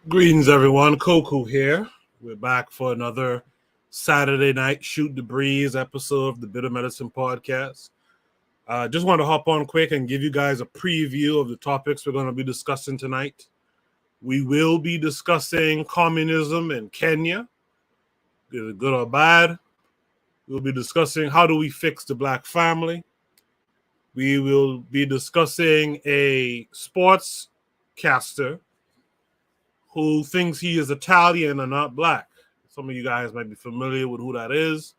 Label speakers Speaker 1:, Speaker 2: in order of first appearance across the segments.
Speaker 1: Greetings, everyone. Koku here. We're back for another Saturday night Shoot the Breeze episode of the Bitter Medicine Podcast. Just want to hop on quick and give you guys a preview of the topics we're going to be discussing tonight. We will be discussing communism in Kenya. Is it good or bad? We'll be discussing how do we fix the black family. We will be discussing a sports caster who thinks he is Italian and not black. Some of you guys might be familiar with who that is.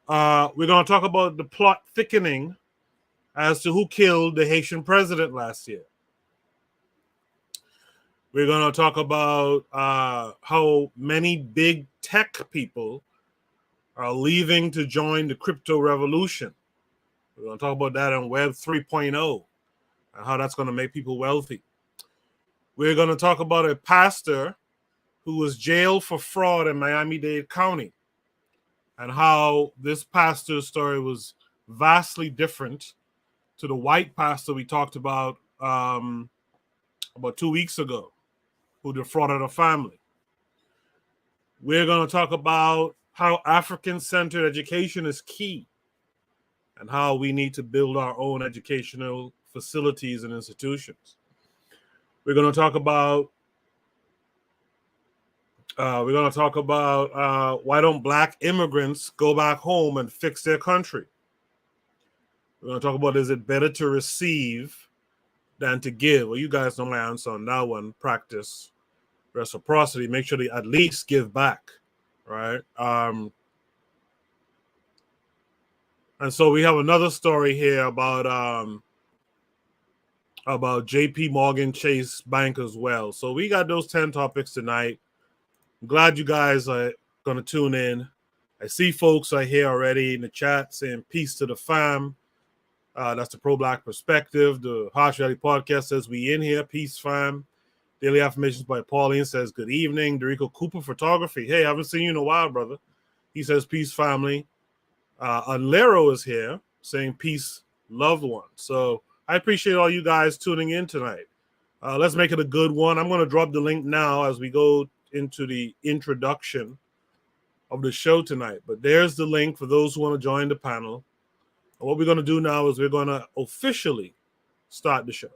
Speaker 1: We're going to talk about the plot thickening as to who killed the Haitian president last year. We're going to talk about how many big tech people are leaving to join the crypto revolution. We're going to talk about that on Web 3.0 and how that's going to make people wealthy. We're going to talk about a pastor who was jailed for fraud in Miami-Dade County and how this pastor's story was vastly different to the white pastor we talked about 2 weeks ago, who defrauded a family. We're going to talk about how African-centered education is key and how we need to build our own educational facilities and institutions. We're going to talk about why don't black immigrants go back home and fix their country. We're going to talk about, is it better to receive than to give? Well, you guys know my answer on that one. Practice reciprocity. Make sure to at least give back, right? And so we have another story here about JP Morgan Chase Bank as well. So we got those 10 topics tonight. I'm glad you guys are going to tune in. I see folks are here already in the chat saying peace to the fam. That's the pro-black perspective. The Harsh Reality Podcast says we in here. Peace, fam. Daily Affirmations by Pauline says good evening. Dorico Cooper Photography. Hey, I haven't seen you in a while, brother. He says peace, family. Alero is here saying peace, loved one. So I appreciate all you guys tuning in tonight. Let's make it a good one. I'm going to drop the link now as we go into the introduction of the show tonight. But there's the link for those who want to join the panel. And what we're going to do now is we're going to officially start the show.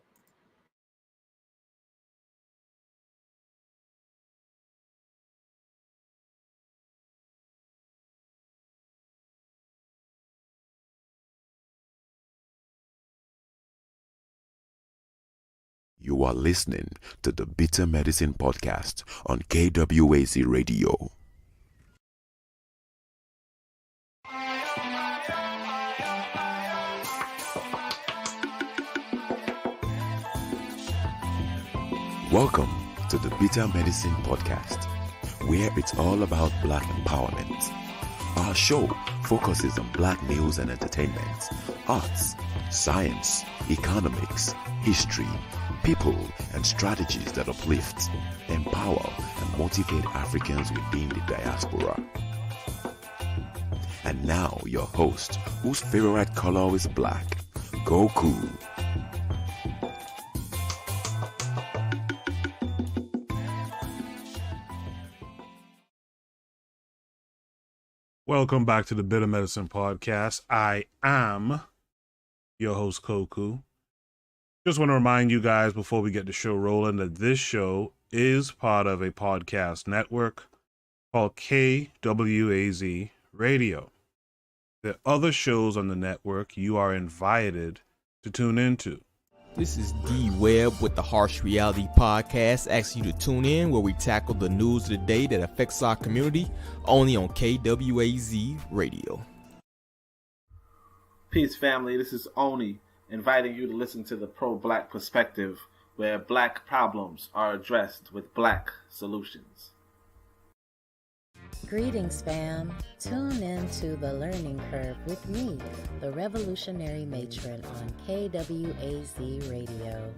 Speaker 2: You are listening to the Bitter Medicine Podcast on KWAZ Radio. Welcome to the Bitter Medicine Podcast, where it's all about black empowerment. Our show focuses on black news and entertainment, arts, science, economics, history, people, and strategies that uplift, empower, and motivate Africans within the diaspora. And now, your host, whose favorite color is black, Goku.
Speaker 1: Welcome back to the Bitter Medicine Podcast. I am your host, Koku. Just want to remind you guys before we get the show rolling that this show is part of a podcast network called KWAZ Radio. There are other shows on the network you are invited to tune into.
Speaker 3: This is D Webb with the Harsh Reality Podcast, asking you to tune in where we tackle the news of the day that affects our community, only on KWAZ Radio.
Speaker 4: Peace, family. This is Oni, inviting you to listen to the pro-black perspective, where black problems are addressed with black solutions.
Speaker 5: Greetings, fam. Tune in to The Learning Curve with me, the Revolutionary Matron on KWAZ Radio.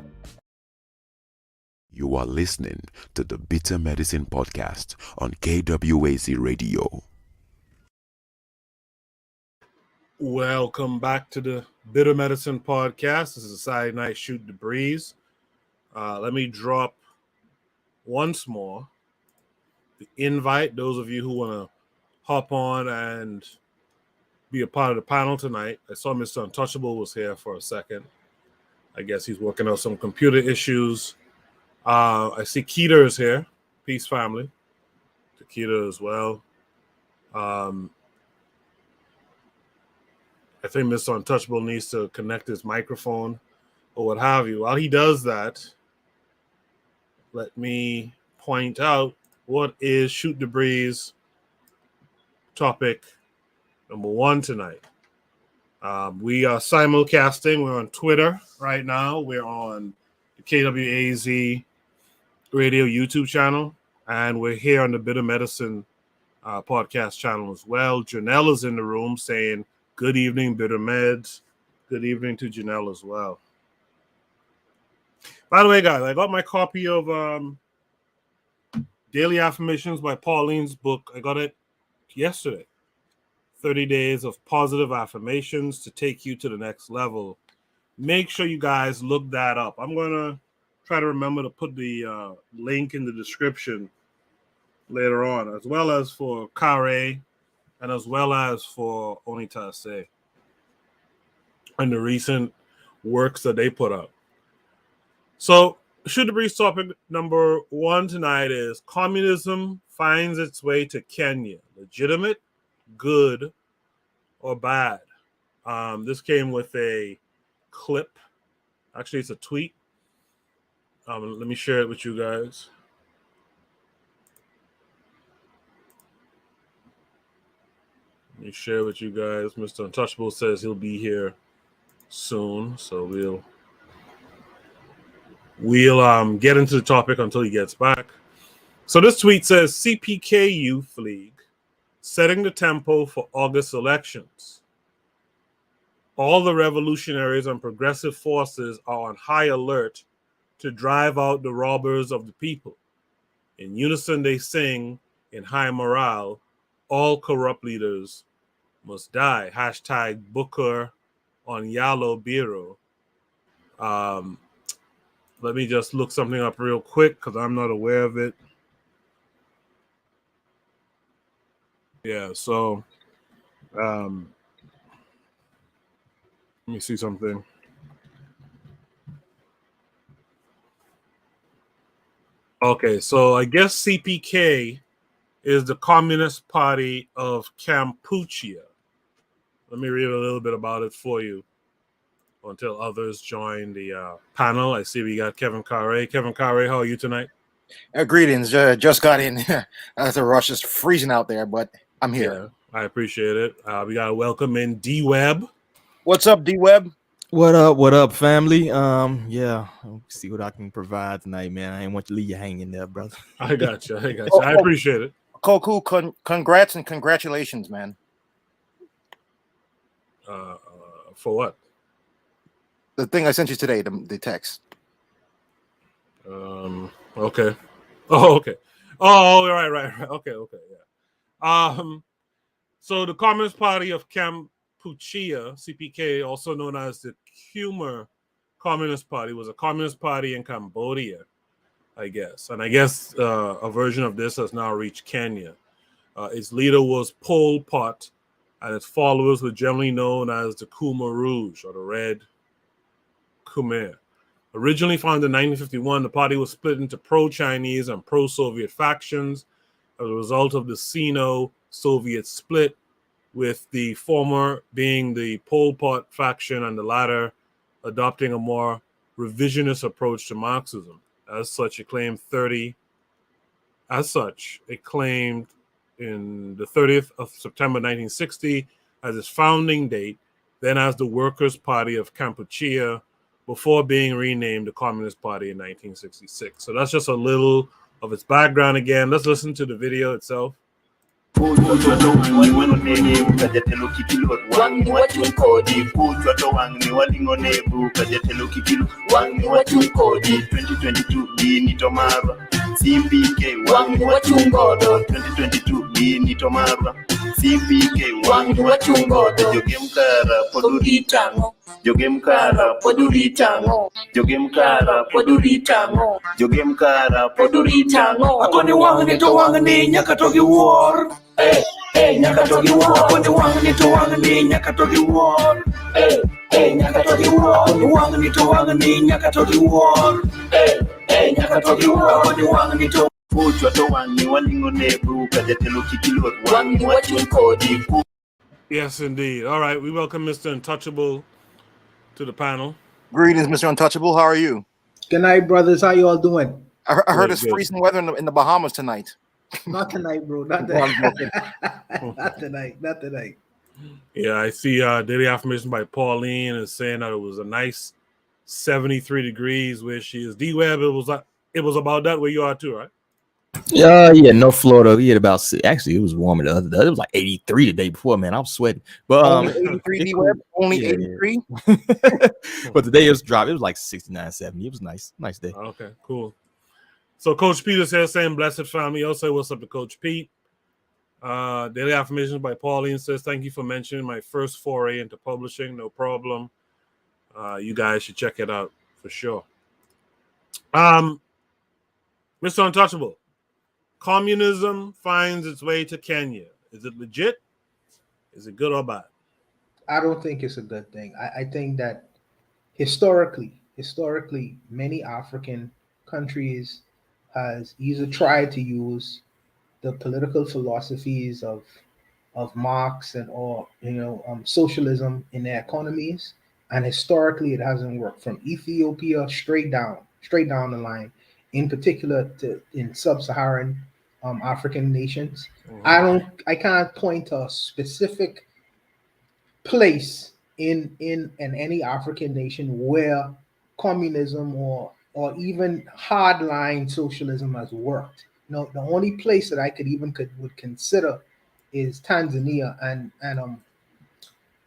Speaker 2: You are listening to the Bitter Medicine Podcast on KWAZ Radio.
Speaker 1: Welcome back to the Bitter Medicine Podcast. This is a Saturday night Shoot the Breeze. Let me drop once more the invite. Those of you who want to hop on and be a part of the panel tonight. I saw Mr. Untouchable was here for a second. I guess he's working on some computer issues. I see Keita is here. Peace, family. To Keita as well. I think Mr. Untouchable needs to connect his microphone or what have you. While he does that, let me point out what is Shoot the Breeze topic number 1 tonight. We are simulcasting. We're on Twitter right now. We're on the KWAZ radio YouTube channel, and we're here on the Bitter Medicine podcast channel as well. Janelle is in the room saying, good evening, Bitter Meds. Good evening to Janelle as well. By the way, guys, I got my copy of Daily Affirmations by Pauline's book. I got it yesterday. 30 days of positive affirmations to take you to the next level. Make sure you guys look that up. I'm going to try to remember to put the link in the description later on, as well as for Kare and as well as for Onitase and the recent works that they put up. So, Shoot the Breeze topic number 1 tonight is communism finds its way to Kenya. Legitimate, good, or bad? This came with a clip. Actually, it's a tweet. Let me share it with you guys. Let me share with you guys. Mr. Untouchable says he'll be here soon, so we'll get into the topic until he gets back. So this tweet says, CPK Youth League setting the tempo for August elections. All the revolutionaries and progressive forces are on high alert to drive out the robbers of the people. In unison they sing, in high morale, all corrupt leaders must die. Hashtag Booker on Yellow Bureau. Let me just look something up real quick because I'm not aware of it. Yeah, so let me see something. Okay, so I guess CPK is the Communist Party of Kampuchea. Let me read a little bit about it for you until others join the panel. I see we got Kevin Kare. Kevin Kare, how are you tonight?
Speaker 6: Greetings. Just got in. The rush is freezing out there, but I'm here.
Speaker 1: Yeah, I appreciate it. We got to welcome in D-Web.
Speaker 6: What's up, D-Web?
Speaker 3: What up, family? Yeah, I'll see what I can provide tonight, man. I ain't want you to leave you hanging there, brother.
Speaker 1: I got you. I appreciate it.
Speaker 6: Cool. Congrats and congratulations, man.
Speaker 1: For what?
Speaker 6: The thing I sent you today, the text.
Speaker 1: Okay. Oh, okay. Oh, right. Okay, yeah. So the Communist Party of Kampuchea, CPK, also known as the Khmer Communist Party, was a communist party in Cambodia, I guess. And I guess a version of this has now reached Kenya. Its leader was Pol Pot, and its followers were generally known as the Khmer Rouge, or the Red Khmer. Originally founded in 1951, the party was split into pro-Chinese and pro-Soviet factions as a result of the Sino-Soviet split, with the former being the Pol Pot faction and the latter adopting a more revisionist approach to Marxism. As such, it claimed in the 30th of September 1960 as its founding date, then as the Workers' Party of Kampuchea, before being renamed the Communist Party in 1966. So that's just a little of its background again. Let's listen to the video itself.
Speaker 7: Jogemkara poduritango. Jogemkara poduritango. Jogemkara poduritango. Akoni wangani to wangani nyaka to gi war. Nyaka to gi war. Akoni wangani to wangani nyaka to gi war. Nyaka to gi war. Akoni wangani to wangani nyaka to gi war. Nyaka to gi war. Akoni wangani to
Speaker 1: Yes, indeed. All right, we welcome Mr. Untouchable to the panel.
Speaker 6: Greetings, Mr. Untouchable. How are you?
Speaker 8: Good night, brothers. How you all doing?
Speaker 6: I heard
Speaker 1: Good,
Speaker 6: it's
Speaker 1: good.
Speaker 6: freezing weather in the Bahamas tonight.
Speaker 8: Not tonight, bro. Not
Speaker 6: No, I'm
Speaker 8: tonight.
Speaker 6: joking.
Speaker 8: Not tonight. Not tonight.
Speaker 1: Yeah, I see daily affirmation by Pauline is saying that it was a nice 73 degrees where she is. D-Web, it was about that where you are too, right?
Speaker 3: Yeah, no, Florida. We had about actually it was warmer the other day. It was like 83 the day before, man. I was sweating. But
Speaker 6: Only 83
Speaker 3: it's
Speaker 6: D-Web?
Speaker 3: cool.
Speaker 6: Only
Speaker 3: Yeah.
Speaker 6: 83?
Speaker 3: But today it was dropped. It was like 69, 70. It was nice day.
Speaker 1: Okay, cool. So Coach Pete is here saying blessed family. Also, what's up to Coach Pete? Daily affirmations by Pauline says, thank you for mentioning my first foray into publishing. No problem. You guys should check it out for sure. Mr. Untouchable, communism finds its way to Kenya. Is it legit? Is it good or bad?
Speaker 8: I don't think it's a good thing. I think that historically, many African countries has either tried to use the political philosophies of Marx and or socialism in their economies, and historically it hasn't worked. From Ethiopia straight down the line, in particular in sub-Saharan African nations. I can't point to a specific place in any African nation where communism or even hardline socialism has worked. No, the only place that I would consider is Tanzania, and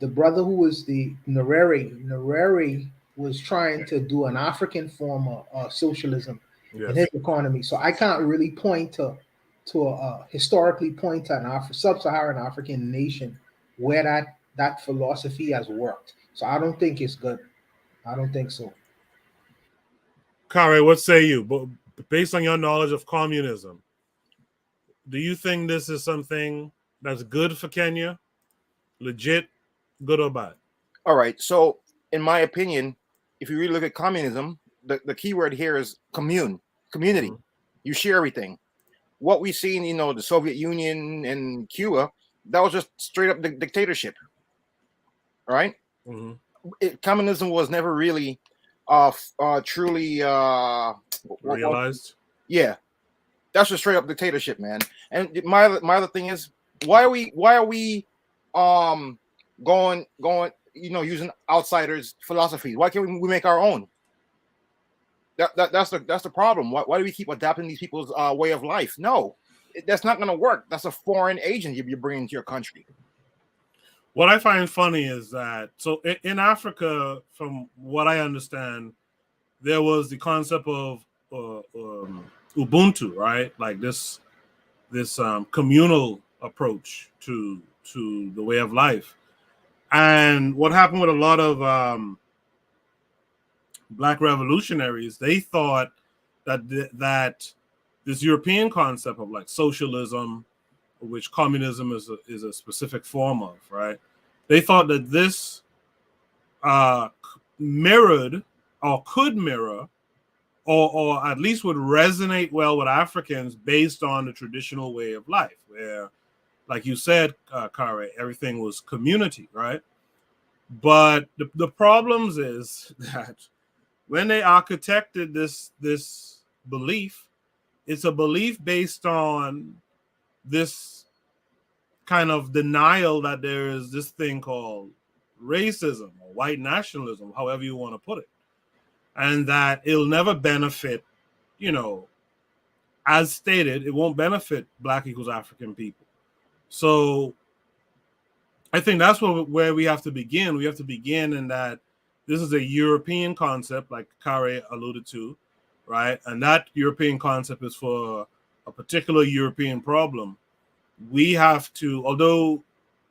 Speaker 8: the brother who was the Nyerere was trying to do an African form of socialism in his economy. So I can't really point to historically point to an sub-Saharan African nation where that philosophy has worked. So I don't think it's good. I don't think so.
Speaker 1: Kare, what say you? But based on your knowledge of communism, do you think this is something that's good for Kenya? Legit, good or bad?
Speaker 6: All right. So, in my opinion, if you really look at communism, the key word here is community. Mm-hmm. You share everything. What we've seen, the Soviet Union and Cuba, that was just straight up dictatorship. All right. Mm-hmm. Communism was never really truly
Speaker 1: realized.
Speaker 6: Yeah, that's just straight up dictatorship, man. And my other thing is, why are we going using outsiders' philosophies? Why can't we make our own? That's the problem. Why do we keep adapting these people's way of life? No, that's not going to work. That's a foreign agent you're bringing to your country.
Speaker 1: What I find funny is that, so in Africa, from what I understand, there was the concept of Ubuntu, right? Like this communal approach to the way of life. And what happened with a lot of Black revolutionaries, they thought that this European concept of like socialism, which communism is a specific form of, right? They thought that this mirrored or could mirror or at least would resonate well with Africans based on the traditional way of life, where, like you said, Kare, everything was community, right? But the problems is that when they architected this belief, it's a belief based on this kind of denial that there is this thing called racism or white nationalism, however you want to put it, and that it'll never benefit, as stated, it won't benefit Black equals African people. So I think that's where we have to begin. We have to begin in that this is a European concept, like Kare alluded to, right? And that European concept is for a particular European problem. We have to, although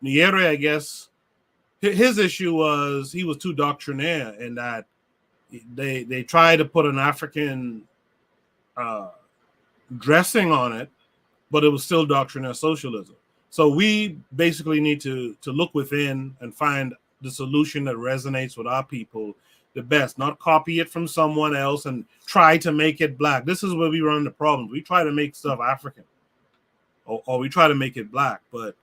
Speaker 1: Nyerere, I guess, his issue was he was too doctrinaire in that they tried to put an African dressing on it, but it was still doctrinaire socialism. So we basically need to look within and find the solution that resonates with our people the best, not copy it from someone else and try to make it black. This is where we run into problems. We try to make stuff African or we try to make it black, but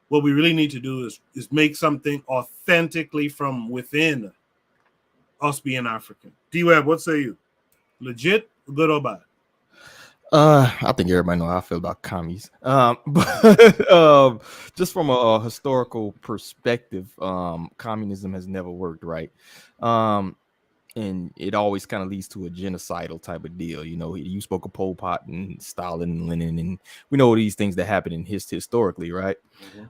Speaker 1: what we really need to do is make something authentically from within us being African. D-Web, what say you? Legit, good or bad?
Speaker 3: I think everybody know how I feel about commies. But just from a historical perspective, communism has never worked, right? And it always kind of leads to a genocidal type of deal. You know, you spoke of Pol Pot and Stalin and Lenin, and we know these things that happen in historically, right?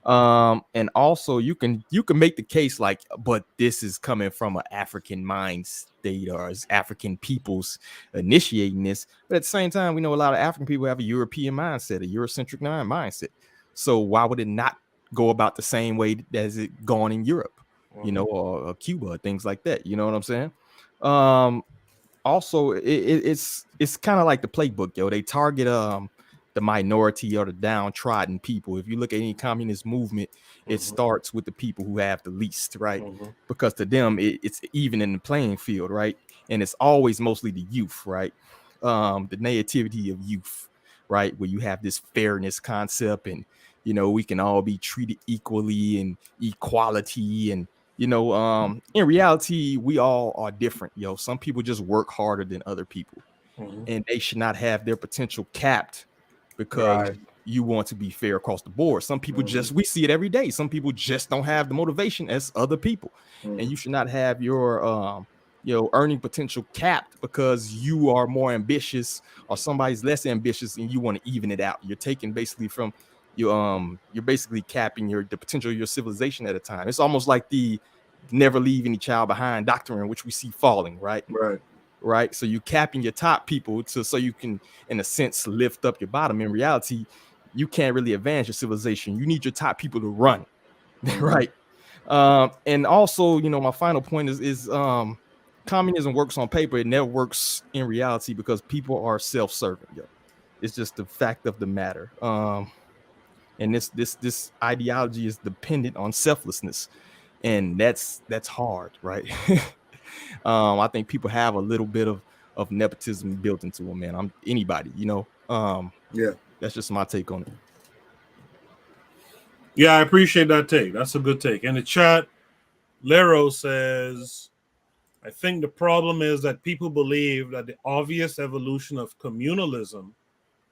Speaker 3: Mm-hmm. And also you can make the case like, but this is coming from an African mind state or as African peoples initiating this. But at the same time, we know a lot of African people have a European mindset, a Eurocentric mindset. So why would it not go about the same way as it gone in Europe, you know, or Cuba, things like that? You know what I'm saying? Also it's kind of like the playbook, yo. They target the minority or the downtrodden people. If you look at any communist movement, it starts with the people who have the least, right? Because to them it's even in the playing field, right? And it's always mostly the youth, right? The nativity of youth, right? Where you have this fairness concept and, you know, we can all be treated equally and equality. And you know, in reality, we all are different, yo. Some people just work harder than other people, and they should not have their potential capped because you want to be fair across the board. Some people just, we see it every day. Some people just don't have the motivation as other people, and you should not have your earning potential capped because you are more ambitious or somebody's less ambitious, and you want to even it out. You're taking basically from you're basically capping the potential of your civilization at a time. It's almost like the never leave any child behind doctrine, which we see falling, right? Right. So you capping your top people so you can, in a sense, lift up your bottom. In reality, you can't really advance your civilization. You need your top people to run, right? And also, you know, my final point is communism works on paper. It never works in reality because people are self-serving. Yo. It's just the fact of the matter. And this ideology is dependent on selflessness, and that's hard, right? I think people have a little bit of nepotism built into them, man. Anybody, you know. That's just my take on it.
Speaker 1: Yeah, I appreciate that take. That's a good take. In the chat, Lero says, I think the problem is that people believe that the obvious evolution of communalism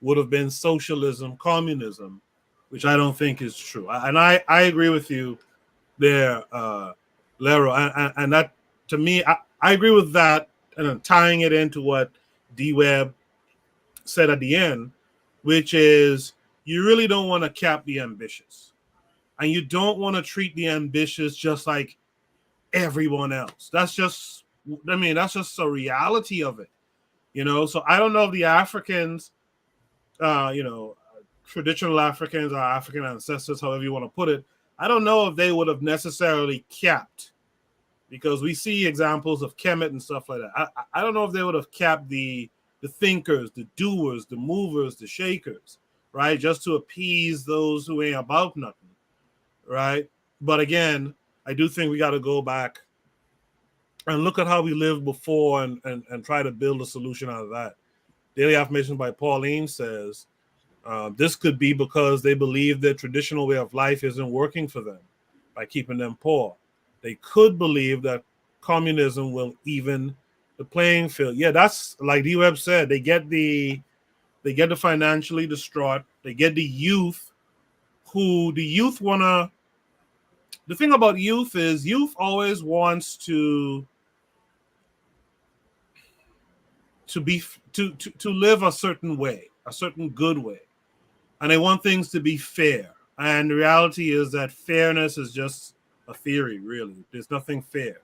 Speaker 1: would have been socialism, communism, which I don't think is true. And I agree with you there, Lero. And that, to me, I agree with that, and I'm tying it into what D-Web said at the end, which is you really don't want to cap the ambitious. And you don't want to treat the ambitious just like everyone else. That's just a reality of it. You know, so I don't know if the Africans, traditional Africans or African ancestors, however you want to put it, I don't know if they would have necessarily capped, because we see examples of Kemet and stuff like that. I don't know if they would have capped the thinkers, the doers, the movers, the shakers, right? Just to appease those who ain't about nothing, right? But again, I do think we got to go back and look at how we lived before and try to build a solution out of that. Daily Affirmation by Pauline says, this could be because they believe their traditional way of life isn't working for them by keeping them poor. They could believe that communism will even the playing field. Yeah, that's like D-Web said. They get the financially distraught. They get the youth wanna. The thing about youth is youth always wants to live a certain way, a certain good way. And they want things to be fair. And the reality is that fairness is just a theory, really. There's nothing fair.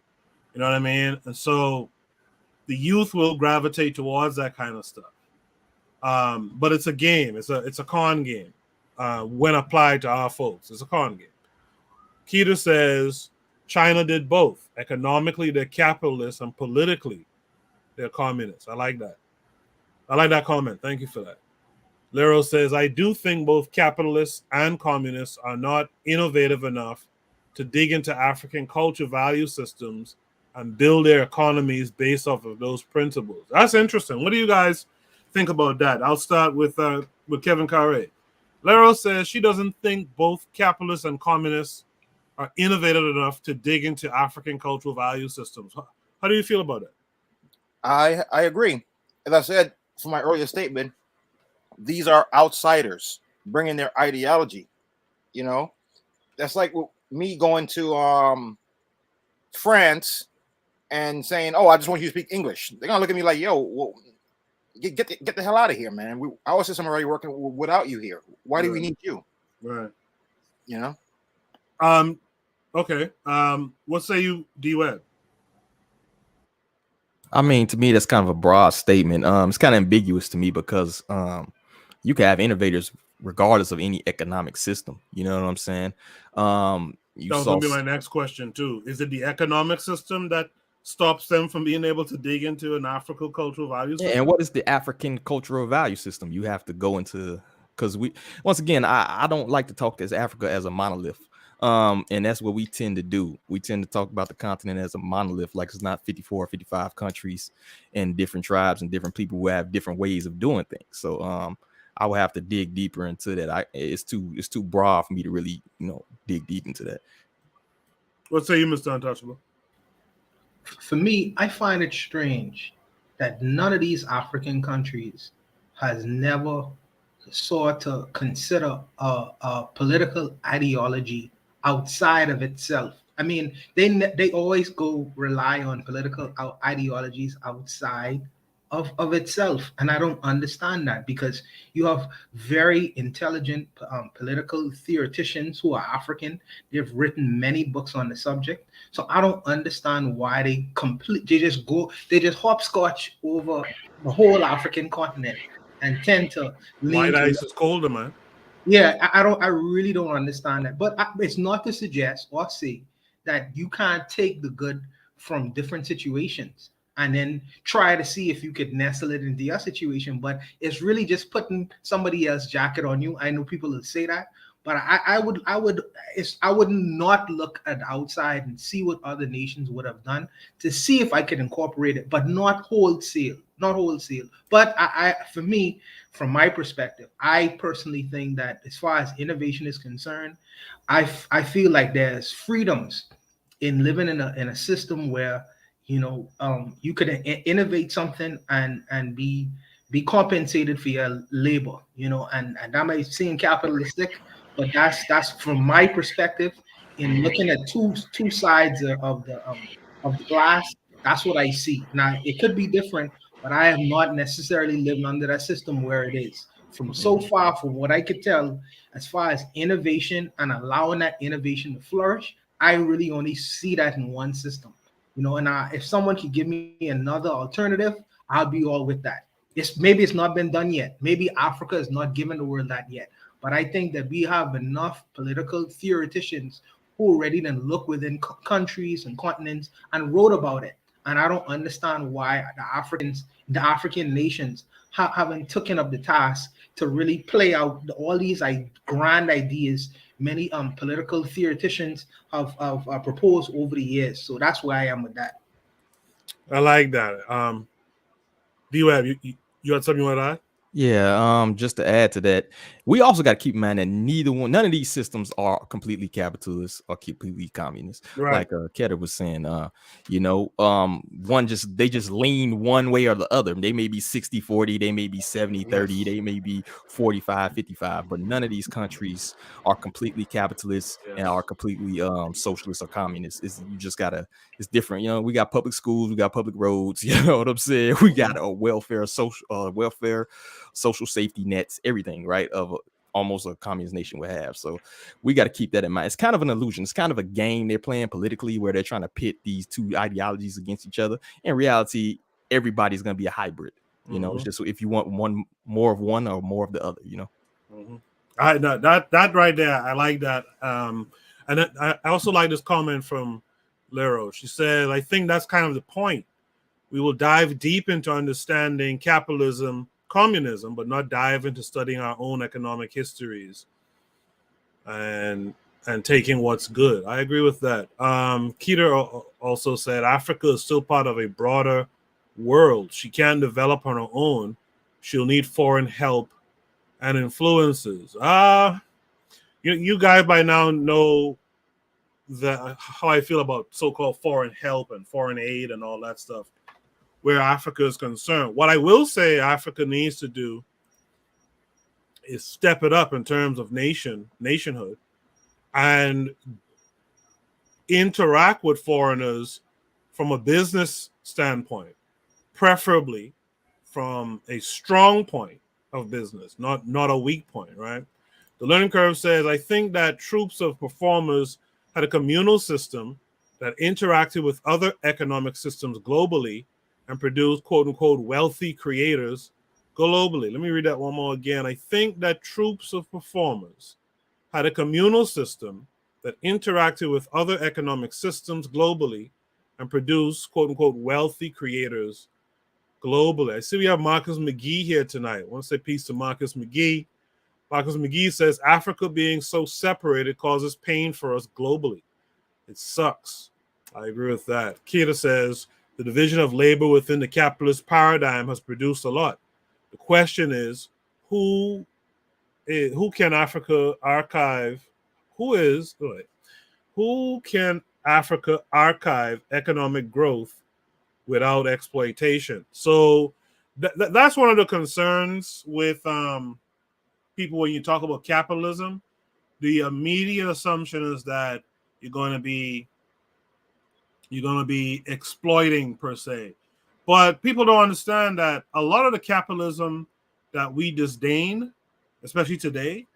Speaker 1: You know what I mean? And so the youth will gravitate towards that kind of stuff. But it's a game. It's a con game. When applied to our folks, it's a con game. Keita says, China did both. Economically, they're capitalists, and politically, they're communists. I like that. I like that comment. Thank you for that. Lero says, I do think both capitalists and communists are not innovative enough to dig into African culture value systems and build their economies based off of those principles. That's interesting. What do you guys think about that? I'll start with Kevin Carre. Lero says she doesn't think both capitalists and communists are innovative enough to dig into African cultural value systems. How do you feel about it?
Speaker 6: I agree. As I said from my earlier statement, these are outsiders bringing their ideology. You know, that's like me going to France and saying, "Oh, I just want you to speak English." They're gonna look at me like, "Yo, well, get the hell out of here, man. Our system already working without you here. Why do we need you?"
Speaker 1: Right.
Speaker 6: You know.
Speaker 1: Okay. What say you, D-Web?
Speaker 3: I mean, to me, that's kind of a broad statement. It's kind of ambiguous to me because you can have innovators regardless of any economic system. You know what I'm saying?
Speaker 1: That was going to be my next question too. Is it the economic system that stops them from being able to dig into an African cultural value system?
Speaker 3: And what is the African cultural value system? You have to go into, because once again, I don't like to talk as Africa as a monolith. And that's what we tend to do. We tend to talk about the continent as a monolith, like it's not 54 or 55 countries and different tribes and different people who have different ways of doing things. So I would have to dig deeper into that. It's too broad for me to really, dig deep into that.
Speaker 1: What say you, Mr. Untouchable?
Speaker 8: For me, I find it strange that none of these African countries has never sought to consider a political ideology outside of itself. I mean, they always rely on political ideologies outside of itself, and I don't understand that, because you have very intelligent political theoreticians who are African. They've written many books on the subject, so I don't understand why they just hopscotch over the whole African continent and tend to lean.
Speaker 1: White ice is colder, man.
Speaker 8: Yeah, I really don't understand that. But it's not to suggest or say that you can't take the good from different situations and then try to see if you could nestle it into your situation. But it's really just putting somebody else's jacket on you. I know people will say that, but I would not look at the outside and see what other nations would have done to see if I could incorporate it, but not wholesale. But for me, from my perspective, I personally think that as far as innovation is concerned, I feel like there's freedoms in living in a system where you could innovate something and be compensated for your labor, and that might seem capitalistic, but that's from my perspective in looking at two sides of the glass. That's what I see. Now it could be different, but I have not necessarily lived under that system where it is. From so far, from what I could tell, as far as innovation and allowing that innovation to flourish, I really only see that in one system. And if someone could give me another alternative, I'll be all with that. Maybe it's not been done yet. Maybe Africa is not given the world that yet. But I think that we have enough political theoreticians who already then look within countries and continents and wrote about it. And I don't understand why the African nations haven't taken up the task to really play out all these grand ideas many political theoreticians have proposed over the years. So that's where I am with that.
Speaker 1: I like that. D-Web, you had something you want to add?
Speaker 3: Yeah, just to add to that, we also got to keep in mind that none of these systems are completely capitalist or completely communist.
Speaker 1: Right.
Speaker 3: Like Ketter was saying, they just lean one way or the other. They may be 60-40, they may be 70-30, they may be 45-55, but none of these countries are completely capitalist and are completely socialist or communist. It's different. We got public schools, we got public roads, you know what I'm saying? We got a welfare, social safety nets, everything, right, of almost a communist nation would have. So we got to keep that in mind. It's kind of an illusion. It's kind of a game they're playing politically where they're trying to pit these two ideologies against each other. In reality, everybody's going to be a hybrid. It's just if you want more of one or more of the other,
Speaker 1: That right there, I like that. And I also like this comment from Lero. She said, I think that's kind of the point. We will dive deep into understanding capitalism, communism, but not dive into studying our own economic histories and taking what's good. I agree with that. Keita also said Africa is still part of a broader world. She can't develop on her own. She'll need foreign help and influences. You guys by now know how I feel about so-called foreign help and foreign aid and all that stuff where Africa is concerned. What I will say Africa needs to do is step it up in terms of nationhood and interact with foreigners from a business standpoint, preferably from a strong point of business, not a weak point, right? The learning curve says, I think that troops of performers had a communal system that interacted with other economic systems globally and produced quote unquote wealthy creators globally. Let me read that one more again. I think that troops of performers had a communal system that interacted with other economic systems globally and produced quote unquote wealthy creators globally. I see we have Marcus McGee here tonight. I want to say peace to Marcus McGee. Marcus McGee says Africa being so separated causes pain for us globally. It sucks. I agree with that. Keita says the division of labor within the capitalist paradigm has produced a lot. The question is, who can Africa archive? Who can Africa archive economic growth without exploitation? So that's one of the concerns with people when you talk about capitalism. The immediate assumption is that you're going to be exploiting per se, but people don't understand that a lot of the capitalism that we disdain, especially today,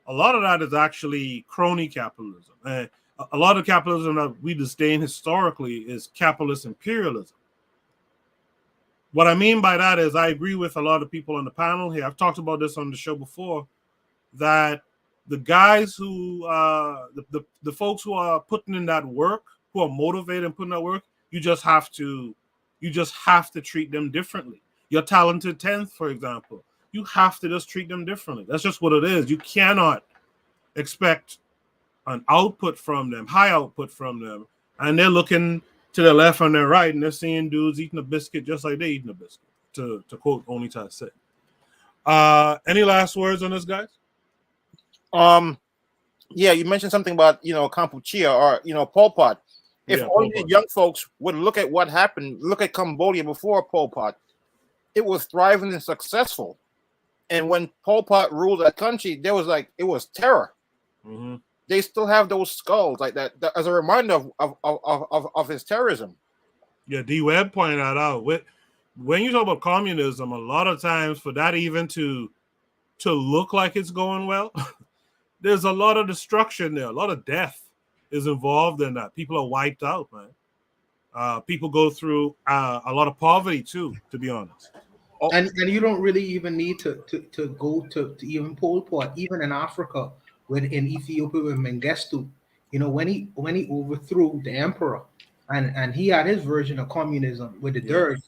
Speaker 1: a lot of that is actually crony capitalism. A lot of capitalism that we disdain historically is capitalist imperialism. What I mean by that is I agree with a lot of people on the panel here. I've talked about this on the show before, that the guys who the folks who are putting in that work, who are motivated and putting that work, you just have to treat them differently. Your talented 10th, for example, you have to just treat them differently. That's just what it is. You cannot expect an output from them, high output from them, and they're looking to the left and their right, and they're seeing dudes eating a biscuit just like they're eating a biscuit, to quote Only Ty said. Any last words on this, guys?
Speaker 6: Yeah, you mentioned something about Kampuchea or Pol Pot. If only the young folks would look at what happened, look at Cambodia before Pol Pot, it was thriving and successful. And when Pol Pot ruled that country, it was terror.
Speaker 1: Mm-hmm.
Speaker 6: They still have those skulls like that as a reminder of his terrorism.
Speaker 1: Yeah, D. Webb pointed that out. When you talk about communism, a lot of times for that even to look like it's going well, there's a lot of destruction there. A lot of death is involved in that. People are wiped out, man. People go through a lot of poverty too, to be honest.
Speaker 8: And you don't really even need to go to even Pol Pot, even in Africa, in Ethiopia with Mengistu, when he overthrew the emperor, and he had his version of communism with the Derg,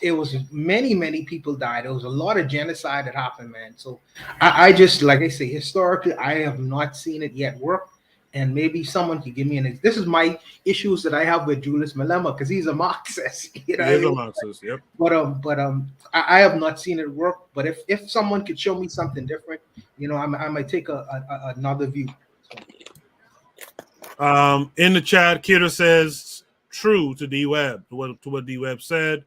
Speaker 8: it was many people died. There was a lot of genocide that happened, man. So I just, like I say, historically, I have not seen it yet work. And maybe someone could give me this is my issues that I have with Julius Malema, because he's a Marxist.
Speaker 1: He is a Marxist, yep.
Speaker 8: But I have not seen it work. But if someone could show me something different, I might take another view.
Speaker 1: So. In the chat, Kidder says true to D Webb, to what D Webb said.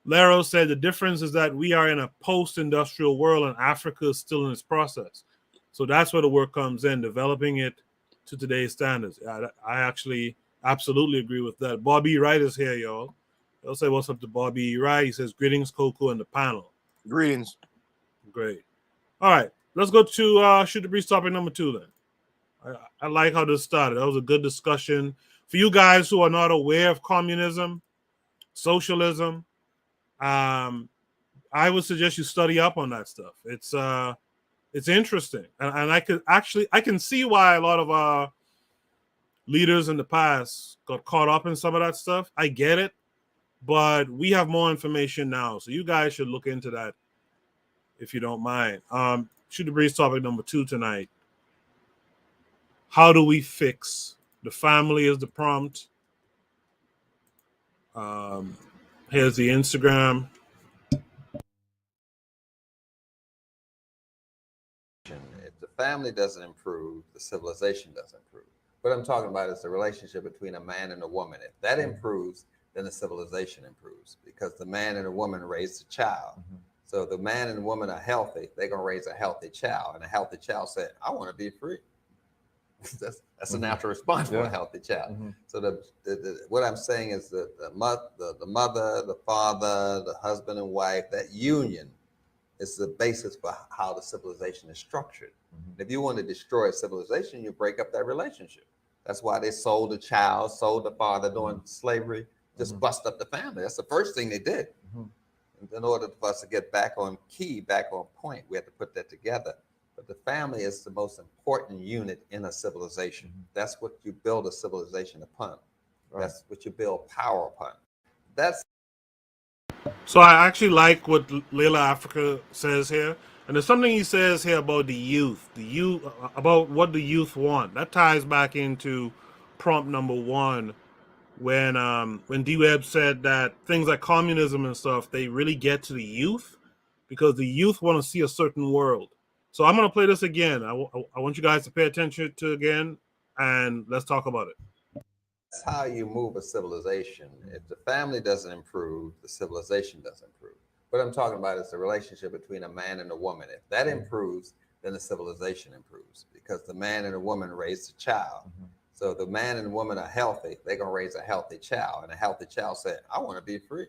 Speaker 1: Lero said the difference is that we are in a post-industrial world and Africa is still in its process. So that's where the work comes in, developing it to today's standards. I actually absolutely agree with that. Bobby Wright is here, y'all. I'll say what's up to Bobby Wright. He says, greetings, Coco, and the panel.
Speaker 6: Greetings.
Speaker 1: Great. All right, let's go to Shoot the Breeze topic number 2 then. I like how this started. That was a good discussion. For you guys who are not aware of communism, socialism, I would suggest you study up on that stuff. It's interesting, and I can see why a lot of leaders in the past got caught up in some of that stuff. I get it, but we have more information now, so you guys should look into that if you don't mind. Shoot the breeze topic number 2 tonight. How do we fix the family is the prompt. Here's the Instagram.
Speaker 9: If the family doesn't improve, the civilization doesn't improve. What I'm talking about is the relationship between a man and a woman. If that improves, then the civilization improves, because the man and the woman raised a child. So if the man and the woman are healthy, they're going to raise a healthy child. And a healthy child said, I want to be free. That's a natural response for a healthy child. So what I'm saying is that the mother, the father, the husband and wife, that union is the basis for how the civilization is structured. If you want to destroy a civilization, you break up that relationship. That's why they sold the child, sold the father during slavery, just bust up the family. That's the first thing they did. In order for us to get back on key, back on point, we have to put that together. But the family is the most important unit in a civilization. That's what you build a civilization upon. That's what you build power upon.
Speaker 1: So I actually like what Layla Africa says here. And there's something he says here about the youth, about what the youth want. That ties back into prompt number 1, when D-Web said that things like communism and stuff, they really get to the youth because the youth want to see a certain world. So I'm going to play this again. I want you guys to pay attention to again, and let's talk about it.
Speaker 9: That's how you move a civilization. If the family doesn't improve, the civilization doesn't improve. What I'm talking about is the relationship between a man and a woman. If that improves, then the civilization improves, because the man and the woman raised a child. So if the man and the woman are healthy, they're going to raise a healthy child. And a healthy child said, I want to be free.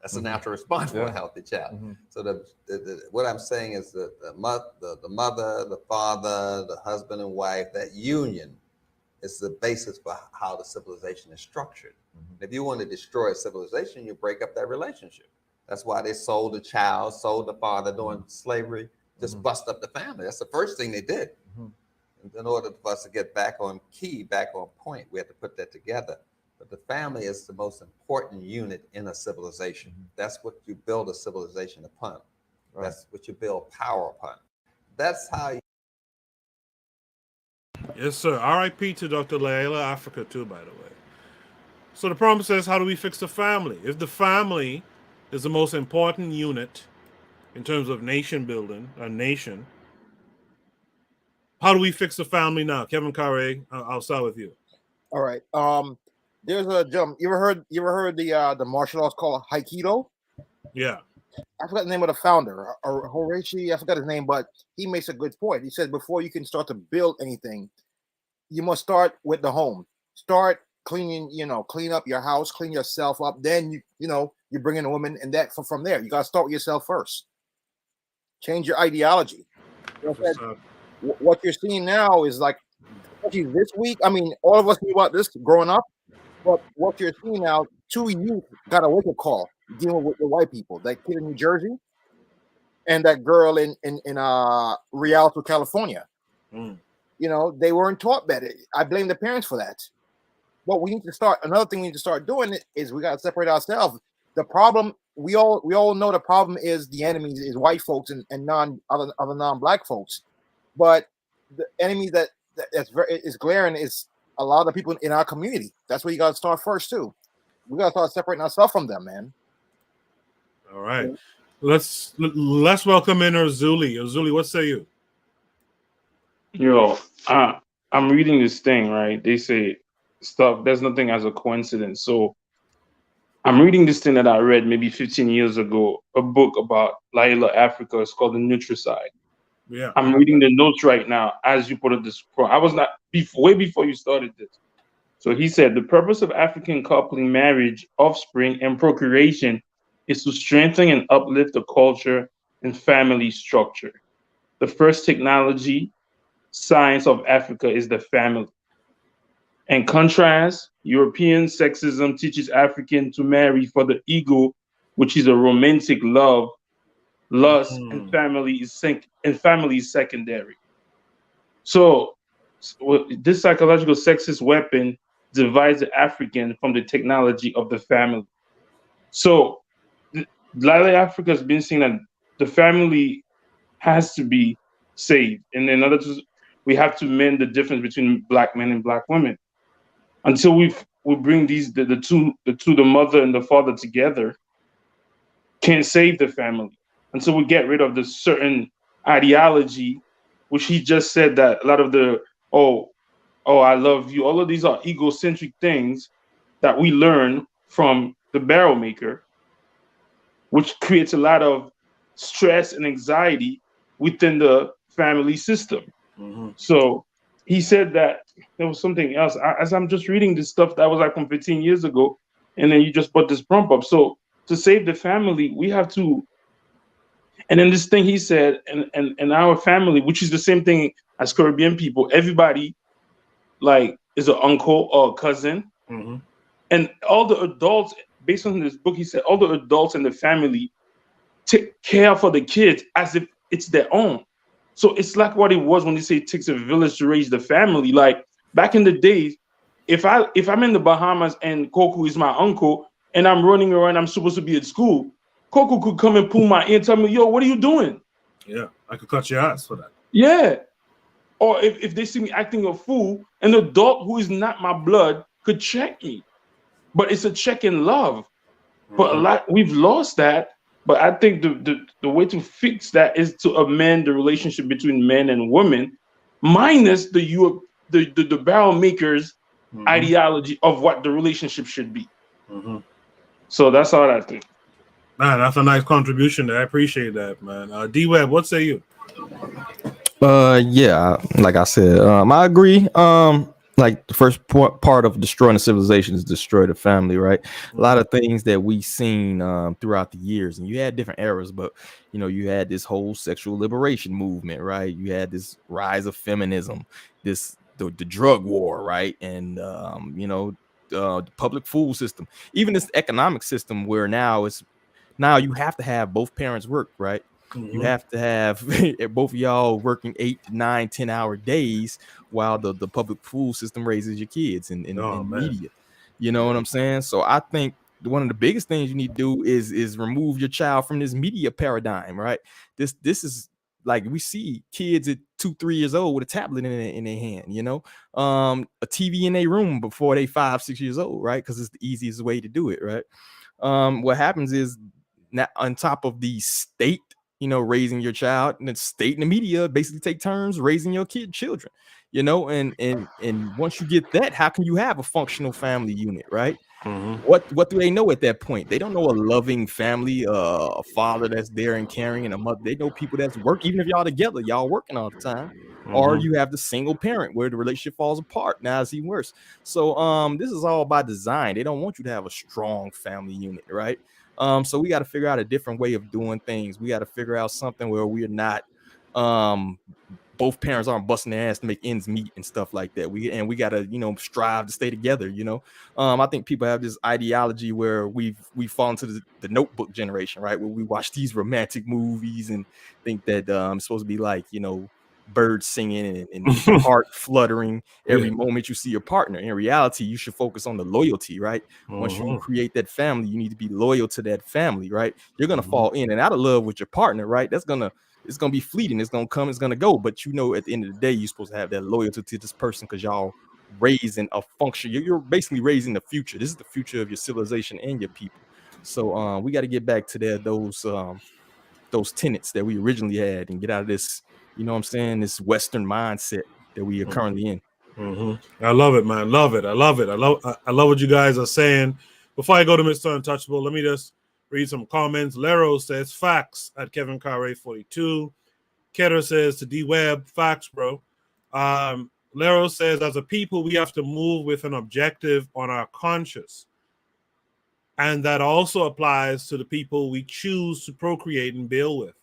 Speaker 9: That's a natural response for a healthy child. So what I'm saying is that the mother, the father, the husband and wife, that union is the basis for how the civilization is structured. If you want to destroy a civilization, you break up that relationship. That's why they sold the child, sold the father during slavery, just bust up the family. That's the first thing they did. In order for us to get back on key, back on point, we have to put that together. But the family is the most important unit in a civilization. That's what you build a civilization upon. That's what you build power upon. That's how you...
Speaker 1: Yes, sir. R.I.P. to Dr. Layla Africa, too, by the way. So the prompt says, how do we fix the family? If the family is the most important unit in terms of nation building, a nation, how do we fix the family now? Kevin Carre, I'll start with you.
Speaker 6: All right. There's a jump. You ever heard the martial arts called Aikido?
Speaker 1: Yeah.
Speaker 6: I forgot the name of the founder, or Horashi. I forgot his name, but he makes a good point. He says before you can start to build anything, you must start with the home. Start cleaning, clean up your house, clean yourself up. Then you bring in a woman, and that from there, you gotta start with yourself first. Change your ideology. What you're seeing now is like, especially this week. I mean, all of us knew about this growing up, but what you're seeing now, 2 youth got a wake-up call dealing with the white people. That kid in New Jersey and that girl in Rialto, California. They weren't taught better. I blame the parents for that. But we need to start. Another thing we need to start doing is we got to separate ourselves. The problem, we all know the problem is the enemy is white folks and other non-black folks. But the enemy is glaring is a lot of the people in our community. That's where you got to start first too. We got to start separating ourselves from them, man.
Speaker 1: All right, let's welcome in Azuli. Azuli, what say you?
Speaker 10: Yo, I'm reading this thing, right? They say stuff. There's nothing as a coincidence. So I'm reading this thing that I read maybe 15 years ago, a book about Layla Africa. It's called The Nutricide.
Speaker 1: Yeah,
Speaker 10: I'm reading the notes right now as you put it this. I was not way before you started this. So he said the purpose of African coupling, marriage, offspring, and procreation is to strengthen and uplift the culture and family structure. The first technology science of Africa is the family. In contrast, European sexism teaches African to marry for the ego, which is a romantic love, lust, and family is secondary. So this psychological sexist weapon divides the African from the technology of the family. So, a lot of Africa has been saying that the family has to be saved, and in order to, we have to mend the difference between black men and black women. Until we bring these the two, the mother and the father together, can't save the family. Until we get rid of the certain ideology, which he just said that a lot of the I love you, all of these are egocentric things that we learn from the barrel maker, which creates a lot of stress and anxiety within the family system. So he said that there was something else. As I'm just reading this stuff that was like from 15 years ago, and then you just put this prompt up. So to save the family, we have to. And then this thing he said, and our family, which is the same thing as Caribbean people, everybody like is an uncle or a cousin, and all the adults. Based on this book, he said all the adults in the family take care for the kids as if it's their own. So it's like what it was when they say it takes a village to raise the family. Like back in the days, if I'm in the Bahamas and Coco is my uncle and I'm running around, I'm supposed to be at school, Coco could come and pull my ear and tell me, yo, what are you doing?
Speaker 1: Yeah, I could cut your ass for that.
Speaker 10: Yeah. Or if they see me acting a fool, an adult who is not my blood could check me. But it's a check in love. But we've lost that. But I think the way to fix that is to amend the relationship between men and women, minus the barrel makers' ideology of what the relationship should be. So that's all I think.
Speaker 1: Man, that's a nice contribution there. I appreciate that, man. D-Web, what say you?
Speaker 3: Yeah, like I said, I agree. Like the first part of destroying the civilization is destroy the family, right? A lot of things that we seen throughout the years, and you had different eras, but you had this whole sexual liberation movement, right? You had this rise of feminism, the drug war, right? And the public food system, even this economic system where now you have to have both parents work, right? You have to have both of y'all working 8 to 9, 10-hour days while the public food system raises your kids in media. You know what I'm saying? So I think one of the biggest things you need to do is remove your child from this media paradigm, right? This is like we see kids at 2-3 years old with a tablet in their hand, a TV in their room before they 5-6 years old, right? Because it's the easiest way to do it, right? What happens is now on top of the state raising your child, and the state and the media basically take turns raising your children, and once you get that, how can you have a functional family unit, right? What do they know at that point? They don't know a loving family, a father that's there and caring, and a mother. They know people that's work, even if y'all together, y'all working all the time, or you have the single parent where the relationship falls apart. Now it's even worse. So this is all by design. They don't want you to have a strong family unit, right? So we got to figure out a different way of doing things. We got to figure out something where we're not both parents aren't busting their ass to make ends meet and stuff like that. We got to strive to stay together. I think people have this ideology where we fall into the Notebook generation, right? Where we watch these romantic movies and think that it's supposed to be like birds singing and heart fluttering every moment you see your partner. In reality, you should focus on the loyalty, right? Once you create that family, you need to be loyal to that family, right? You're gonna fall in and out of love with your partner, right? It's gonna be fleeting. It's gonna come, it's gonna go. But at the end of the day, you're supposed to have that loyalty to this person because y'all raising a function. You're basically raising the future. This is the future of your civilization and your people. So we got to get back to those tenets that we originally had and get out of this, this Western mindset that we are currently in.
Speaker 1: I love it, man. Love it. I love it. I love what you guys are saying. Before I go to Mr. Untouchable, let me just read some comments. Lero says facts at Kevin Carre 42. Ketter says to D-Web, facts, bro. Lero says, as a people, we have to move with an objective on our conscience. And that also applies to the people we choose to procreate and build with,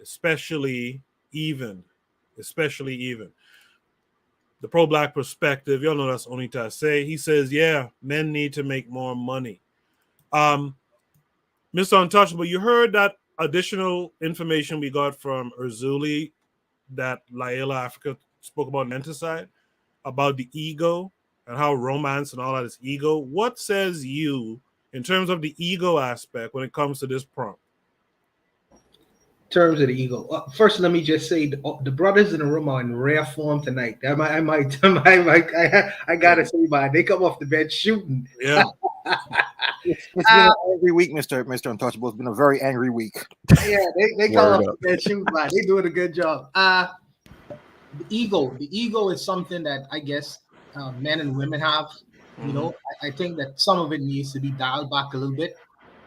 Speaker 1: especially even. The pro-black perspective, y'all know that's Onita say. He says, yeah, men need to make more money. Mr. Untouchable, you heard that additional information we got from Urzuli that Laila Africa spoke about infanticide, about the ego and how romance and all that is ego. What says you in terms of the ego aspect when it comes to this prompt?
Speaker 8: Terms of the ego. First, let me just say the brothers in the room are in rare form tonight. I gotta say, man, they come off the bench shooting.
Speaker 1: Yeah.
Speaker 6: It's been an angry week, Mr. Untouchable. It's been a very angry week.
Speaker 8: Yeah, they come off the bench shooting, man. They doing a good job. The ego is something that I guess men and women have. You know, I think that some of it needs to be dialed back a little bit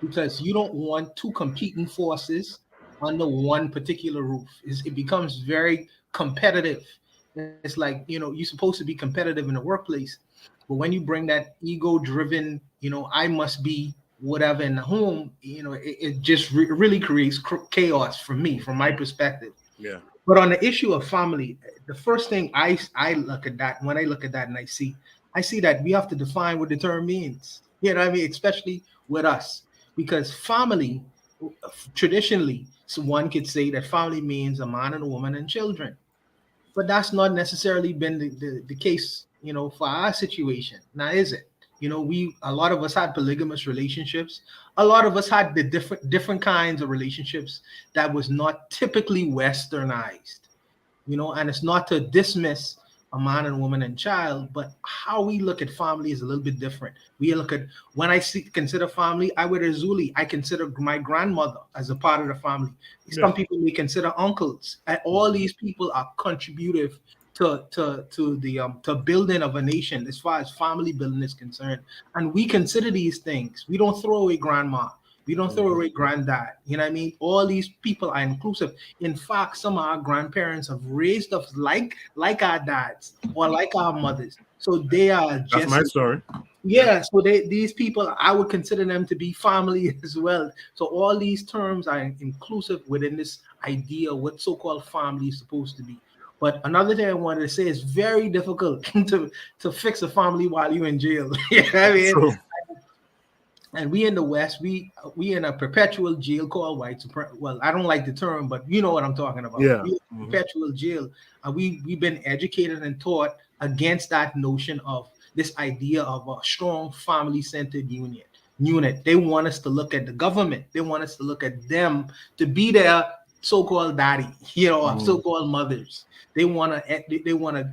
Speaker 8: because you don't want two competing forces under one particular roof. It becomes very competitive. It's like, you know, you're supposed to be competitive in the workplace, but when you bring that ego-driven, you know, I must be whatever in the home, you know, it just really creates chaos for me, from my perspective.
Speaker 1: Yeah.
Speaker 8: But on the issue of family, the first thing I look at that, when I look at that and I see that we have to define what the term means. You know what I mean? Especially with us, because family, traditionally, so one could say that family means a man and a woman and children, but that's not necessarily been the case, you know, for our situation. Now, is it? You know, a lot of us had polygamous relationships. A lot of us had the different kinds of relationships that was not typically westernized, you know, and it's not to dismiss a man and woman and child, but how we look at family is a little bit different. We look at, when I consider family, I would Zuli, I consider my grandmother as a part of the family. Some people may consider uncles, and all these people are contributive to building of a nation as far as family building is concerned. And we consider these things. We don't throw away grandma. We don't throw away granddad. You know what I mean? All these people are inclusive. In fact, some of our grandparents have raised us like our dads or like our mothers. So they are just.
Speaker 1: That's my story.
Speaker 8: Yeah. So these people, I would consider them to be family as well. So all these terms are inclusive within this idea of what so-called family is supposed to be. But another thing I wanted to say is very difficult to fix a family while you're in jail. You know what I mean?
Speaker 1: True.
Speaker 8: And we in the West, we in a perpetual jail called white supremacy. Well, I don't like the term, but you know what I'm talking about.
Speaker 1: Yeah.
Speaker 8: We in perpetual jail. And we've been educated and taught against that notion of this idea of a strong family-centered unit. They want us to look at the government. They want us to look at them to be their so-called daddy, you know, so-called mothers. They want to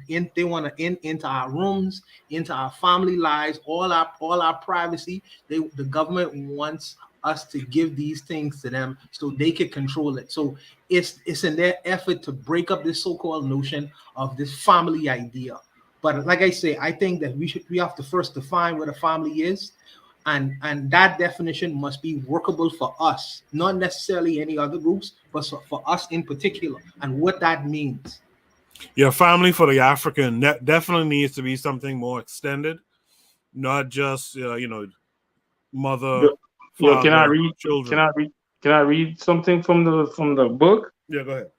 Speaker 8: into our rooms, into our family lives, all our privacy. The government wants us to give these things to them so they can control it. So it's in their effort to break up this so-called notion of this family idea. But like I say, I think that we have to first define what a family is. And that definition must be workable for us, not necessarily any other groups, but for us in particular, and what that means.
Speaker 1: Yeah, family for the African definitely needs to be something more extended, not just mother, father,
Speaker 10: can I read?
Speaker 1: children.
Speaker 10: Can I read something from the book?
Speaker 1: Yeah, go ahead.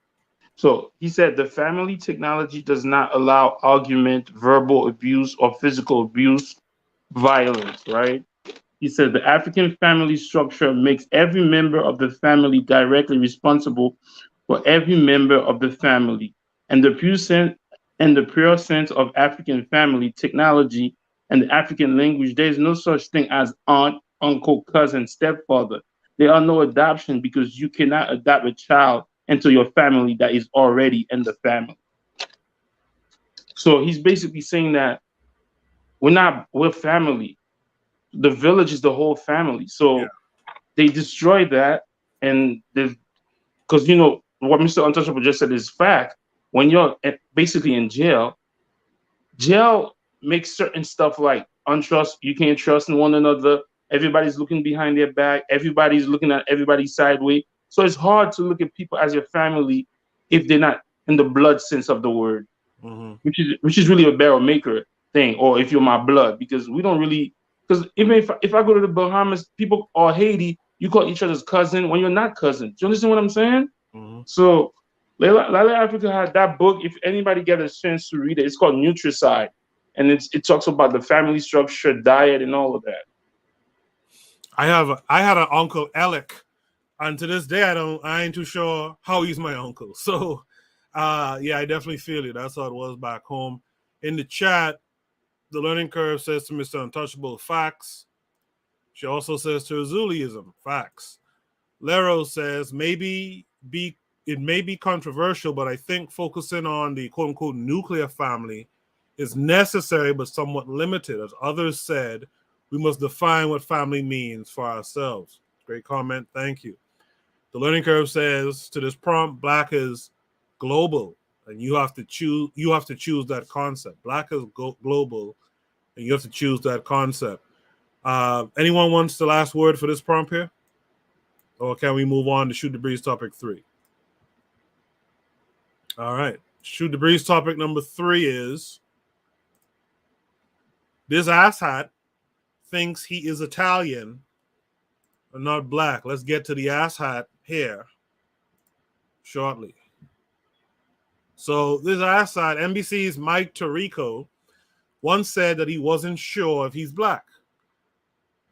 Speaker 10: So he said the family technology does not allow argument, verbal abuse, or physical abuse, violence, right? He said the African family structure makes every member of the family directly responsible for every member of the family. And the pure sense of African family technology and the African language, there is no such thing as aunt, uncle, cousin, stepfather. There are no adoption because you cannot adopt a child into your family that is already in the family. So he's basically saying that we're family. The village is the whole family. So they destroyed that, and because you know what Mr. Untouchable just said is fact. When you're basically in jail makes certain stuff like untrust. You can't trust in one another. Everybody's looking behind their back. Everybody's looking at everybody sideways. So it's hard to look at people as your family if they're not in the blood sense of the word, which is really a barrel maker thing. Or if you're my blood, because we don't really. Because even if I go to the Bahamas, people or Haiti, you call each other's cousin when you're not cousins. Do you understand what I'm saying? So Lala Africa had that book. If anybody get a chance to read it, it's called Nutricide. And it talks about the family structure, diet, and all of that.
Speaker 1: I had an uncle Alec, and to this day I ain't too sure how he's my uncle. So Yeah, I definitely feel it. That's how it was back home. In the chat, the learning curve says to Mr. Untouchable, facts. She also says to Azuliism, facts. Lero says it may be controversial, but I think focusing on the quote unquote nuclear family is necessary but somewhat limited. As others said, we must define what family means for ourselves. Great comment. Thank you. The learning curve says to this prompt, black is global, and you have to choose that concept. Black is global, and you have to choose that concept. Anyone wants the last word for this prompt here? Or can we move on to Shoot the Breeze topic 3? All right. Shoot the Breeze topic number 3 is this asshat thinks he is Italian and not black. Let's get to the asshat here shortly. So this asshat, NBC's Mike Tirico, once said that he wasn't sure if he's black.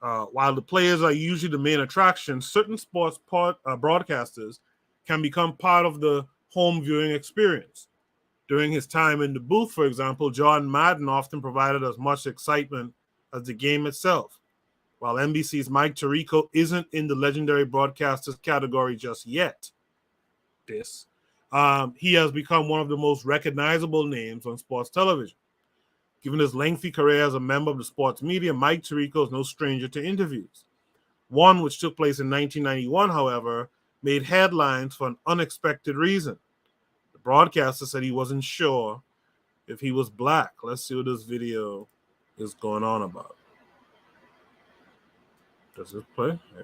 Speaker 1: While the players are usually the main attraction, certain sports broadcasters can become part of the home viewing experience. During his time in the booth, for example, John Madden often provided as much excitement as the game itself. While NBC's Mike Tirico isn't in the legendary broadcasters category just yet, he has become one of the most recognizable names on sports television. Given his lengthy career as a member of the sports media, Mike Tirico is no stranger to interviews. One which took place in 1991, however, made headlines for an unexpected reason. The broadcaster said he wasn't sure if he was black. Let's see what this video is going on about. Does it play? Yeah.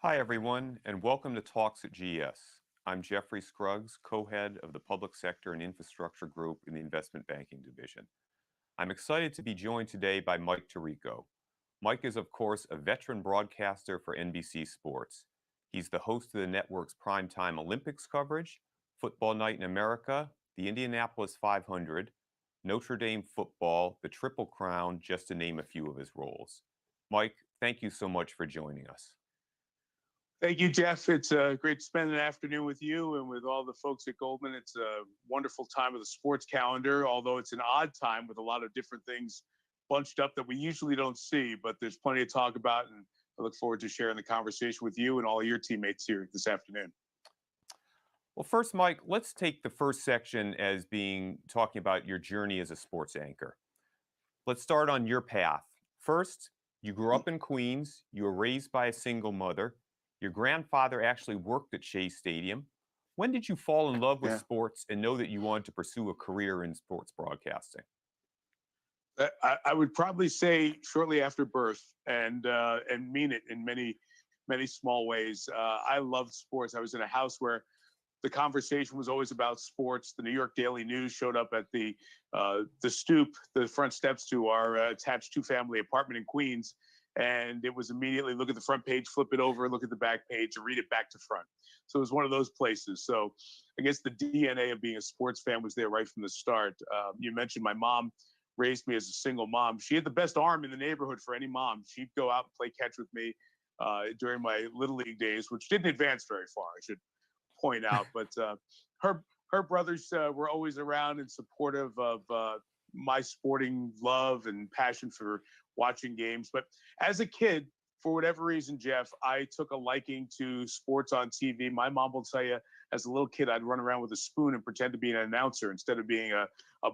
Speaker 11: Hi, everyone, and welcome to Talks at GS. I'm Jeffrey Scruggs, co-head of the Public Sector and Infrastructure Group in the Investment Banking Division. I'm excited to be joined today by Mike Tirico. Mike is, of course, a veteran broadcaster for NBC Sports. He's the host of the network's primetime Olympics coverage, Football Night in America, the Indianapolis 500, Notre Dame football, the Triple Crown, just to name a few of his roles. Mike, thank you so much for joining us.
Speaker 12: Thank you, Jeff. It's great to spend an afternoon with you and with all the folks at Goldman. It's a wonderful time of the sports calendar, although it's an odd time with a lot of different things bunched up that we usually don't see, but there's plenty to talk about, and I look forward to sharing the conversation with you and all your teammates here this afternoon.
Speaker 11: Well, first, Mike, let's take the first section as being talking about your journey as a sports anchor. Let's start on your path. First, you grew up in Queens. You were raised by a single mother. Your grandfather actually worked at Shea Stadium. When did you fall in love with sports and know that you wanted to pursue a career in sports broadcasting?
Speaker 12: I would probably say shortly after birth, and mean it in many, many small ways. I loved sports. I was in a house where the conversation was always about sports. The New York Daily News showed up at the stoop, the front steps to our attached two-family apartment in Queens. And it was immediately look at the front page, flip it over, look at the back page, and read it back to front. So it was one of those places. So I guess the DNA of being a sports fan was there right from the start. You mentioned my mom raised me as a single mom. She had the best arm in the neighborhood for any mom. She'd go out and play catch with me during my Little League days, which didn't advance very far, I should point out. But her brothers were always around and supportive of my sporting love and passion for watching games. But as a kid, for whatever reason, Jeff, I took a liking to sports on TV. My mom will tell you, as a little kid, I'd run around with a spoon and pretend to be an announcer instead of being a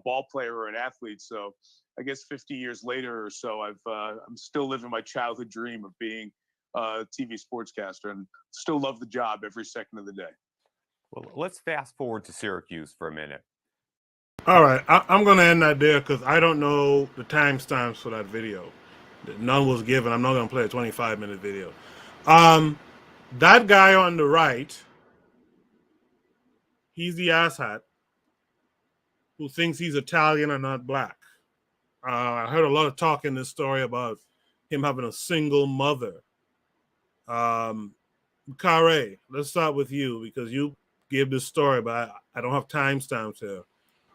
Speaker 12: ball player or an athlete. So I guess 50 years later or so, I'm still living my childhood dream of being a TV sportscaster and still love the job every second of the day.
Speaker 11: Well, let's fast forward to Syracuse for a minute.
Speaker 1: All right, I'm going to end that there because I don't know the timestamps for that video. None was given. I'm not going to play a 25-minute video. That guy on the right, he's the asshat who thinks he's Italian and not black. I heard a lot of talk in this story about him having a single mother. Kare, let's start with you because you gave this story, but I don't have timestamps here.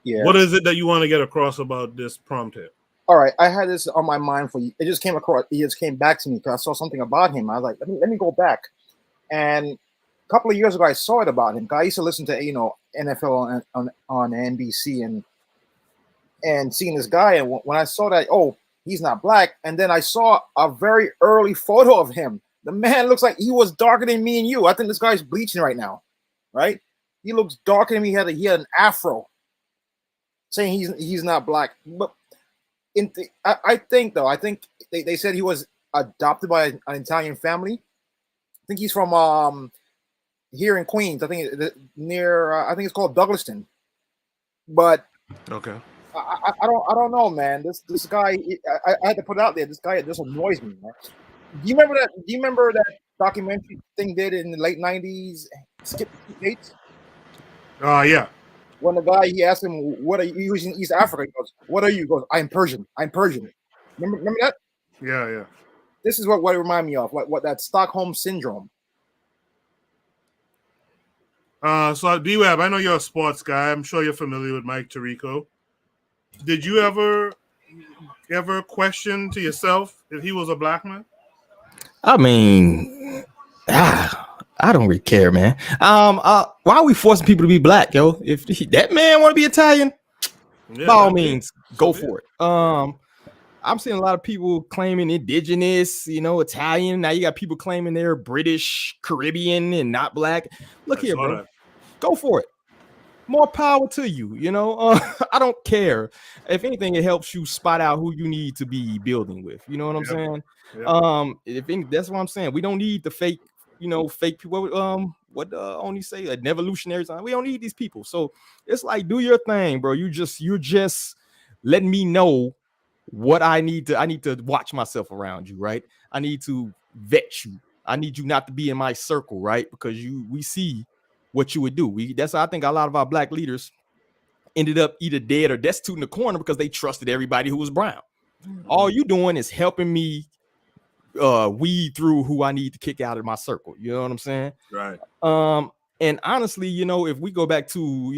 Speaker 1: Yeah. What is it that you want to get across about this prompt here?
Speaker 6: all right, I had this on my mind for you. It just came across. It just came back to me because I saw something about him. I was like, let me go back. And a couple of years ago, I saw it about him. I used to listen to NFL on NBC and seeing this guy. And when I saw that, oh, he's not black. And then I saw a very early photo of him. The man looks like he was darker than me and you. I think this guy's bleaching right now, right? He looks darker than me. He had an afro, saying he's not black. But I think they said he was adopted by an Italian family. I think he's from here in Queens. I think near I think it's called Douglaston. But
Speaker 1: okay.
Speaker 6: I don't know, man. This guy, I had to put it out there. This guy just annoys me, man. Do you remember that documentary thing did in the late '90s? Skip Dates.
Speaker 1: Yeah.
Speaker 6: When the guy he asked him, "What are you?" He was in East Africa. He goes, "What are you?" He goes, "I'm Persian. I'm Persian." Remember that?
Speaker 1: Yeah.
Speaker 6: This is what it reminded me of, what that Stockholm syndrome.
Speaker 1: So D-Web, I know you're a sports guy. I'm sure you're familiar with Mike Tirico. Did you ever question to yourself if he was a black man?
Speaker 3: I mean, I don't really care, man. Why are we forcing people to be black, yo? If that man want to be Italian, by all means, go for it. I'm seeing a lot of people claiming indigenous, Italian. Now you got people claiming they're British, Caribbean, and not black. Look here, bro. Go for it. More power to you. I don't care. If anything, it helps you spot out who you need to be building with. You know what I'm saying? Yep. That's what I'm saying. We don't need the fake people. What only say an evolutionary time. We don't need these people. So it's like, do your thing, bro. You're just letting me know what I need to watch myself around you, right? I need to vet you. I need you not to be in my circle, right? Because we see what you would do. That's why I think a lot of our black leaders ended up either dead or destitute in the corner because they trusted everybody who was brown. All you doing is helping me weed through who I need to kick out of my circle. You know what I'm saying?
Speaker 1: Right.
Speaker 3: And honestly, if we go back to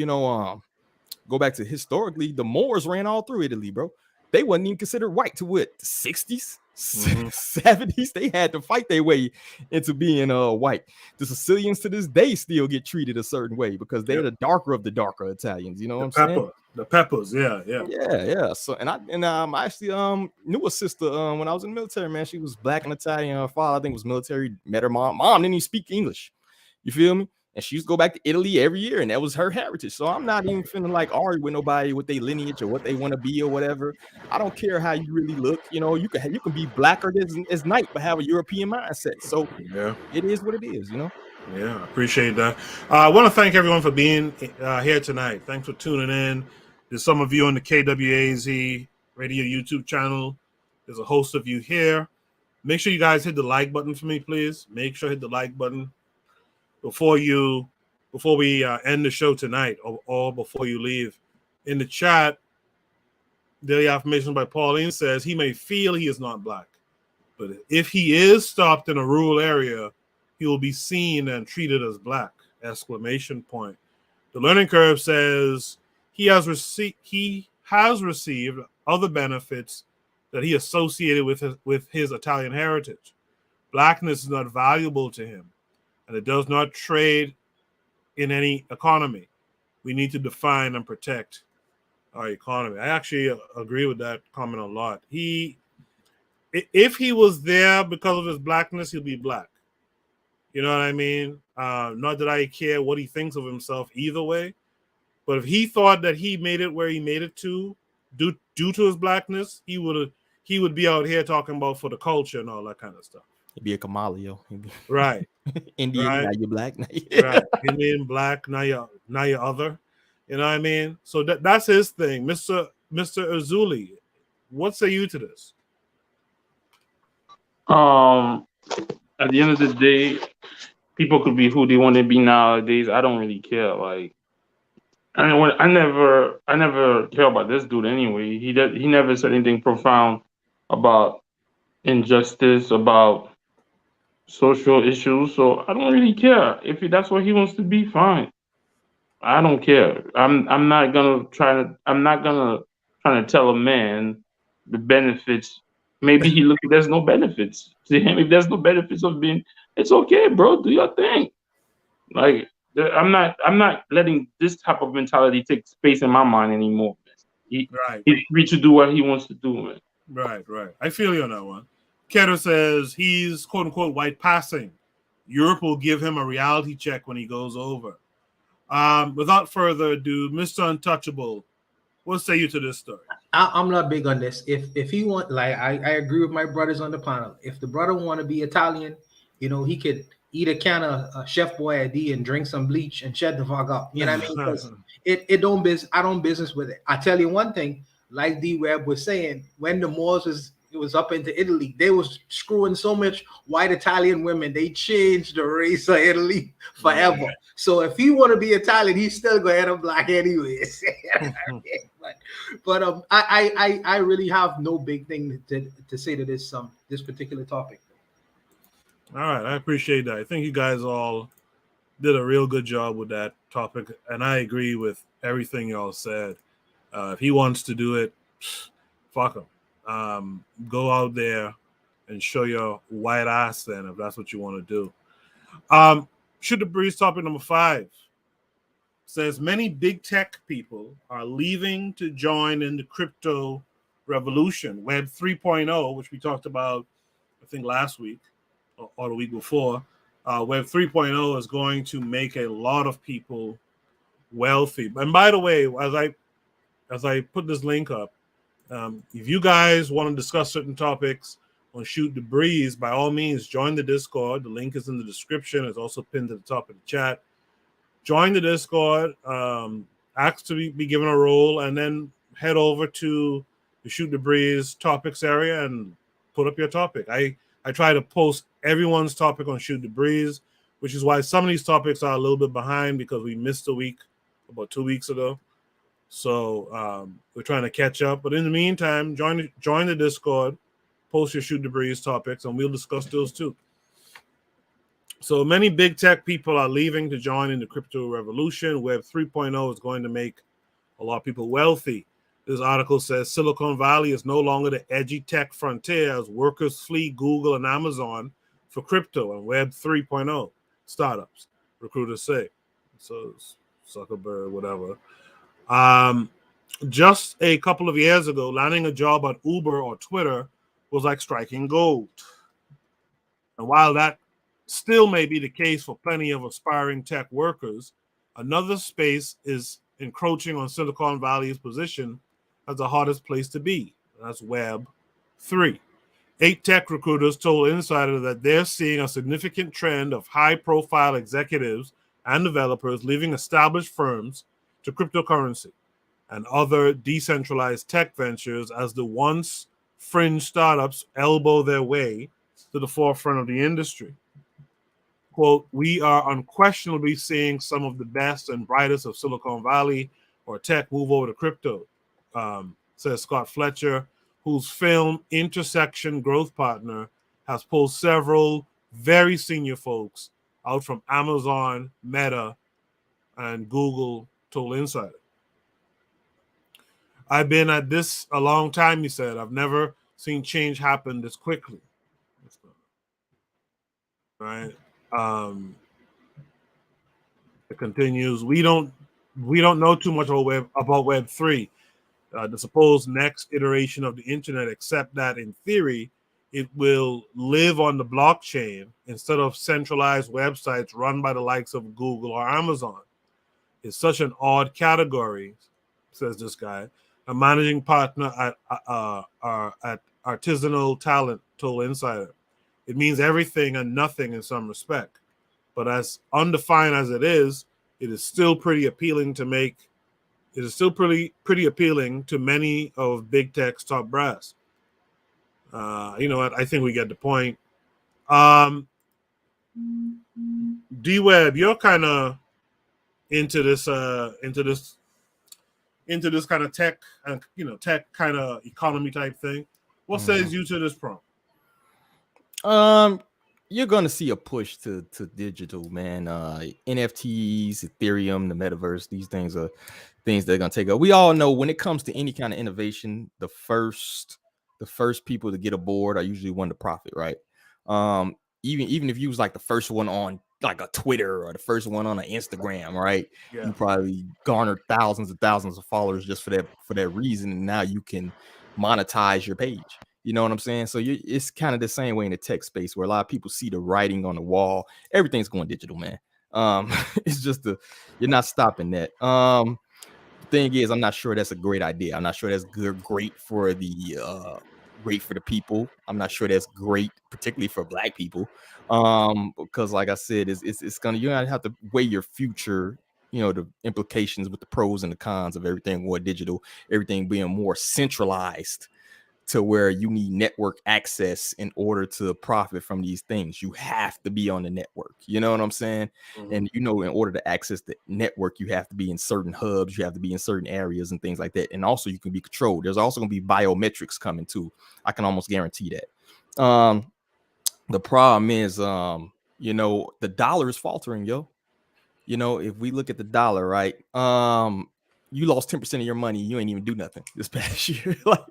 Speaker 3: historically, the Moors ran all through Italy, bro. They wasn't even considered white to the 60s, 70s. They had to fight their way into being white. The Sicilians to this day still get treated a certain way because they're the darker of the darker Italians. You know what I'm saying?
Speaker 1: The peppers, yeah.
Speaker 3: So I actually knew a sister when I was in the military, man. She was black and Italian. Her father, I think, was military. Met her mom. Mom didn't even speak English. You feel me? And she used to go back to Italy every year, and that was her heritage. So I'm not even feeling like argue with nobody with their lineage or what they want to be or whatever. I don't care how you really look. You can be blacker as night, but have a European mindset. So it is what it is. Yeah,
Speaker 1: I appreciate that. I want to thank everyone for being here tonight. Thanks for tuning in. There's some of you on the KWAZ radio YouTube channel. There's a host of you here. Make sure you guys hit the like button for me, please. Make sure hit the like button before we end the show tonight, or before you leave. In the chat, daily affirmation by Pauline says he may feel he is not black, but if he is stopped in a rural area, he will be seen and treated as black! Exclamation point. The learning curve says he has received other benefits that he associated with his Italian heritage. Blackness is not valuable to him, and it does not trade in any economy. We need to define and protect our economy. I actually agree with that comment a lot. If he was there because of his blackness, he'll be black. You know what I mean? Not that I care what he thinks of himself either way, but if he thought that he made it where he made it to due to his blackness, he would be out here talking about for the culture and all that kind of stuff.
Speaker 3: He'd be a Kamala, yo.
Speaker 1: Right.
Speaker 3: Indian,
Speaker 1: right.
Speaker 3: Now you're black.
Speaker 1: Right. Indian, black, now you're other. You know what I mean? So that's his thing. Mr. Azuli, what say you to this?
Speaker 10: At the end of the day, people could be who they want to be nowadays. I don't really care. Like, I never care about this dude anyway. He never said anything profound about injustice, about social issues. So I don't really care. If that's what he wants to be, fine. I don't care. I'm not gonna try to tell a man the benefits. Maybe he looked. There's no benefits to him. If there's no benefits of being, it's okay, bro. Do your thing. Like I'm not letting this type of mentality take space in my mind anymore.
Speaker 1: Right.
Speaker 10: He's free to do what he wants to do, man.
Speaker 1: Right. I feel you on that one. Keto says he's quote unquote white passing. Europe will give him a reality check when he goes over. Without further ado, Mr. Untouchable, what say you to this story?
Speaker 8: I'm not big on this. If he want, like, I agree with my brothers on the panel. If the brother want to be Italian, he could eat a can of Chef Boyardee and drink some bleach and shut the fuck up. You know what I mean? 'Cause I don't business with it. I tell you one thing, like D Web was saying, when the Moors was up into Italy, they was screwing so much white Italian women, they changed the race of Italy forever. Yeah. So if he want to be Italian, he's still gonna end up black anyways. but I really have no big thing to say to this particular topic.
Speaker 1: All right, I appreciate that. I think you guys all did a real good job with that topic, and I agree with everything y'all said. If he wants to do it, fuck him. Go out there and show your white ass then, if that's what you want to do. Shoot the Breeze topic number 5 says many big tech people are leaving to join in the crypto revolution. Web 3.0, which we talked about, I think last week or the week before. Web 3.0 is going to make a lot of people wealthy. And by the way, as I put this link up, if you guys want to discuss certain topics on Shoot the Breeze, by all means, join the Discord. The link is in the description. It's also pinned to the top of the chat. Join the Discord, ask to be given a role, and then head over to the Shoot the Breeze topics area and put up your topic. I try to post everyone's topic on Shoot the Breeze, which is why some of these topics are a little bit behind because we missed a week about 2 weeks ago. So we're trying to catch up. But in the meantime, join the Discord, post your Shoot the Breeze topics, and we'll discuss those too. So many big tech people are leaving to join in the crypto revolution. Web 3.0 is going to make a lot of people wealthy. This article says Silicon Valley is no longer the edgy tech frontier as workers flee Google and Amazon for crypto and Web 3.0 startups, recruiters say. So Zuckerberg, whatever. Just a couple of years ago, landing a job at Uber or Twitter was like striking gold. And while that still may be the case for plenty of aspiring tech workers, another space is encroaching on Silicon Valley's position as the hottest place to be. That's Web 3. 8 tech recruiters told Insider that they're seeing a significant trend of high-profile executives and developers leaving established firms to cryptocurrency and other decentralized tech ventures as the once fringe startups elbow their way to the forefront of the industry. Quote, we are unquestionably seeing some of the best and brightest of Silicon Valley or tech move over to crypto, says Scott Fletcher, whose film Intersection Growth Partner has pulled several very senior folks out from Amazon, Meta, and Google, told Insider. I've been at this a long time, he said. I've never seen change happen this quickly. Right? It continues. We don't know too much about Web 3, the supposed next iteration of the internet, except that in theory it will live on the blockchain instead of centralized websites run by the likes of Google or Amazon. It's such an odd category, says this guy. A managing partner at Artisanal Talent told Insider. It means everything and nothing in some respect. But as undefined as it is still pretty appealing to pretty appealing to many of big tech's top brass. You know what? I think we get the point. D-Web, you're kind of into this kind of tech and tech kind of economy type thing. What says you to this prompt?
Speaker 3: You're gonna see a push to digital, man. NFTs, Ethereum, the metaverse, these things are things that are gonna take up. We all know when it comes to any kind of innovation, the first the first people to get aboard are usually one to profit, right? Even if you was like the first one on like a Twitter or the first one on an Instagram, right?
Speaker 1: Yeah.
Speaker 3: You probably garnered thousands and thousands of followers just for that reason, and now you can monetize your page. You know what I'm saying? So it's kind of the same way in the tech space where a lot of people see the writing on the wall. Everything's going digital, man. It's just you're not stopping that. The thing is, I'm not sure that's a great idea. I'm not sure that's great for the people. I'm not sure that's great, particularly for Black people. Because like I said, it's gonna, you're gonna have to weigh your future, the implications with the pros and the cons of everything more digital, everything being more centralized, to where you need network access in order to profit from these things. You have to be on the network. You know what I'm saying?
Speaker 1: Mhm.
Speaker 3: And in order to access the network, you have to be in certain hubs, you have to be in certain areas and things like that. And also you can be controlled. There's also going to be biometrics coming too. I can almost guarantee that. The problem is, the dollar is faltering, yo. If we look at the dollar, right? You lost 10% of your money. You ain't even do nothing this past year. Like,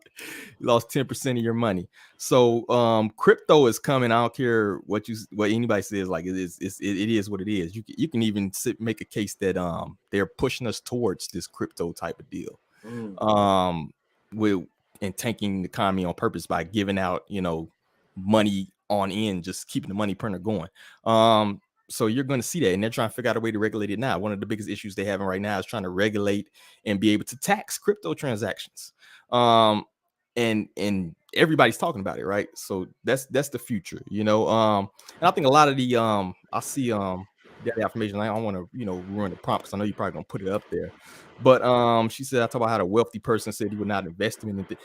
Speaker 3: you lost 10% of your money. So crypto is coming. I don't care what anybody says. Like, it is what it is. You can even make a case that they're pushing us towards this crypto type of deal. And tanking the economy on purpose by giving out, money on end, just keeping the money printer going. So you're going to see that, and they're trying to figure out a way to regulate it now. One of the biggest issues they have right now is trying to regulate and be able to tax crypto transactions. And everybody's talking about it, right? So that's the future, and I think a lot of the I see the affirmation. I don't want to ruin the prompt because I know you're probably gonna put it up there. But she said, I talk about how a wealthy person said he would not invest in anything.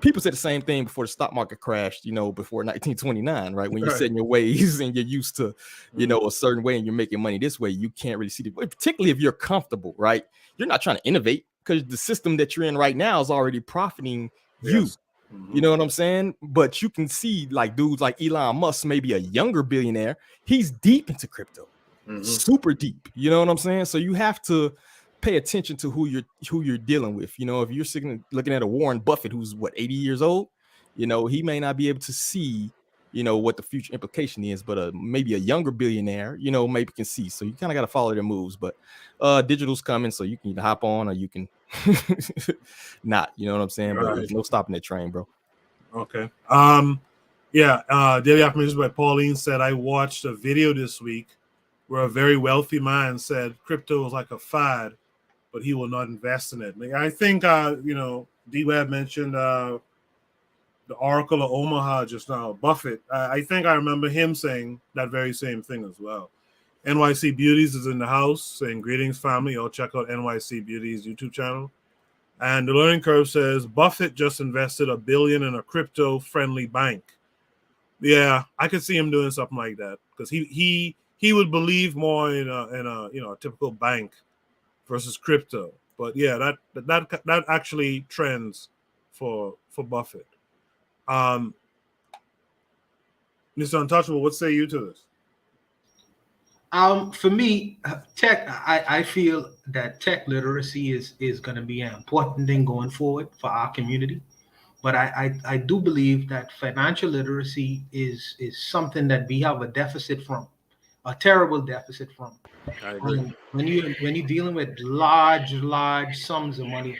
Speaker 3: People said the same thing before the stock market crashed, before 1929, right? When you're setting your ways and you're used to, a certain way and you're making money this way, you can't really see the, particularly if you're comfortable, right? You're not trying to innovate because the system that you're in right now is already profiting you.
Speaker 1: Yes.
Speaker 3: You know what I'm saying? But you can see like dudes like Elon Musk, maybe a younger billionaire, he's deep into crypto, super deep. You know what I'm saying? So you have to pay attention to who you're dealing with. If you're looking at a Warren Buffett who's 80 years old, he may not be able to see what the future implication is, but maybe a younger billionaire maybe can see. So you kind of got to follow their moves. But digital's coming, so you can either hop on or you can not. You know what I'm saying? But there's no stopping that train, bro.
Speaker 1: Okay. Daily affirmations by Pauline said, I watched a video this week where a very wealthy man said crypto was like a fad, but he will not invest in it. I think, D-Web mentioned the Oracle of Omaha just now, Buffett. I think I remember him saying that very same thing as well. NYC Beauties is in the house saying, greetings, family. Y'all check out NYC Beauties YouTube channel. And the Learning Curve says, Buffett just invested $1 billion in a crypto-friendly bank. Yeah, I could see him doing something like that because he would believe more in a typical bank versus crypto. But yeah, that actually trends for Buffett. Mr. Untouchable, what say you to this?
Speaker 8: For me, tech, I feel that tech literacy is going to be an important thing going forward for our community. But I do believe that financial literacy is something that we have a deficit from, a terrible deficit from.
Speaker 1: I agree.
Speaker 8: When you're dealing with large sums of money,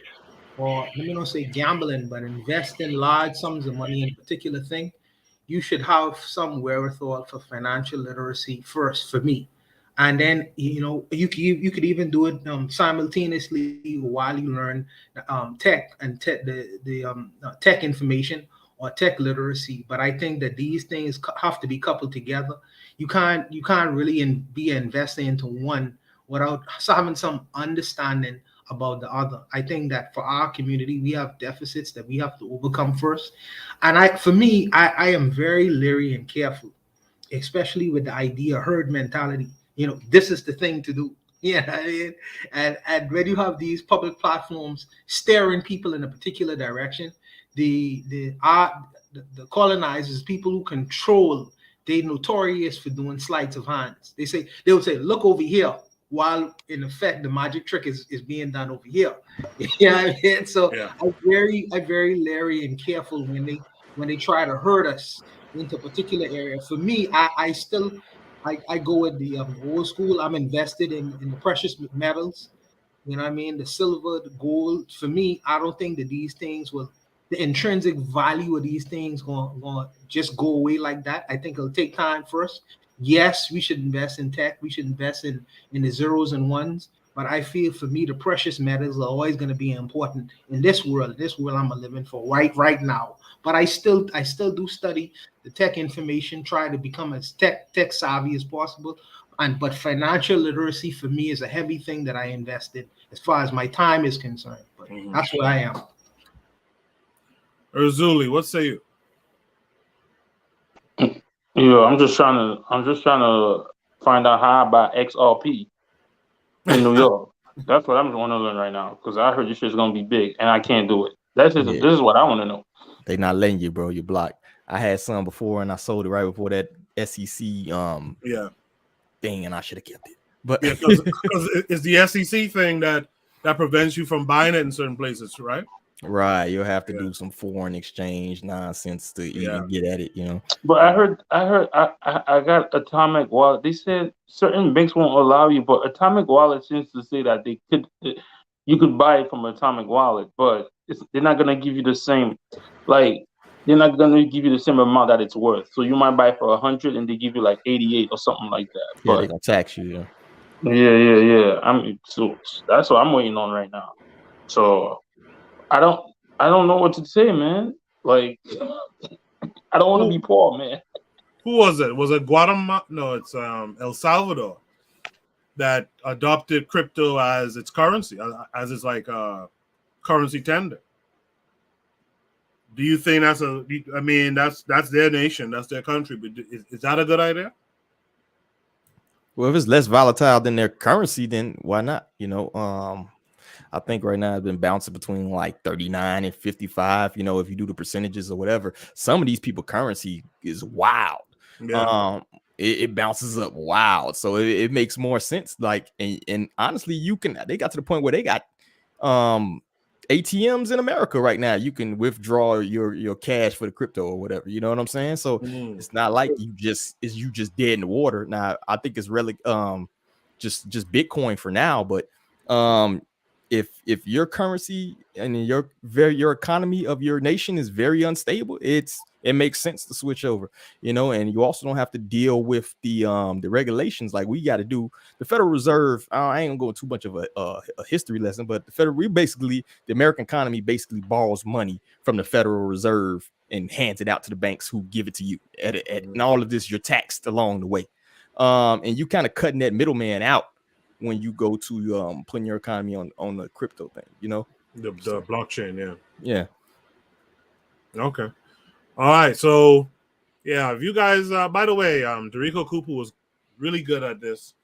Speaker 8: or let me not say gambling, but investing large sums of money in a particular thing, you should have some wherewithal for financial literacy first, for me. And then you could even do it simultaneously while you learn tech and tech information or tech literacy. But I think that these things have to be coupled together. You can't really be investing into one without having some understanding about the other. I think that for our community, we have deficits that we have to overcome first. And I am very leery and careful, especially with the idea herd mentality. This is the thing to do. Yeah, and when you have these public platforms steering people in a particular direction, the colonizers, people who control, they're notorious for doing sleights of hands. They would say, look over here, while in effect the magic trick is being done over here. So yeah. I'm very leery and careful when when they try to hurt us into a particular area. For me, I still go with the old school. I'm invested in the precious metals. You know what I mean? The silver, the gold. For me, I don't think that these things will, the intrinsic value of these things going to just go away like that. I think it'll take time first. Yes, we should invest in tech. We should invest in the zeros and ones. But I feel for me, the precious metals are always going to be important in this world. This world I'm living for right now. But I still do study the tech information, try to become as tech savvy as possible. But financial literacy for me is a heavy thing that I invest in as far as my time is concerned. But that's what I am.
Speaker 1: Erzuli, what say you?
Speaker 10: Yeah, I'm just trying to find out how I buy XRP in New York. That's what I'm want to learn right now because I heard this shit's gonna be big and I can't do it. This is what I want to know.
Speaker 3: They not letting you, bro. You're blocked. I had some before and I sold it right before that SEC thing, and I should have kept it. But
Speaker 1: yeah, because it's the SEC thing that prevents you from buying it in certain places, right?
Speaker 3: Right, you'll have to do some foreign exchange nonsense to even get at it, you know.
Speaker 10: But I got Atomic Wallet. They said certain banks won't allow you, but Atomic Wallet seems to say that you could buy it from Atomic Wallet, but they're not gonna give you the same, like they're not gonna give you the same amount that it's worth. So you might buy for 100 and they give you like 88 or something like that.
Speaker 3: Yeah, they're gonna tax you.
Speaker 10: Yeah. So that's what I'm waiting on right now. So I don't know what to say, man. Like I don't want to be poor, man.
Speaker 1: Who was it? Was it Guatemala? No, it's El Salvador that adopted crypto as its currency, as its like currency tender. Do you think that's I mean, that's their nation, that's their country, but is that a good idea?
Speaker 3: Well, if it's less volatile than their currency, then why not? You know, I think right now it's been bouncing between like 39 and 55. You know, if you do the percentages or whatever, some of these people currency is wild.
Speaker 1: Yeah.
Speaker 3: It bounces up wild, so it makes more sense. Like, and honestly, they got to the point where they got ATMs in America right now. You can withdraw your cash for the crypto or whatever. You know what I'm saying? So it's not like you just dead in the water. Now I think it's really just Bitcoin for now, but if your currency and your economy of your nation is very unstable, it makes sense to switch over, you know. And you also don't have to deal with the regulations like we got to do. The Federal Reserve, I ain't gonna go into too much of a history lesson, but the American economy basically borrows money from the Federal Reserve and hands it out to the banks who give it to you. And all of this, you're taxed along the way, and you kind of cutting that middleman out when you go to putting your economy on the crypto thing, you know,
Speaker 1: the blockchain.
Speaker 3: Yeah.
Speaker 1: Okay. All right. So yeah, if you guys, by the way, Dorico Cooper was really good at this.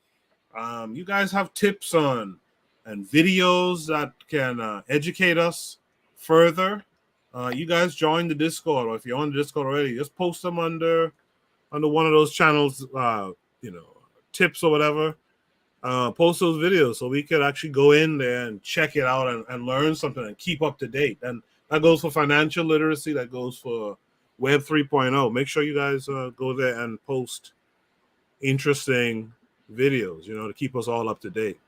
Speaker 1: You guys have tips on and videos that can educate us further. You guys join the Discord, or if you're on the Discord already, just post them under one of those channels, tips or whatever. Post those videos so we could actually go in there and check it out and learn something and keep up to date. And that goes for financial literacy. That goes for Web 3.0. Make sure you guys go there and post interesting videos, to keep us all up to date.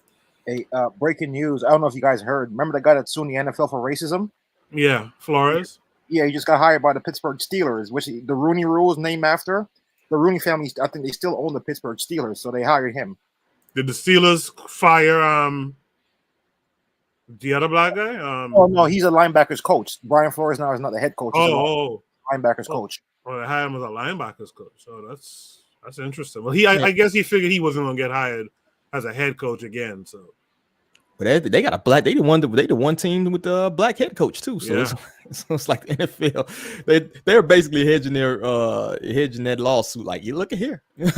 Speaker 6: Hey, breaking news. I don't know if you guys heard. Remember the guy that sued the NFL for racism?
Speaker 1: Yeah, Flores.
Speaker 6: Yeah, he just got hired by the Pittsburgh Steelers, which the Rooney Rule is named after. The Rooney family, I think they still own the Pittsburgh Steelers, so they hired him.
Speaker 1: Did the Steelers fire the other black guy?
Speaker 6: Oh no, he's a linebackers coach. Brian Flores now is not the head coach. He's linebackers coach.
Speaker 1: Well, they hired him as a linebackers coach. So that's interesting. Well, I guess he figured he wasn't gonna get hired as a head coach again. So,
Speaker 3: but they got a black. They the one team with the black head coach too. So it's like the NFL. They're basically hedging that lawsuit. Like, you look at here, you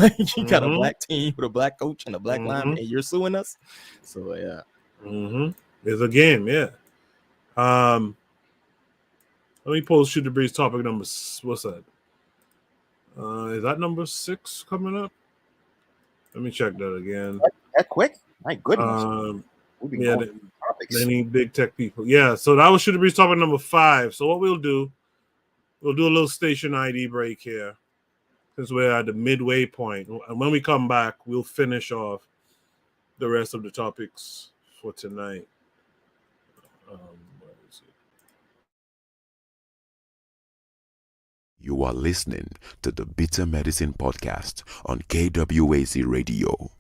Speaker 3: got a black team with a black coach and a black lineman, and you're suing us. So yeah,
Speaker 1: it's a game. Yeah. Let me post Shoot the Breeze topic number. What's that? Is that number 6 coming up? Let me check that again.
Speaker 6: That quick? My goodness.
Speaker 1: They need big tech people. Yeah, so that was Shoot the Breeze topic number 5. So what we'll do we'll do a little station ID break here since we're at the midway point. And when we come back, we'll finish off the rest of the topics for tonight. Where is it?
Speaker 2: You are listening to the Bitter Medicine Podcast on KWAZ Radio.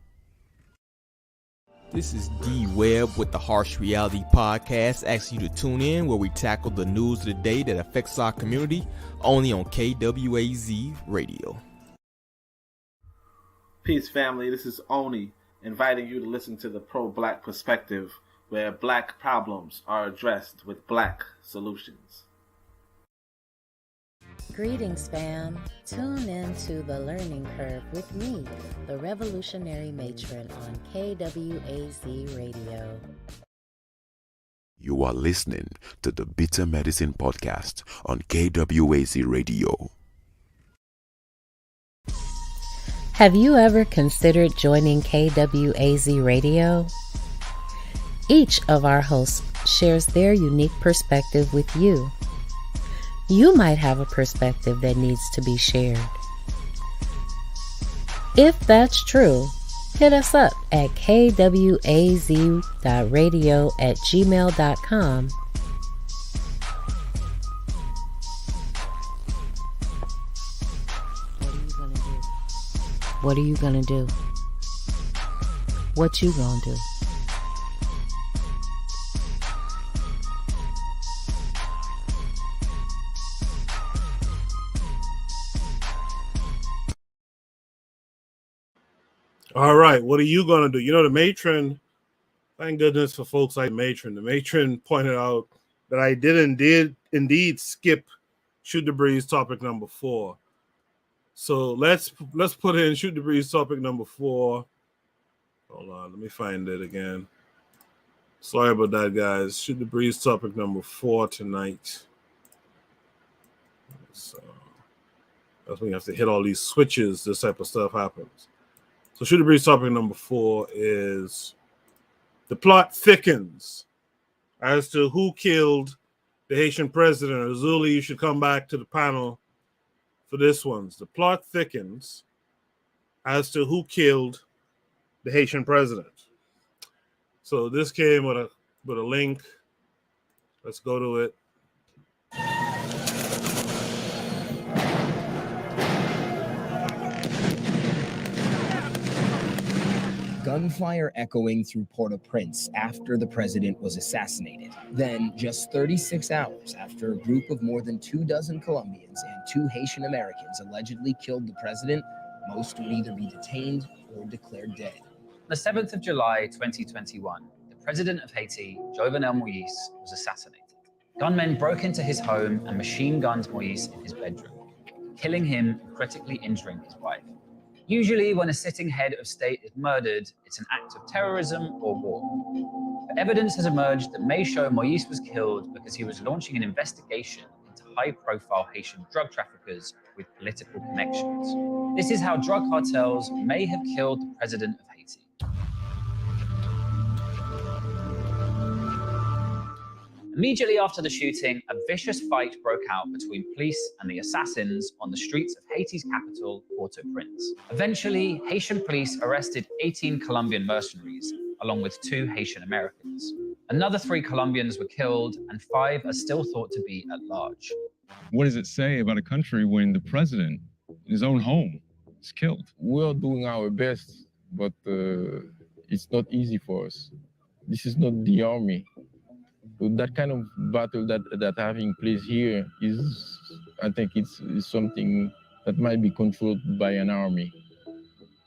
Speaker 3: This is D Webb with the Harsh Reality Podcast. Ask you to tune in where we tackle the news of the day that affects our community, only on KWAZ Radio.
Speaker 4: Peace, family. This is Oni, inviting you to listen to the pro-black perspective, where black problems are addressed with black solutions.
Speaker 5: Greetings, fam. Tune in to The Learning Curve with me, the revolutionary matron on KWAZ Radio.
Speaker 2: You are listening to the Bitter Medicine Podcast on KWAZ Radio.
Speaker 5: Have you ever considered joining KWAZ Radio? Each of our hosts shares their unique perspective with you. You might have a perspective that needs to be shared. If that's true, hit us up at kwaz.radio@gmail.com. What are you gonna do? What you gonna do?
Speaker 1: All right, what are you going to do? You know, the matron, thank goodness for folks like matron. The matron pointed out that I did indeed skip Shoot the Breeze topic number 4. So let's put in Shoot the Breeze topic number 4. Hold on, let me find it again. Sorry about that, guys. Shoot the Breeze topic number 4 tonight. So that's when you have to hit all these switches. This type of stuff happens. So Shoot the Breeze topic number 4 is the plot thickens as to who killed the Haitian president. Azuli, you should come back to the panel for this one. The plot thickens as to who killed the Haitian president. So this came with a link. Let's go to it.
Speaker 13: Gunfire echoing through Port-au-Prince after the president was assassinated. Then, just 36 hours after a group of more than 24 Colombians and 2 Haitian Americans allegedly killed the president, most would either be detained or declared dead.
Speaker 14: On the 7th of July, 2021, the president of Haiti, Jovenel Moïse, was assassinated. Gunmen broke into his home and machine-gunned Moïse in his bedroom, killing him and critically injuring his wife. Usually, when a sitting head of state is murdered, it's an act of terrorism or war. But evidence has emerged that may show Moïse was killed because he was launching an investigation into high-profile Haitian drug traffickers with political connections. This is how drug cartels may have killed the president of Haiti. Immediately after the shooting, a vicious fight broke out between police and the assassins on the streets of Haiti's capital, Port-au-Prince. Eventually, Haitian police arrested 18 Colombian mercenaries, along with 2 Haitian Americans. Another 3 Colombians were killed, and 5 are still thought to be at large.
Speaker 15: What does it say about a country when the president, in his own home, is killed?
Speaker 16: We're doing our best, but it's not easy for us. This is not the army. That kind of battle that having place here is, I think it's something that might be controlled by an army.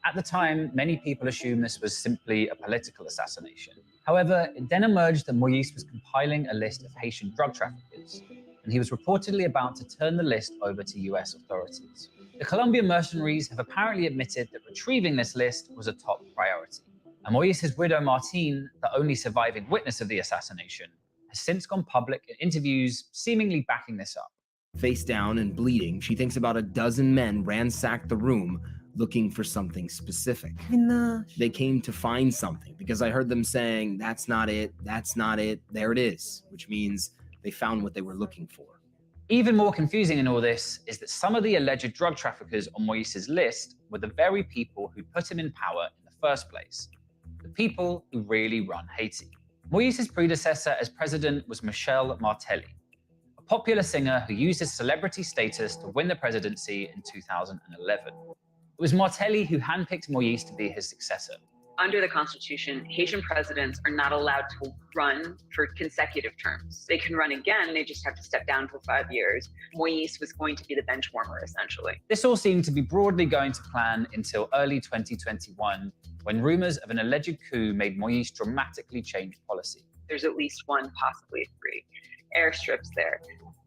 Speaker 14: At the time, many people assumed this was simply a political assassination. However, it then emerged that Moïse was compiling a list of Haitian drug traffickers, and he was reportedly about to turn the list over to US authorities. The Colombian mercenaries have apparently admitted that retrieving this list was a top priority. And Moïse's widow, Martine, the only surviving witness of the assassination, has since gone public in interviews seemingly backing this up.
Speaker 13: Face down and bleeding, she thinks about a dozen men ransacked the room looking for something specific. They came to find something because I heard them saying, that's not it, there it is, which means they found what they were looking for.
Speaker 14: Even more confusing in all this is that some of the alleged drug traffickers on Moïse's list were the very people who put him in power in the first place, the people who really run Haiti. Moïse's predecessor as president was Michel Martelly, a popular singer who used his celebrity status to win the presidency in 2011. It was Martelly who handpicked Moïse to be his successor.
Speaker 17: Under the Constitution, Haitian presidents are not allowed to run for consecutive terms. They can run again, they just have to step down for 5 years. Moïse was going to be the bench warmer, essentially.
Speaker 14: This all seemed to be broadly going to plan until early 2021, when rumors of an alleged coup made Moïse dramatically change policy.
Speaker 17: There's at least one, possibly three, airstrips there.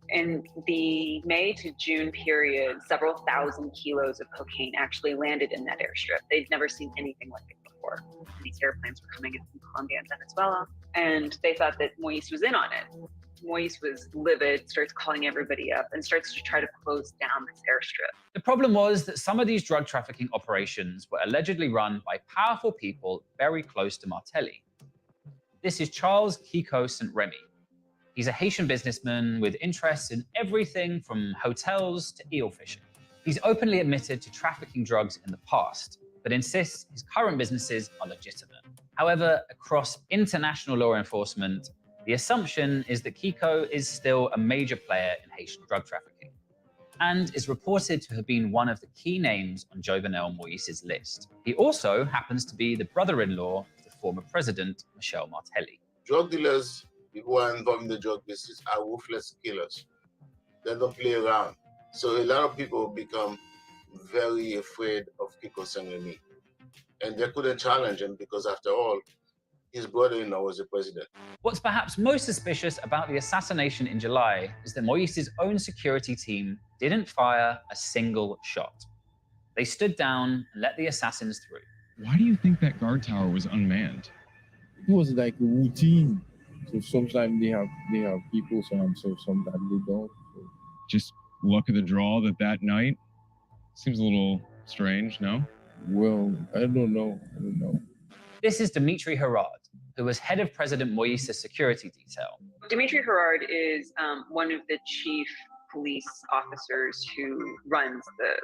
Speaker 17: In the May to June period, several thousand kilos of cocaine actually landed in that airstrip. They'd never seen anything like it before. These airplanes were coming in from Colombia and Venezuela, and they thought that Moïse was in on it. Moïse was livid, starts calling everybody up, and starts to try to close down this airstrip.
Speaker 14: The problem was that some of these drug trafficking operations were allegedly run by powerful people very close to Martelly. This is Charles Kiko Saint-Remy. He's a Haitian businessman with interests in everything from hotels to eel fishing. He's openly admitted to trafficking drugs in the past, but insists his current businesses are legitimate. However, across international law enforcement, the assumption is that Kiko is still a major player in Haitian drug trafficking, and is reported to have been one of the key names on Jovenel Moïse's list. He also happens to be the brother-in-law of the former president, Michel Martelly.
Speaker 18: Drug dealers, people who are involved in the drug business, are ruthless killers. They don't play around. So a lot of people become very afraid of Kiko Saint-Remy. And they couldn't challenge him because, after all, his brother-in-law was the president.
Speaker 14: What's perhaps most suspicious about the assassination in July is that Moïse's own security team didn't fire a single shot. They stood down and let the assassins through.
Speaker 15: Why do you think that guard tower was unmanned?
Speaker 16: It was like a routine. So sometimes they have people, so sometimes they don't. So.
Speaker 15: Just luck of the draw that night? Seems a little strange, no?
Speaker 16: Well, I don't know.
Speaker 14: This is Dimitri Herard, who was head of President Moïse's security detail.
Speaker 17: Dimitri Herard is one of the chief police officers who runs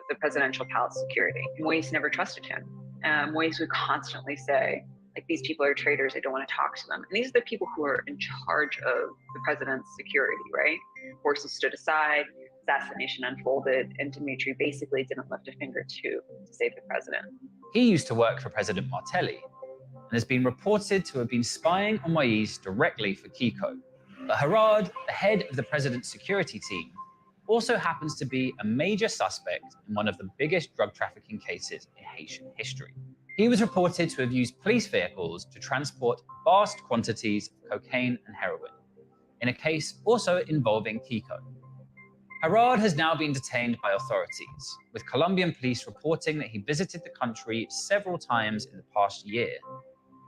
Speaker 17: the presidential palace security. Moïse never trusted him. Moïse would constantly say, like, these people are traitors, I don't want to talk to them. And these are the people who are in charge of the president's security, right? Forces stood aside, assassination unfolded, and Dimitri basically didn't lift a finger to save the president.
Speaker 14: He used to work for President Martelly, and has been reported to have been spying on Moïse directly for Kiko. But Herard, the head of the president's security team, also happens to be a major suspect in one of the biggest drug trafficking cases in Haitian history. He was reported to have used police vehicles to transport vast quantities of cocaine and heroin, in a case also involving Kiko. Herard has now been detained by authorities, with Colombian police reporting that he visited the country several times in the past year,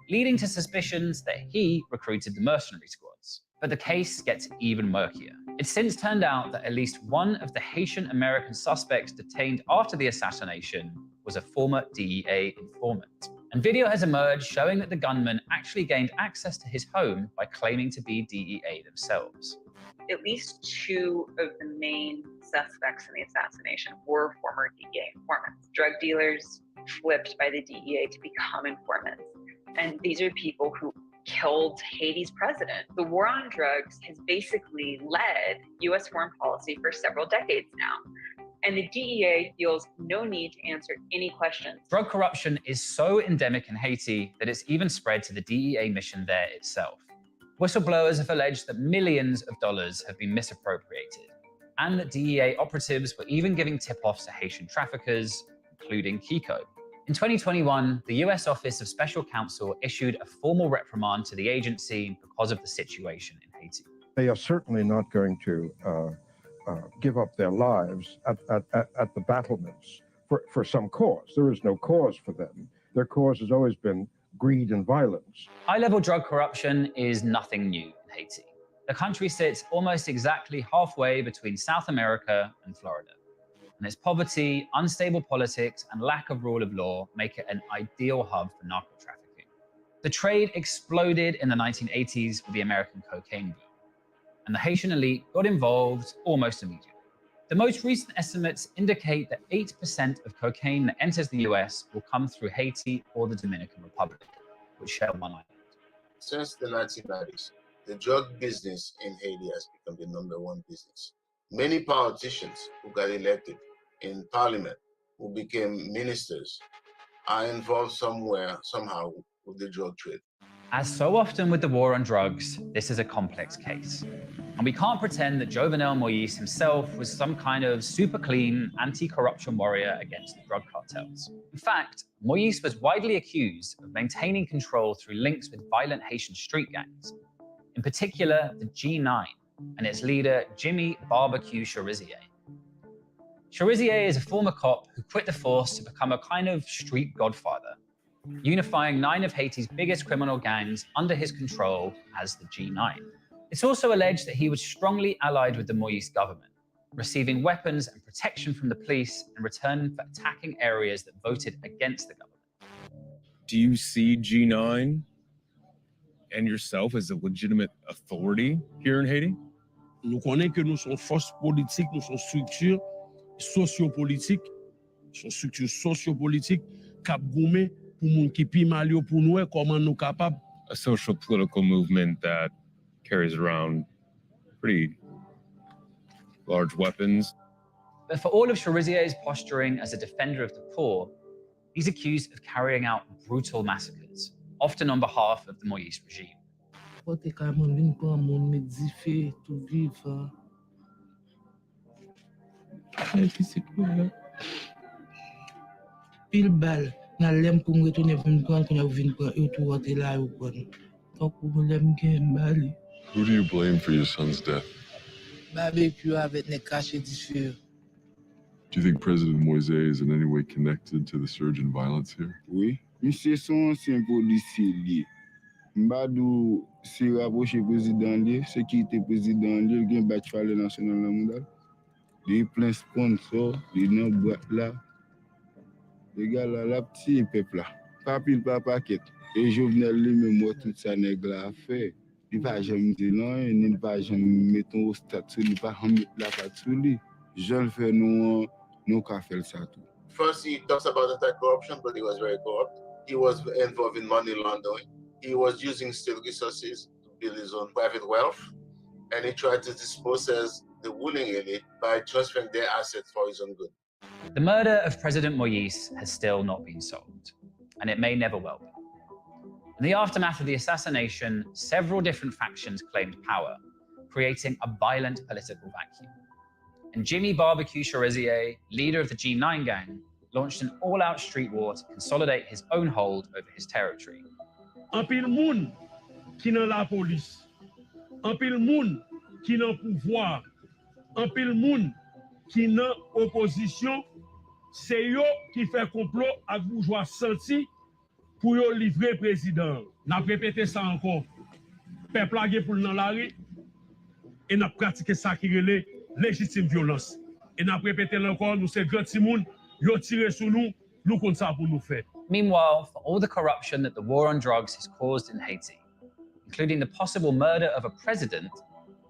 Speaker 14: leading to suspicions that he recruited the mercenary squads. But the case gets even murkier. It's since turned out that at least one of the Haitian-American suspects detained after the assassination was a former DEA informant. And video has emerged showing that the gunman actually gained access to his home by claiming to be DEA themselves.
Speaker 17: At least two of the main suspects in the assassination were former DEA informants. Drug dealers flipped by the DEA to become informants. And these are people who killed Haiti's president. The war on drugs has basically led US foreign policy for several decades now. And the DEA feels no need to answer any questions.
Speaker 14: Drug corruption is so endemic in Haiti that it's even spread to the DEA mission there itself. Whistleblowers have alleged that millions of dollars have been misappropriated, and that DEA operatives were even giving tip-offs to Haitian traffickers, including Kiko. In 2021, the US Office of Special Counsel issued a formal reprimand to the agency because of the situation in Haiti.
Speaker 19: They are certainly not going to give up their lives at the battlements for some cause. There is no cause for them. Their cause has always been greed and violence.
Speaker 14: High-level drug corruption is nothing new in Haiti. The country sits almost exactly halfway between South America and Florida. And its poverty, unstable politics, and lack of rule of law make it an ideal hub for narco-trafficking. The trade exploded in the 1980s with the American cocaine boom. and the Haitian elite got involved almost immediately. The most recent estimates indicate that 8% of cocaine that enters the US will come through Haiti or the Dominican Republic, which share one island.
Speaker 18: Since the 1990s, the drug business in Haiti has become the #1 business. Many politicians who got elected in parliament, who became ministers, are involved somewhere, somehow, with the drug trade.
Speaker 14: As so often with the war on drugs, this is a complex case. And we can't pretend that Jovenel Moïse himself was some kind of super clean anti-corruption warrior against the drug cartels. In fact, Moïse was widely accused of maintaining control through links with violent Haitian street gangs, in particular the G9 and its leader, Jimmy Barbecue Cherizier. Cherizier is a former cop who quit the force to become a kind of street godfather, unifying 9 of Haiti's biggest criminal gangs under his control as the G9. It's also alleged that he was strongly allied with the Moïse government, receiving weapons and protection from the police in return for attacking areas that voted against the government.
Speaker 15: Do you see G9 and yourself as a legitimate authority here in Haiti?
Speaker 20: Nous connaissons que nous sommes force politique, nous sommes structure sociopolitique, sont structure sociopolitique cap goumé pour moun qui pi mal yo pour nous comment nous capable.
Speaker 15: A social political movement that carries around pretty large weapons.
Speaker 14: But for all of Cherizier's posturing as a defender of the poor, he's accused of carrying out brutal massacres, often on behalf of the Moïse regime.
Speaker 21: Pile balle, na lem pour me retourner pour me prendre quand je viens prendre et tout rentrer là ou quoi. Donc pour me lem gen balle.
Speaker 22: Who do you blame for your son's death?
Speaker 21: Barbecue avec ne caché du feu.
Speaker 22: Do you think President Moise is in any way connected to the surge in violence here?
Speaker 23: Oui, monsieur son ancien policier lié. Mbadou si rapproché président lié, sécurité président lié, il gen battu le national mondial. Il plein sponsor, il nan boîte là. Les gars là, la petit peuple là. Pas pile pas paquet. Et Jovenel lui-même moi tout ça nèg là fait. Il va jamais dire non, il va jamais mettre au statut, il va jamais mettre la patte sur lui. Je le fais nous qu'a fait ça tout.
Speaker 18: First, he talks about anti-corruption, but he was very corrupt. He was involved in money laundering. He was using state resources to build his own private wealth. And he tried to dispose the ruling elite by transferring their assets for his own good.
Speaker 14: The murder of President Moïse has still not been solved, and it may never well be. In the aftermath of the assassination, several different factions claimed power, creating a violent political vacuum. And Jimmy Barbecue Cherizier, leader of the G9 gang, launched an all-out street war to consolidate his own hold over his territory.
Speaker 20: En pile moun qui dans la police, en pile moun qui dans pouvoir, en pile moun qui dans opposition, c'est yo qui fait complot avec bourgeois senti pour yo livrer président. N'a répété ça encore. Peuple a pour dans la rue et n'a pratiqué ça qui relève légitime violence. Et n'a répété encore nous c'est grand timoun, yo tiré sur nous compte ça pour nous faire.
Speaker 14: Meanwhile, for all the corruption that the war on drugs has caused in Haiti, including the possible murder of a president,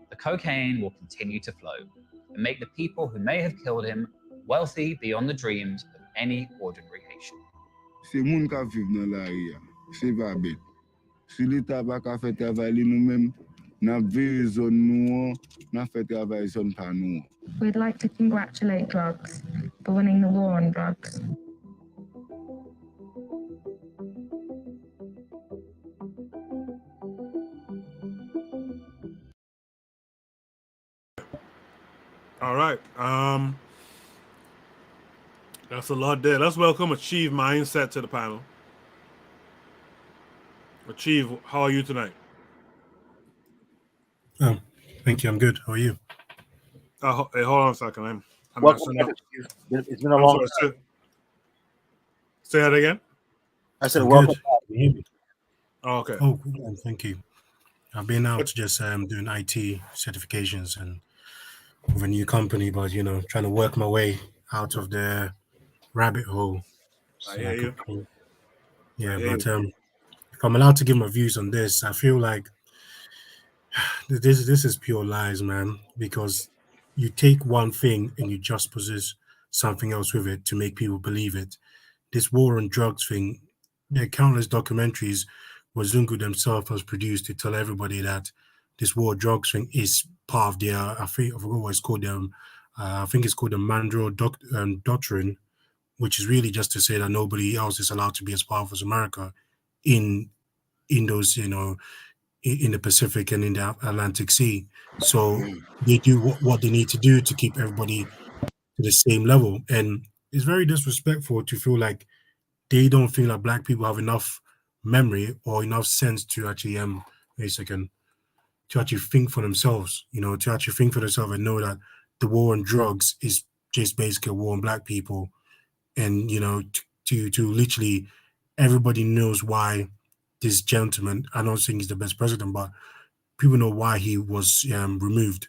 Speaker 14: the cocaine will continue to flow and make the people who may have killed him wealthy beyond the dreams of any ordinary Haitian.
Speaker 23: C'est moun qui vivent dans la rue, c'est pas bête. Si l'État pas qu'à faire travailler nous-mêmes, n'a veillé zone nous, n'a fait travail zone pas nous.
Speaker 24: We'd like to congratulate drugs for winning the war on drugs.
Speaker 1: All right. That's a lot there. Let's welcome Achieve Mindset to the panel. Achieve, how are you tonight?
Speaker 25: Oh, thank you. I'm good. How are you?
Speaker 1: Hey, hold on a second. I'm
Speaker 6: Welcome
Speaker 1: messing up.
Speaker 6: back. It's been a long time.
Speaker 1: Say that again.
Speaker 6: I said
Speaker 25: I'm
Speaker 6: welcome
Speaker 25: good.
Speaker 6: back.
Speaker 25: Can you hear me?
Speaker 1: Oh, okay.
Speaker 25: Oh, cool. Thank you. I've been out just doing IT certifications and with a new company, but trying to work my way out of the rabbit hole.
Speaker 1: I hear you.
Speaker 25: Yeah,
Speaker 1: I hear
Speaker 25: but
Speaker 1: you.
Speaker 25: if I'm allowed to give my views on this, I feel like This is pure lies, man. Because you take one thing and you just possess something else with it to make people believe it. This war on drugs thing, there are countless documentaries where Zungu themselves has produced to tell everybody that this war on drugs thing is part of their, I forgot what it's called, I think it's called the Doctrine, which is really just to say that nobody else is allowed to be as powerful as America in those, in the Pacific and in the Atlantic Sea. So they do what they need to do to keep everybody to the same level. And it's very disrespectful to feel like they don't feel like black people have enough memory or enough sense to actually wait a second, to actually think for themselves, to actually think for themselves and know that the war on drugs is just basically a war on black people. And to literally everybody knows why this gentleman, I don't think he's the best president, but people know why he was removed,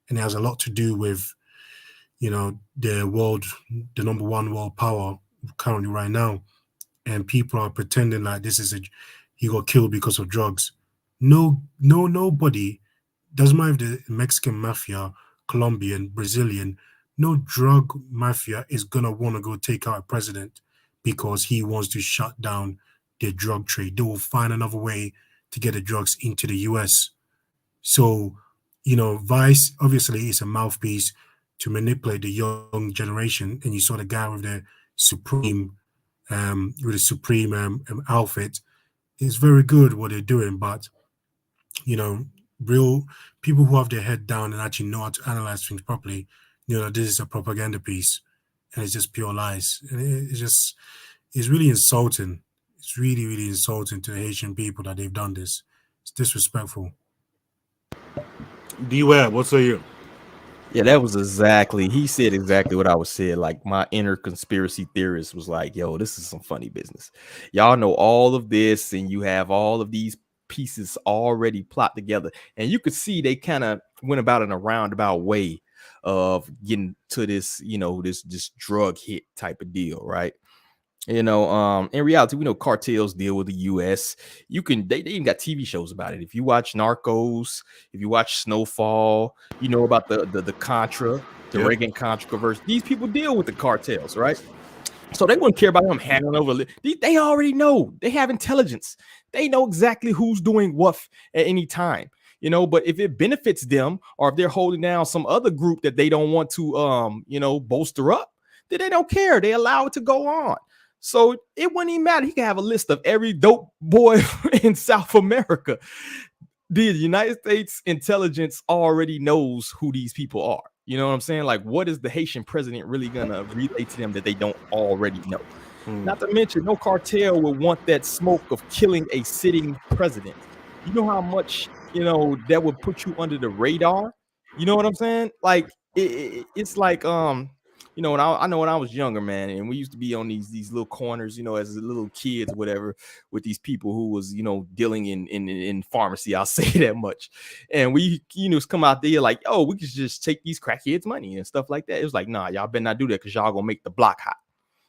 Speaker 25: and it has a lot to do with the number one world power currently right now, and people are pretending like he got killed because of drugs. Nobody, doesn't matter if the Mexican mafia, Colombian, Brazilian, no drug mafia is gonna want to go take out a president because he wants to shut down their drug trade. They will find another way to get the drugs into the US. So, Vice obviously is a mouthpiece to manipulate the young generation. And you saw the guy with the Supreme outfit. It's very good what they're doing, but real people who have their head down and actually know how to analyze things properly, this is a propaganda piece, and it's just pure lies. And it's really insulting. It's really, really insulting to the Haitian people that they've done this. It's disrespectful. D-Web, what say you?
Speaker 3: Yeah, that was exactly, he said exactly what I was saying. Like, my inner conspiracy theorist was like, yo, this is some funny business. Y'all know all of this, and you have all of these pieces already plot together. And you could see they kind of went about in a roundabout way of getting to this, this drug hit type of deal, right? In reality, we know cartels deal with the US. They even got TV shows about it. If you watch Narcos, if you watch Snowfall, you know about the Contra, the Reagan controversy. These people deal with the cartels, right? So they wouldn't care about them handing over. They already know. They have intelligence. They know exactly who's doing what at any time. But if it benefits them, or if they're holding down some other group that they don't want to bolster up, then they don't care. They allow it to go on. So it wouldn't even matter. He can have a list of every dope boy in South America. The United States intelligence already knows who these people are. You know what I'm saying? Like, what is the Haitian president really gonna relay to them that they don't already know? Not to mention, no cartel will want that smoke of killing a sitting president. You know how much that would put you under the radar. You know what I'm saying? Like, it's like I know when I was younger, man, and we used to be on these little corners, as little kids, whatever, with these people who was, dealing in pharmacy. I'll say that much. And we, come out there like, oh, we could just take these crackheads' money and stuff like that. It was like, nah, y'all better not do that because y'all gonna make the block hot.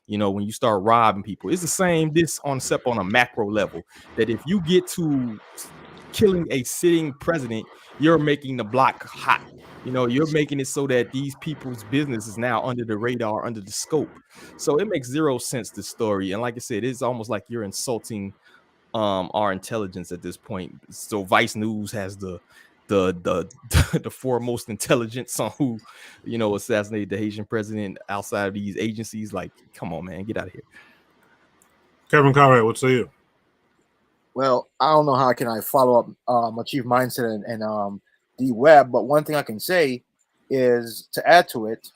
Speaker 3: When you start robbing people, it's the same. This on a macro level, that if you get to killing a sitting president, you're making the block hot. You're making it so that these people's business is now under the radar, under the scope. So it makes zero sense, this story. And like I said, it's almost like you're insulting our intelligence at this point. So Vice News has the foremost intelligence on who, assassinated the Haitian president outside of these agencies. Like, come on, man, get out of here.
Speaker 1: Kevin Conrad, what say you?
Speaker 6: Well, I don't know how can I follow up my chief mindset and D-Web, but one thing I can say is, to add to it,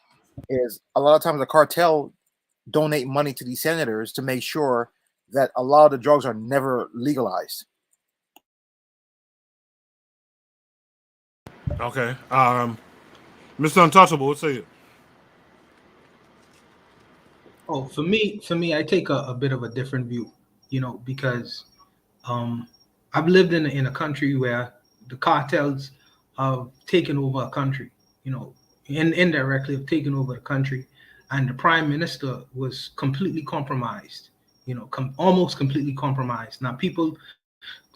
Speaker 6: is a lot of times the cartel donate money to these senators to make sure that a lot of the drugs are never legalized.
Speaker 1: Okay. Mr. Untouchable, what say you?
Speaker 21: Oh, for me, I take a bit of a different view, because I've lived in a country where the cartels have taken over a country, and indirectly have taken over the country, and the prime minister was completely compromised, almost completely compromised. Now, people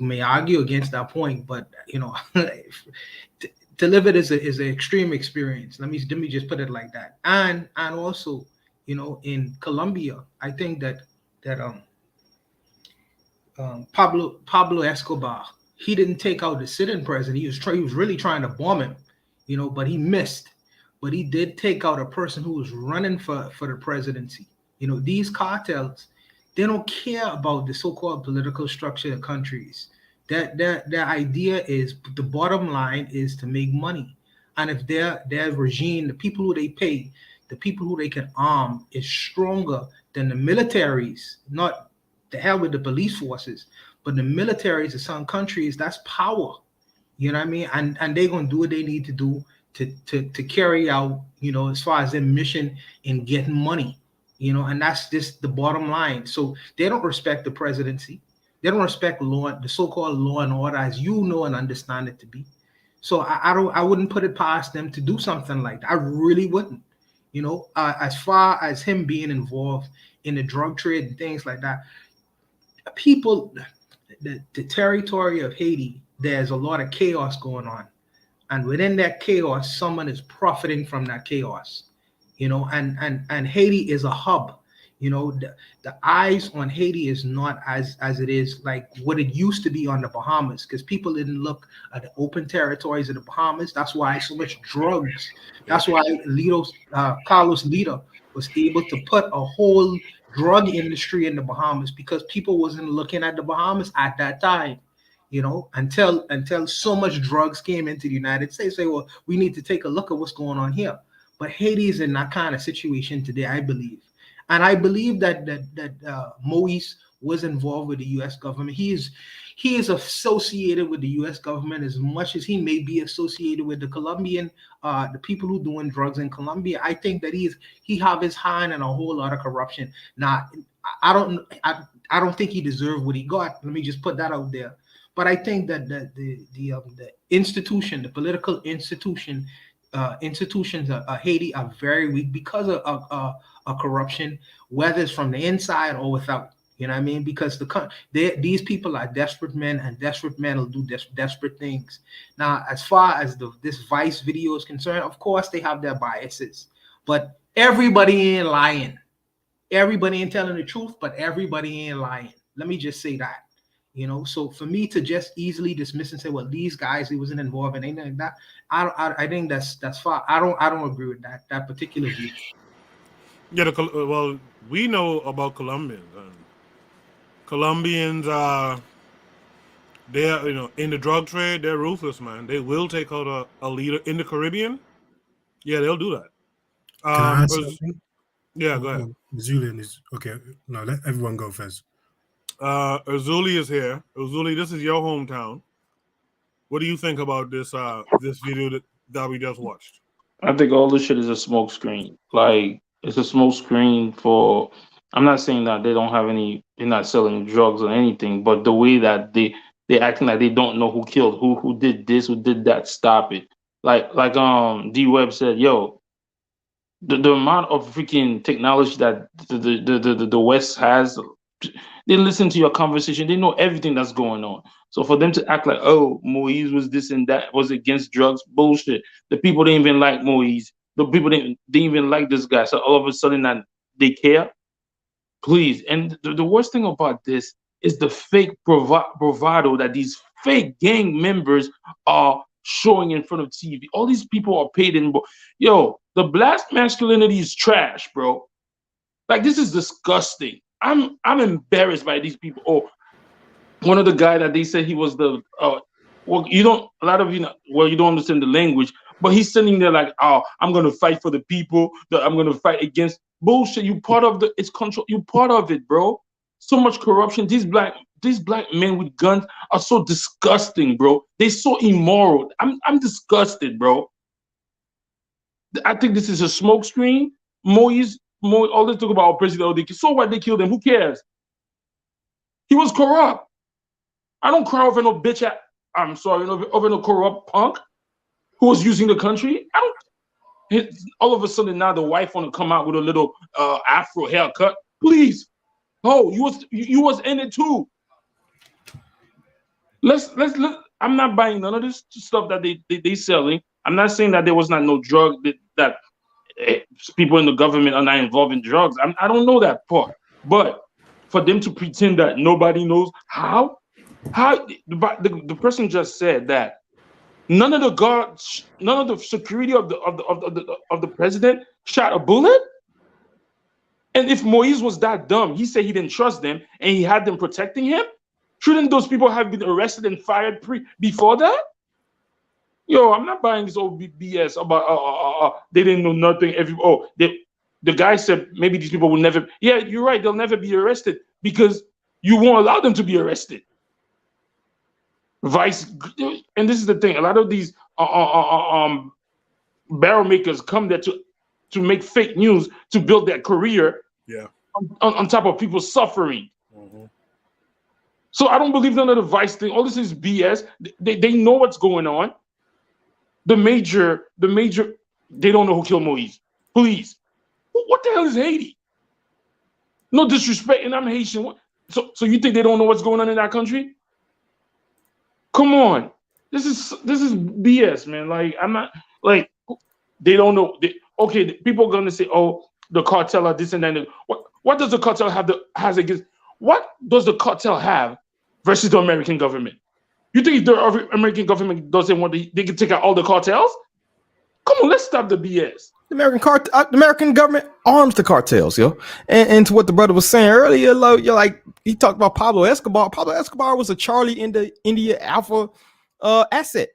Speaker 21: may argue against that point, but you know, to live it is an extreme experience. Let me just put it like that. And also, you know, in Colombia, I think that Pablo Escobar, he didn't take out the sitting president. He was really trying to bomb him, you know, but he missed. But he did take out a person who was running for the presidency. You know, these cartels, they don't care about the so-called political structure of countries. Their idea is, the bottom line is to make money. And if their regime, the people who they pay, the people who they can arm is stronger than the militaries, not the hell with the police forces, but the militaries of some countries, that's power. You know what I mean? And they're gonna do what they need to do to carry out, you know, as far as their mission in getting money, you know, and that's just the bottom line. So they don't respect the presidency. They don't respect law, the so-called law and order as you know and understand it to be. So I wouldn't put it past them to do something like that. I really wouldn't. You know, as far as him being involved in the drug trade and things like that, people, the territory of Haiti, there's a lot of chaos going on. And within that chaos, someone is profiting from that chaos, you know, and Haiti is a hub. You know, the eyes on Haiti is not as it is like what it used to be on the Bahamas, because people didn't look at the open territories of the Bahamas. That's why so much drugs. That's why Carlos Lito was able to put a whole drug industry in the Bahamas, because people wasn't looking at the Bahamas at that time. You know, until so much drugs came into the United States, say, well, we need to take a look at what's going on here. But Haiti is in that kind of situation today, I believe. And I believe that Moise was involved with the U.S. government. He is associated with the U.S. government as much as he may be associated with the Colombian, the people who doing drugs in Colombia. I think that he have his hand in a whole lot of corruption. Now, I don't think he deserved what he got. Let me just put that out there. But I think that the institution, the political institutions of Haiti are very weak because of corruption, whether it's from the inside or without. You know what I mean? Because these people are desperate men, and desperate men will do desperate things. Now, as far as this Vice video is concerned, of course they have their biases, but everybody ain't lying. Everybody ain't telling the truth, but everybody ain't lying. Let me just say that. You know, so for me to just easily dismiss and say, well, these guys, he wasn't involved in anything like that, I think that's far. I don't agree with that particular view.
Speaker 1: Yeah, well, we know about Colombians. Colombians are, they're, you know, in the drug trade, they're ruthless, man. They will take out a leader in the Caribbean. Yeah, they'll do that.
Speaker 25: Can I add something?
Speaker 1: Yeah, go ahead.
Speaker 25: Zulian is okay. No, let everyone go first.
Speaker 1: Uzuli is here. Uzuli, this is your hometown. What do you think about this this video that we just watched?
Speaker 10: I think all this shit is a smoke screen. Like, it's a smoke screen for. I'm not saying that they don't have any. They're not selling drugs or anything, but the way that they acting like they don't know who killed who did this, who did that. Stop it. Like D Web said, yo, the amount of freaking technology that the West has. They listen to your conversation. They know everything that's going on. So for them to act like, oh, Moise was this and that, was against drugs, bullshit. The people didn't even like Moise. The people didn't even like this guy. So all of a sudden that they care. Please. And the worst thing about this is the fake bravado that these fake gang members are showing in front of TV. All these people are paid in. Yo, the black masculinity is trash, bro. Like, this is disgusting. I'm embarrassed by these people. Oh, one of the guy that they said he was the well, you don't, a lot of you know, well, you don't understand the language, but he's sitting there like, oh, I'm gonna fight for the people, that I'm gonna fight against bullshit. You part of it's control, you part of it, bro. So much corruption. These black men with guns are so disgusting, bro. They're so immoral. I'm disgusted, bro. I think this is a smokescreen. Moise, all they talk about president. So what? They killed him. Who cares? He was corrupt. I don't cry over no bitch. I'm sorry, over no corrupt punk who was using the country. I don't. All of a sudden now the wife want to come out with a little Afro haircut. Please, oh, you was in it too. Let's I'm not buying none of this stuff that they selling. I'm not saying that there was not no drug that people in the government are not involved in drugs. I don't know that part. But for them to pretend that nobody knows how the person just said that none of the guards, none of the security of the president shot a bullet. And if Moise was that dumb, he said he didn't trust them and he had them protecting him. Shouldn't those people have been arrested and fired before that? Yo, I'm not buying this old BS about they didn't know nothing. The guy said maybe these people will never. Yeah, you're right. They'll never be arrested because you won't allow them to be arrested. And this is the thing. A lot of these barrel makers come there to make fake news to build their career.
Speaker 1: Yeah.
Speaker 10: On top of people suffering.
Speaker 1: Mm-hmm.
Speaker 10: So I don't believe none of the Vice thing. All this is BS. They know what's going on. The major, they don't know who killed Moise. Please. What the hell is Haiti? No disrespect, and I'm Haitian. So you think they don't know what's going on in that country? Come on. This is BS, man. Like, I'm not, like, they don't know. Okay, people are going to say, oh, the cartel are this and that. What does the cartel has against? What does the cartel have versus the American government? You think if the American government doesn't want they can take out all the cartels? Come on, let's stop the BS.
Speaker 3: The American government arms the cartels, yo. And to what the brother was saying earlier, you're like he talked about Pablo Escobar. Pablo Escobar was a Charlie in the India Alpha asset.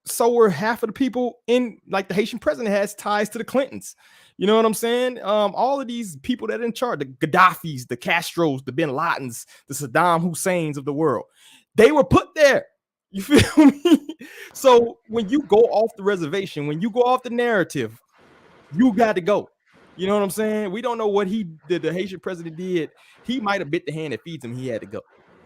Speaker 3: So were half of the people in, like, the Haitian president has ties to the Clintons. You know what I'm saying? All of these people that are in charge, the Gaddafis, the Castros, the Bin Ladens, the Saddam Husseins of the world, they were put there. You feel me? So when you go off the reservation, when you go off the narrative, you got to go. You know what I'm saying? We don't know what the Haitian president did. He might have bit the hand that feeds him. He had to go.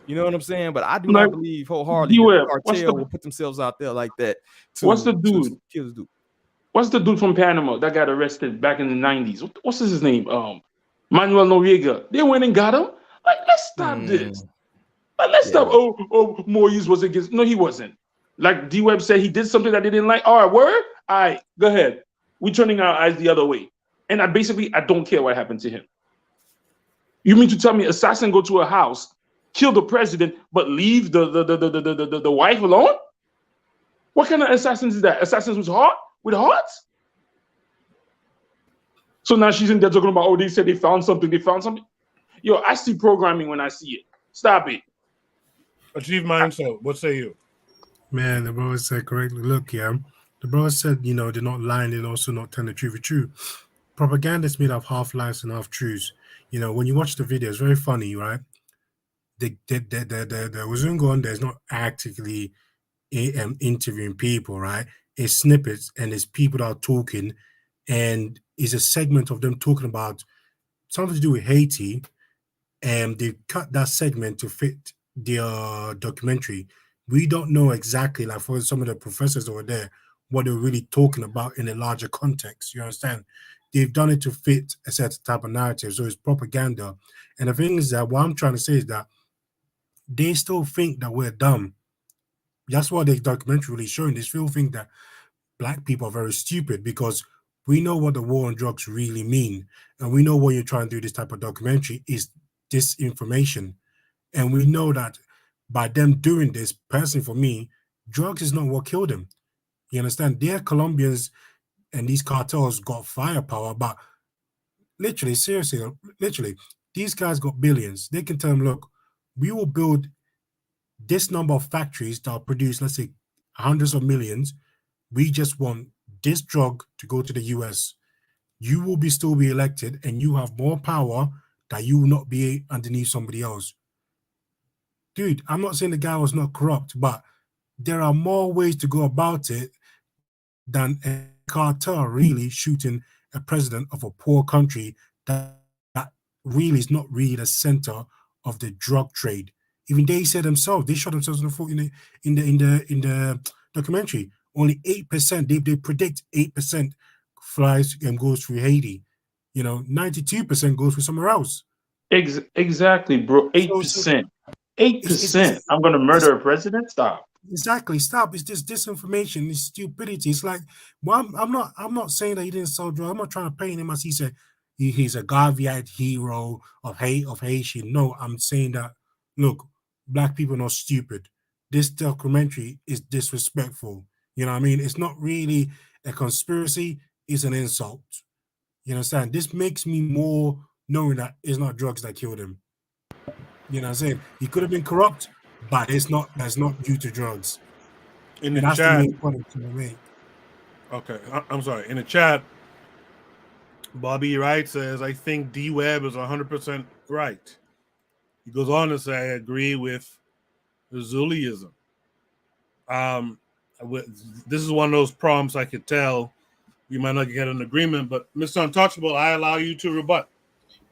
Speaker 3: You know what I'm saying? But I do not believe wholeheartedly that the cartel will put themselves out there like that.
Speaker 10: What's the dude? What's the dude from Panama that got arrested back in the 90s? What's his name? Manuel Noriega. They went and got him. Like, let's stop this. Like, let's stop. Oh, Moise was against. No, he wasn't. Like D-Web said, he did something that they didn't like. All right, word? All right, go ahead. We're turning our eyes the other way. And I don't care what happened to him. You mean to tell me assassin go to a house, kill the president, but leave the wife alone? What kind of assassins is that? Assassins with hearts? So now she's in there talking about, oh, they said they found something. Yo, I see programming when I see it. Stop it.
Speaker 1: Achieve mindset. What say you?
Speaker 25: Man, the brother said correctly. Look, yeah, the brother said, they're not lying, they're also not telling the truth. It's true. Propaganda is made of half lies and half truths. When you watch the video, it's very funny, right? The Wazungo on there is not actively interviewing people, right? It's snippets and it's people that are talking, and it's a segment of them talking about something to do with Haiti, and they cut that segment to fit their documentary. We don't know exactly, like for some of the professors over there, what they're really talking about in a larger context. You understand? They've done it to fit a certain type of narrative, so it's propaganda. And the thing is that what I'm trying to say is that they still think that we're dumb. That's what the documentary really showing. They still think that Black people are very stupid because we know what the war on drugs really mean, and we know what you're trying to do. This type of documentary is disinformation, and we know that by them doing this, personally for me, drugs is not what killed them. You understand? They're Colombians, and these cartels got firepower, but literally, seriously, these guys got billions. They can tell them, look, we will build this number of factories that will produce, let's say, hundreds of millions. We just want this drug to go to the US. You will still be elected, and you have more power that you will not be underneath somebody else. Dude, I'm not saying the guy was not corrupt, but there are more ways to go about it than a cartel really shooting a president of a poor country that really is not really the center of the drug trade. Even they said themselves, they shot themselves in the foot in the documentary. Only 8%, they predict 8% flies and goes through Haiti. 92% goes through somewhere else.
Speaker 10: Exactly, bro. 8%. 8%. I'm going to murder a president? Stop.
Speaker 25: Exactly. Stop. It's just disinformation. It's stupidity. It's like, well, I'm not saying that he didn't sell drugs. I'm not trying to paint him as he's a Garveyite hero of Haitian. No, I'm saying that, look, black people are not stupid. This documentary is disrespectful. You know what I mean? It's not really a conspiracy. It's an insult. You understand? This makes me more knowing that it's not drugs that killed him. You know what I'm saying? He could have been corrupt, but that's not due to drugs.
Speaker 1: In the
Speaker 25: that's
Speaker 1: chat,
Speaker 25: the main point to make.
Speaker 1: Okay, I'm sorry. In the chat, Bobby Wright says, I think D Webb is 100% right. He goes on to say, I agree with the Zuliism. This is one of those prompts I could tell we might not get an agreement, but Mr. Untouchable, I allow you to rebut.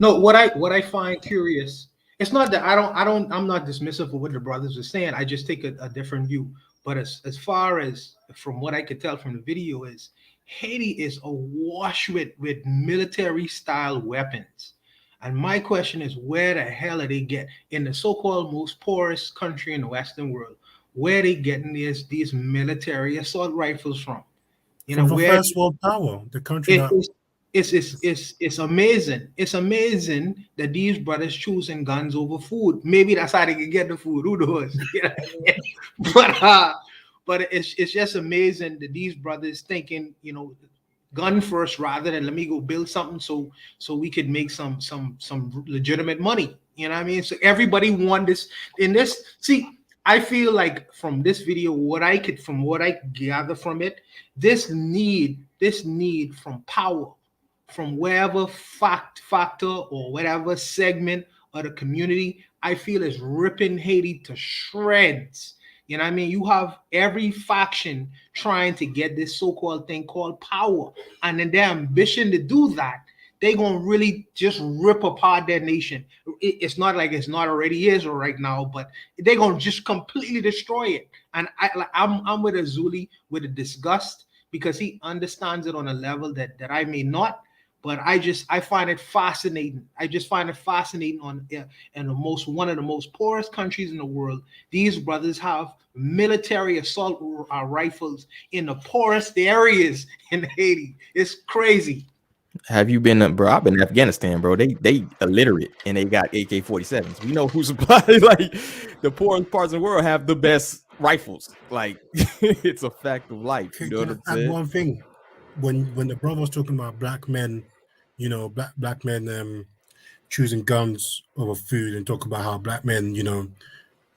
Speaker 21: No, what I find curious, it's not that I'm not dismissive of what the brothers are saying. I just take a different view. But as far as from what I could tell from the video is, Haiti is awash with military style weapons. And my question is, where the hell are they getting in the so-called most poorest country in the Western world? Where are they getting these military assault rifles from? You know,
Speaker 25: from
Speaker 21: where
Speaker 25: first world power, the country
Speaker 21: it's amazing. It's amazing that these brothers choosing guns over food. Maybe that's how they can get the food. Who knows? You know what I mean? But it's just amazing that these brothers thinking, you know, gun first rather than let me go build something so we could make some legitimate money. You know what I mean? So everybody won this in this. See, I feel like from this video, from what I gather from it, this need from power, from wherever factor or whatever segment of the community, I feel is ripping Haiti to shreds. You know what I mean? You have every faction trying to get this so-called thing called power. And then their ambition to do that, they're going to really just rip apart their nation. It's not like it's not already is right now, but they're going to just completely destroy it. And I'm with Azuli with a disgust because he understands it on a level that I may not. But I find it fascinating. I just find it fascinating one of the most poorest countries in the world. These brothers have military assault rifles in the poorest areas in Haiti. It's crazy.
Speaker 3: Have you been, bro? I've been in Afghanistan, bro. They illiterate and they got AK-47s. We know who supplies. Like the poorest parts of the world have the best rifles. Like it's a fact of life. You know what I'm saying?
Speaker 25: One thing, when the brother was talking about black men, you know, black men choosing guns over food, and talk about how black men, you know,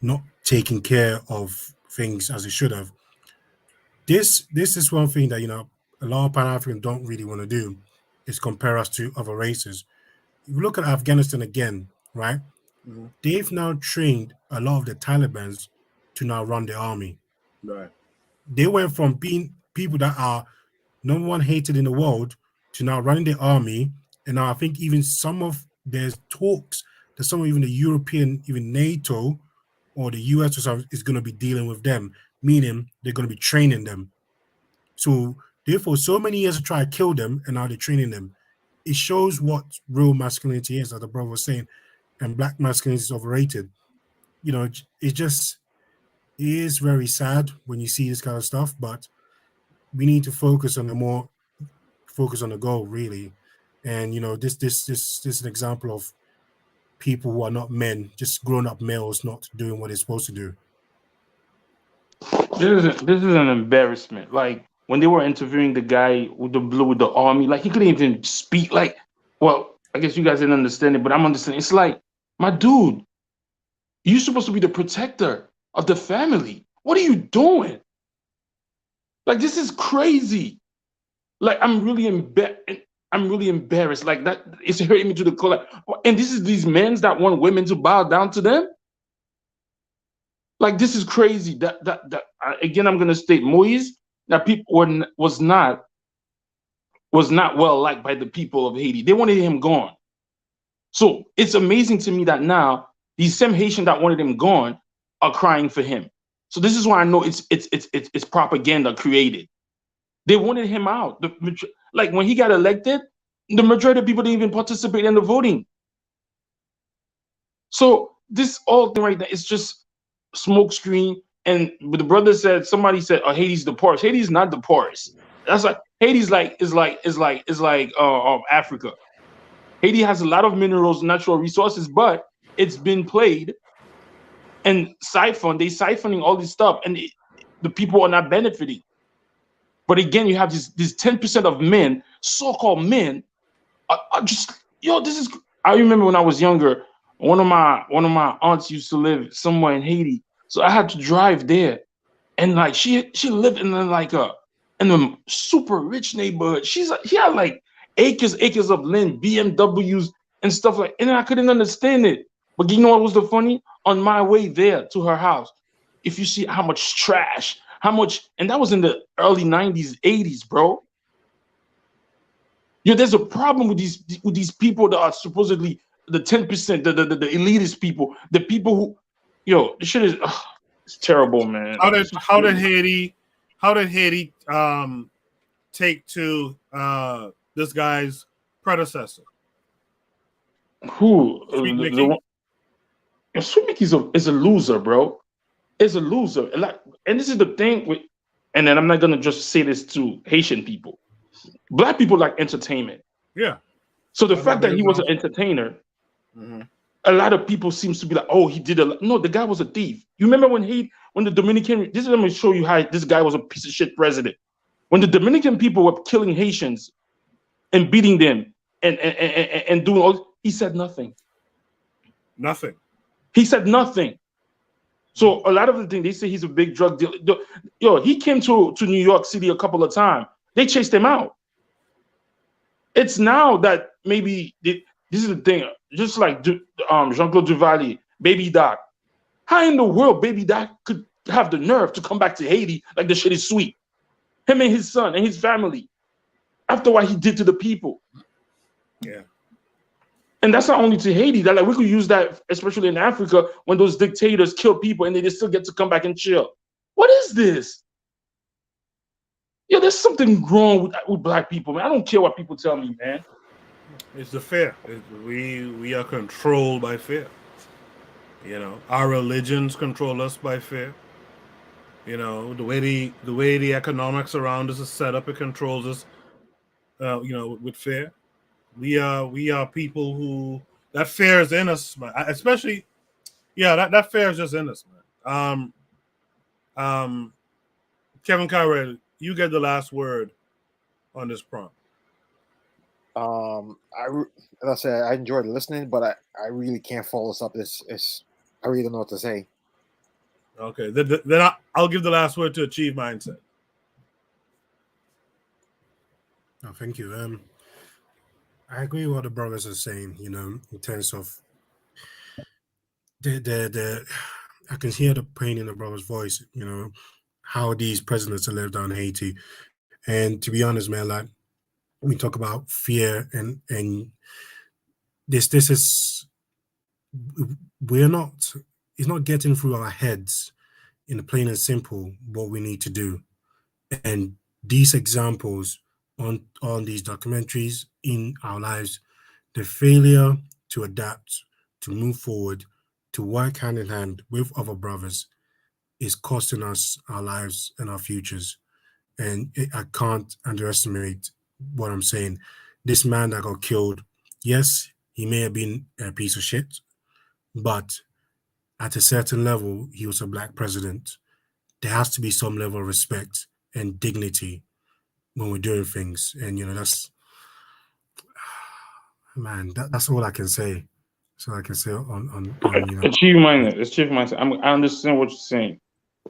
Speaker 25: not taking care of things as they should have. This is one thing that, you know, a lot of Pan-Africans don't really want to do, is compare us to other races. If you look at Afghanistan again, right?
Speaker 1: Mm-hmm.
Speaker 25: They've now trained a lot of the Talibans to now run the army.
Speaker 1: Right.
Speaker 25: They went from being people that are number one hated in the world to now running the army. And now I think even there's talks that some of even the European, even NATO or the US or something is going to be dealing with them, meaning they're going to be training them. So therefore, so many years to try to kill them, and now they're training them. It shows what real masculinity is, as the brother was saying, and black masculinity is overrated. You know, it is very sad when you see this kind of stuff, but we need to focus on the goal, really. And you know, this is an example of people who are not men, just grown-up males not doing what they're supposed to do.
Speaker 10: This is an embarrassment. Like when they were interviewing the guy with the army, like he couldn't even speak. Like, well, I guess you guys didn't understand it, but I'm understanding. It's like, my dude, you're supposed to be the protector of the family. What are you doing? Like, this is crazy. Like, I'm really embarrassed. Like that, it's hurting me to the core. And this is these men that want women to bow down to them. Like, this is crazy. Again, I'm gonna state Moise, that people was not well liked by the people of Haiti. They wanted him gone. So it's amazing to me that now these same Haitians that wanted him gone are crying for him. So this is why I know it's propaganda created. They wanted him out. Like when he got elected, the majority of people didn't even participate in the voting. So this all thing right now is just smoke screen. And the brother said, somebody said, "Oh, Haiti's the poorest." Haiti's not the poorest. That's like Haiti's is like Africa. Haiti has a lot of minerals, natural resources, but it's been played and siphoned. They siphoning all this stuff, and the people are not benefiting. But again, you have this 10% of men, so-called men, are just this is. I remember when I was younger, one of my aunts used to live somewhere in Haiti, so I had to drive there, and like she lived in a super rich neighborhood. She had like acres of land, BMWs and stuff like, and I couldn't understand it. But you know what was the funny? On my way there to her house, if you see how much trash, and that was in the early 90s, 80s, bro. There's a problem with these people that are supposedly the 10%, the elitist people, the people who, this shit is it's terrible, man.
Speaker 1: How did Haiti take to this guy's predecessor?
Speaker 10: Who?
Speaker 1: Sweet Mickey?
Speaker 10: Sweet Mickey is a loser, bro. Is a loser. And this is the thing with, and then I'm not gonna just say this to Haitian people. Black people like entertainment.
Speaker 1: Yeah.
Speaker 10: So the fact that he was an entertainer, a lot of people seems to be like, oh, he did a lot. No, the guy was a thief. You remember when the Dominican, let me show you how this guy was a piece of shit president. When the Dominican people were killing Haitians and beating them and doing all, he said nothing.
Speaker 1: Nothing.
Speaker 10: He said nothing. So a lot of the things they say he's a big drug dealer. He came to New York City a couple of times. They chased him out. It's now that maybe this is the thing, just like Jean-Claude Duvalier, Baby Doc. How in the world Baby Doc could have the nerve to come back to Haiti like the shit is sweet? Him and his son and his family, after what he did to the people.
Speaker 1: Yeah.
Speaker 10: And that's not only to Haiti. That like we could use that, especially in Africa, when those dictators kill people and they just still get to come back and chill. What is this? There's something wrong with black people, man. I don't care what people tell me, man.
Speaker 1: It's the fear. We are controlled by fear. Our religions control us by fear. The way the economics around us is set up, it controls us. With fear. We are people who that fear is in us, man. Especially, that fear is just in us, man. Kevin Conrad, you get the last word on this prompt.
Speaker 6: I enjoyed listening, but I really can't follow this up. I really don't know what to say.
Speaker 1: Okay, then I'll give the last word to Achieve Mindset.
Speaker 25: Oh, thank you. I agree with what the brothers are saying. In terms of the I can hear the pain in the brother's voice. How these presidents have lived down in Haiti, and to be honest, man, like we talk about fear and this is it's not getting through our heads in the plain and simple what we need to do, and these examples on these documentaries in our lives, the failure to adapt, to move forward, to work hand in hand with other brothers is costing us our lives and our futures. And I can't underestimate what I'm saying. This man that got killed, yes, he may have been a piece of shit, but at a certain level, he was a black president. There has to be some level of respect and dignity when we're doing things. And, that's, man, that's all I can say. So I can say on
Speaker 10: Achieve mindset. I understand what you're saying,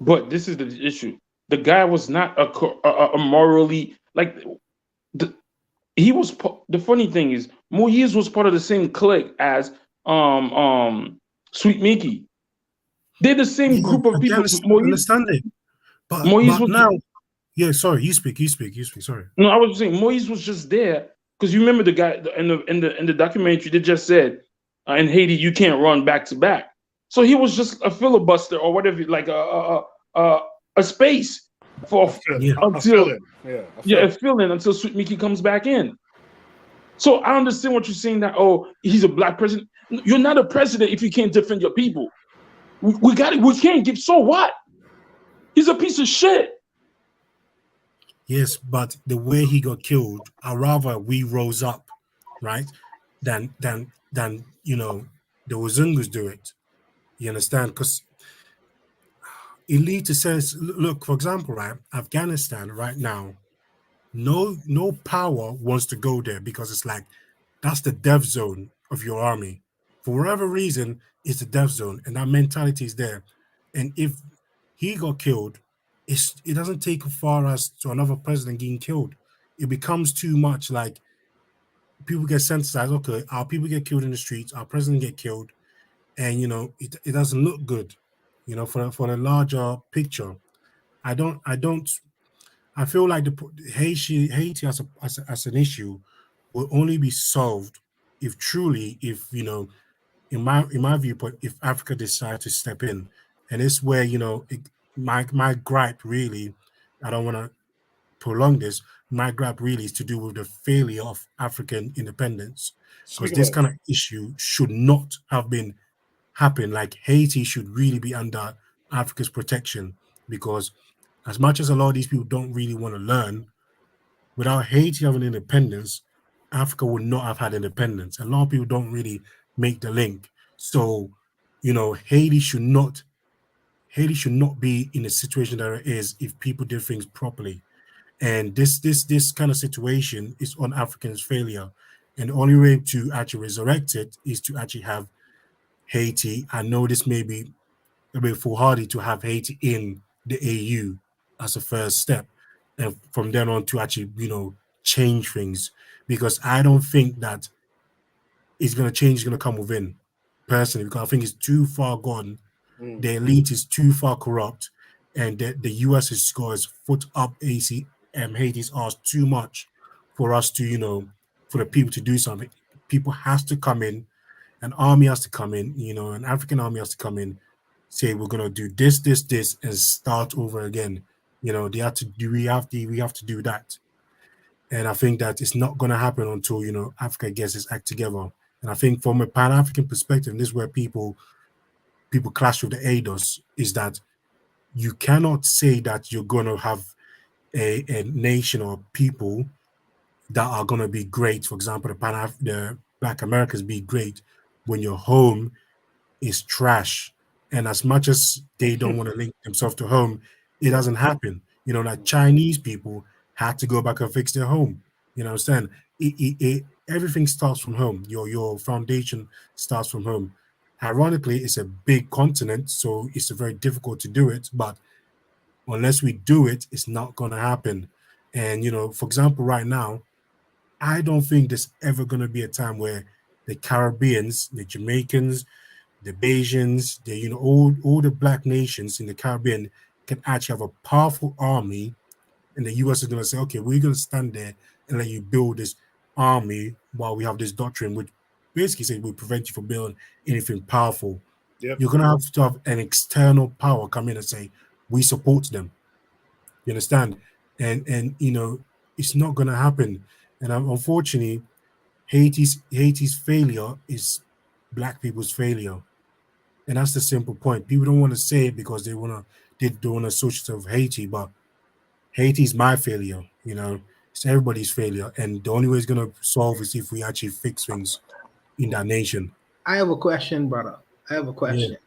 Speaker 10: but this is the issue. The guy was not a morally he was. The funny thing is, Moise was part of the same clique as Sweet Mickey. They're the same group of people.
Speaker 25: Understand it, but
Speaker 10: Moise was
Speaker 25: now. Yeah, sorry. You speak. Sorry.
Speaker 10: No, I was saying Moise was just there because you remember the guy in the documentary. They just said in Haiti you can't run back to back. So he was just a filibuster or whatever, like a space for
Speaker 1: a fill-in until
Speaker 10: Sweet Mickey comes back in. So I understand what you're saying that, oh, he's a black president. You're not a president if you can't defend your people. We got it. We can't give. So what? He's a piece of shit.
Speaker 25: Yes, but the way he got killed, I'd rather we rose up, right, than you know the Wazungus do it. You understand? Because elite sense. Look, for example, right, Afghanistan right now, no power wants to go there because it's like that's the death zone of your army. For whatever reason, it's the death zone, and that mentality is there. And if he got killed, it doesn't take far as to another president getting killed. It becomes too much. Like people get sensitized. Okay, our people get killed in the streets, our president get killed, and it doesn't look good. For the larger picture, I feel like the Haiti as an issue will only be solved if truly, in my viewpoint, if Africa decides to step in. And it's where my gripe really, I don't want to prolong this. My gripe really is to do with the failure of African independence, because this kind of issue should not have been happen. Like Haiti should really be under Africa's protection, because as much as a lot of these people don't really want to learn, without Haiti having independence, Africa would not have had independence. A lot of people don't really make the link. So, Haiti should not be in the situation that it is if people did things properly. And this kind of situation is on Africans' failure. And the only way to actually resurrect it is to actually have Haiti. I know this may be a bit foolhardy to have Haiti in the AU as a first step, and from then on to actually change things, because I don't think that it's going to change. It's going to come within, personally, because I think it's too far gone. The elite is too far corrupt, and the US has got its foot up Haiti's arse too much for us to for the people to do something. People has to come in, an army has to come in, an African army has to come in, say we're gonna do this, and start over again. They have to do. We have to do that, and I think that it's not gonna happen until Africa gets its act together. And I think from a Pan-African perspective, and this is where people clash with the ADOS, is that you cannot say that you're gonna have a nation or people that are gonna be great. For example, the Black Americans be great when your home is trash. And as much as they don't want to link themselves to home, it doesn't happen. Like Chinese people had to go back and fix their home. Understand? Everything starts from home. Your foundation starts from home. Ironically, it's a big continent, so it's very difficult to do it. But unless we do it, it's not going to happen. And for example, right now, I don't think there's ever going to be a time where the Caribbeans, the Jamaicans, the Bajans, all the Black nations in the Caribbean can actually have a powerful army, and the US is going to say, okay, we're going to stand there and let you build this army while we have this doctrine, which basically says we prevent you from building anything powerful.
Speaker 1: Yep.
Speaker 25: You're going to have an external power come in and say, we support them. You understand? And it's not going to happen. And unfortunately, Haiti's failure is Black people's failure. And that's the simple point. People don't want to say it because they don't want to associate with Haiti, but Haiti's my failure. It's everybody's failure. And the only way it's going to solve is if we actually fix things in that nation.
Speaker 21: I have a question, brother. I have a question. Yeah.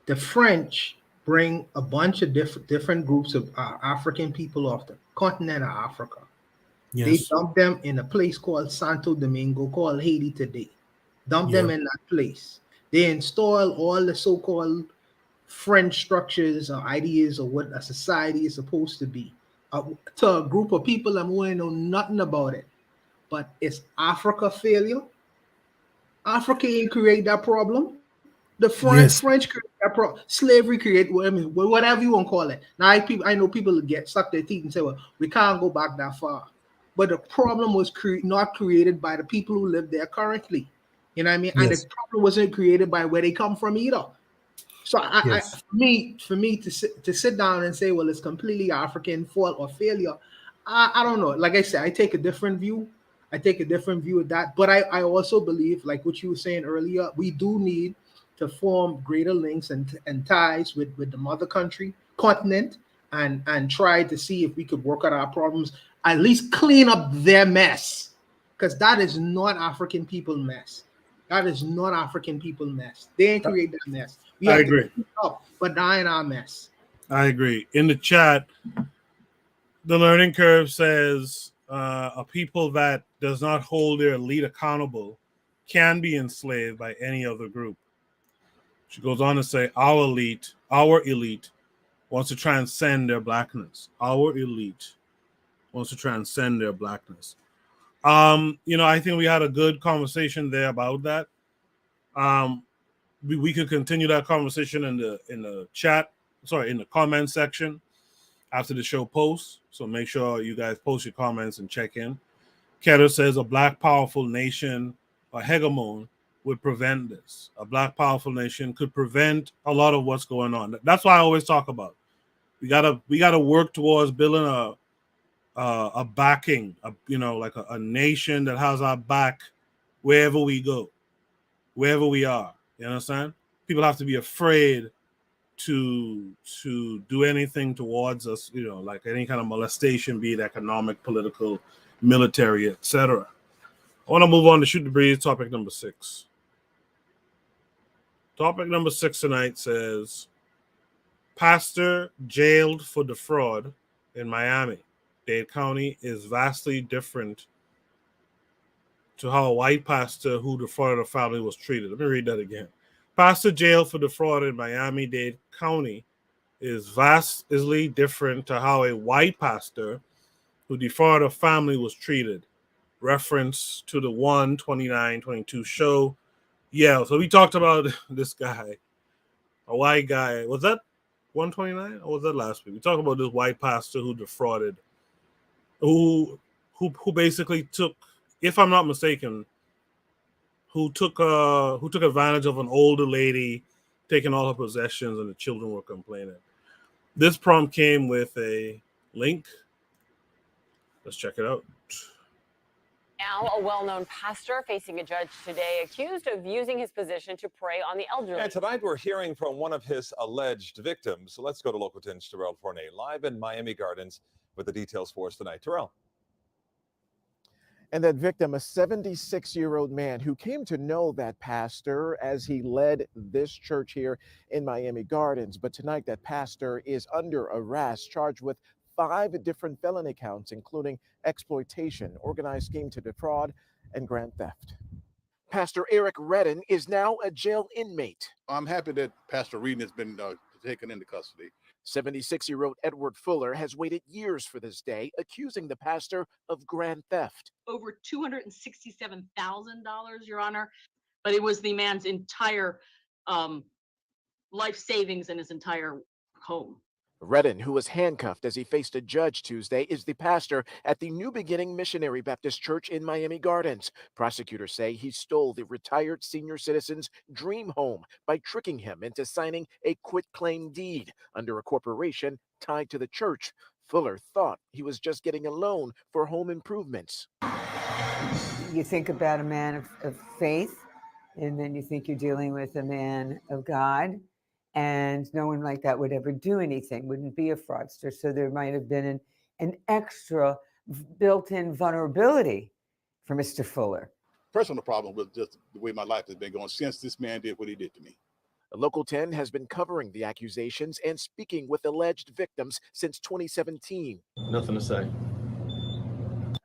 Speaker 21: The French bring a bunch of different groups of African people off the continent of Africa. Yes. They dump them in a place called Santo Domingo, called Haiti today. Dump them in that place. They install all the so-called French structures or ideas of what a society is supposed to be to a group of people that won't know nothing about it. But it's Africa failure. Africa ain't create that problem. The French create that problem. Slavery create whatever you want to call it. Now I know people get suck their teeth and say, well, we can't go back that far. But the problem was not created by the people who live there currently. You know what I mean? Yes. And the problem wasn't created by where they come from either. So for me to sit down and say, well, it's completely African fault or failure, I don't know. Like I said, I take a different view. I take a different view of that. But I also believe, like what you were saying earlier, we do need to form greater links and ties with the mother country, continent, and try to see if we could work out our problems, at least clean up their mess. Because that is not African people mess. That is not African people mess. They ain't create that mess. We
Speaker 1: I
Speaker 21: have
Speaker 1: agree.
Speaker 21: to clean up, but not in our mess.
Speaker 1: I agree. In the chat, the learning curve says a people that does not hold their elite accountable can be enslaved by any other group. She goes on to say, our elite wants to transcend their blackness. Our elite wants to transcend their blackness. I think we had a good conversation there about that. We could continue that conversation in the chat, in the comment section after the show posts. So make sure you guys post your comments and check in. Ketter says a black powerful nation or hegemon would prevent this. A black powerful nation could prevent a lot of what's going on. That's why I always talk about. We gotta work towards building a backing, like a nation that has our back wherever we go, wherever we are. You understand? People have to be afraid to do anything towards us, like any kind of molestation, be it economic, political, military, etc. I want to move on to Shoot the Breeze, topic number 6. Topic number 6 tonight says, pastor jailed for defraud in Miami. Dade County is vastly different to how a white pastor who defrauded a family was treated. Let me read that again. Pastor jailed for defraud in Miami-Dade County is vastly different to how a white pastor who defrauded a family was treated. Reference to the 1/29/22 show. Yeah, so we talked about this guy, a white guy. Was that 129 or was that last week? We talked about this white pastor who defrauded, who basically took, if I'm not mistaken, who took advantage of an older lady, taking all her possessions, and the children were complaining. This prompt came with a link. Let's check it out.
Speaker 7: Now, a well-known pastor facing a judge today accused of using his position to prey on the elderly.
Speaker 8: And tonight we're hearing from one of his alleged victims. So let's go to local 10's Terrell Forney, live in Miami Gardens with the details for us tonight. Terrell.
Speaker 9: And that victim, a 76-year-old man who came to know that pastor as he led this church here in Miami Gardens. But tonight that pastor is under arrest, charged with 5 different felony counts, including exploitation, organized scheme to defraud, and grand theft. Pastor Eric Redden is now a jail inmate.
Speaker 11: I'm happy that Pastor Redden has been taken into custody.
Speaker 9: 76-year-old Edward Fuller has waited years for this day, accusing the pastor of grand theft.
Speaker 12: Over $267,000, Your Honor, but it was the man's entire life savings in his entire home.
Speaker 9: Redden, who was handcuffed as he faced a judge Tuesday, is the pastor at the New Beginning Missionary Baptist Church in Miami Gardens. Prosecutors say he stole the retired senior citizen's dream home by tricking him into signing a quitclaim deed under a corporation tied to the church. Fuller thought he was just getting a loan for home improvements.
Speaker 26: You think about a man of faith, and then you think you're dealing with a man of God. And no one like that would ever do anything, wouldn't be a fraudster. So there might have been an extra built-in vulnerability for Mr. Fuller.
Speaker 11: Personal problem with just the way my life has been going since this man did what he did to me.
Speaker 9: Local 10 has been covering the accusations and speaking with alleged victims since 2017.
Speaker 27: Nothing to say.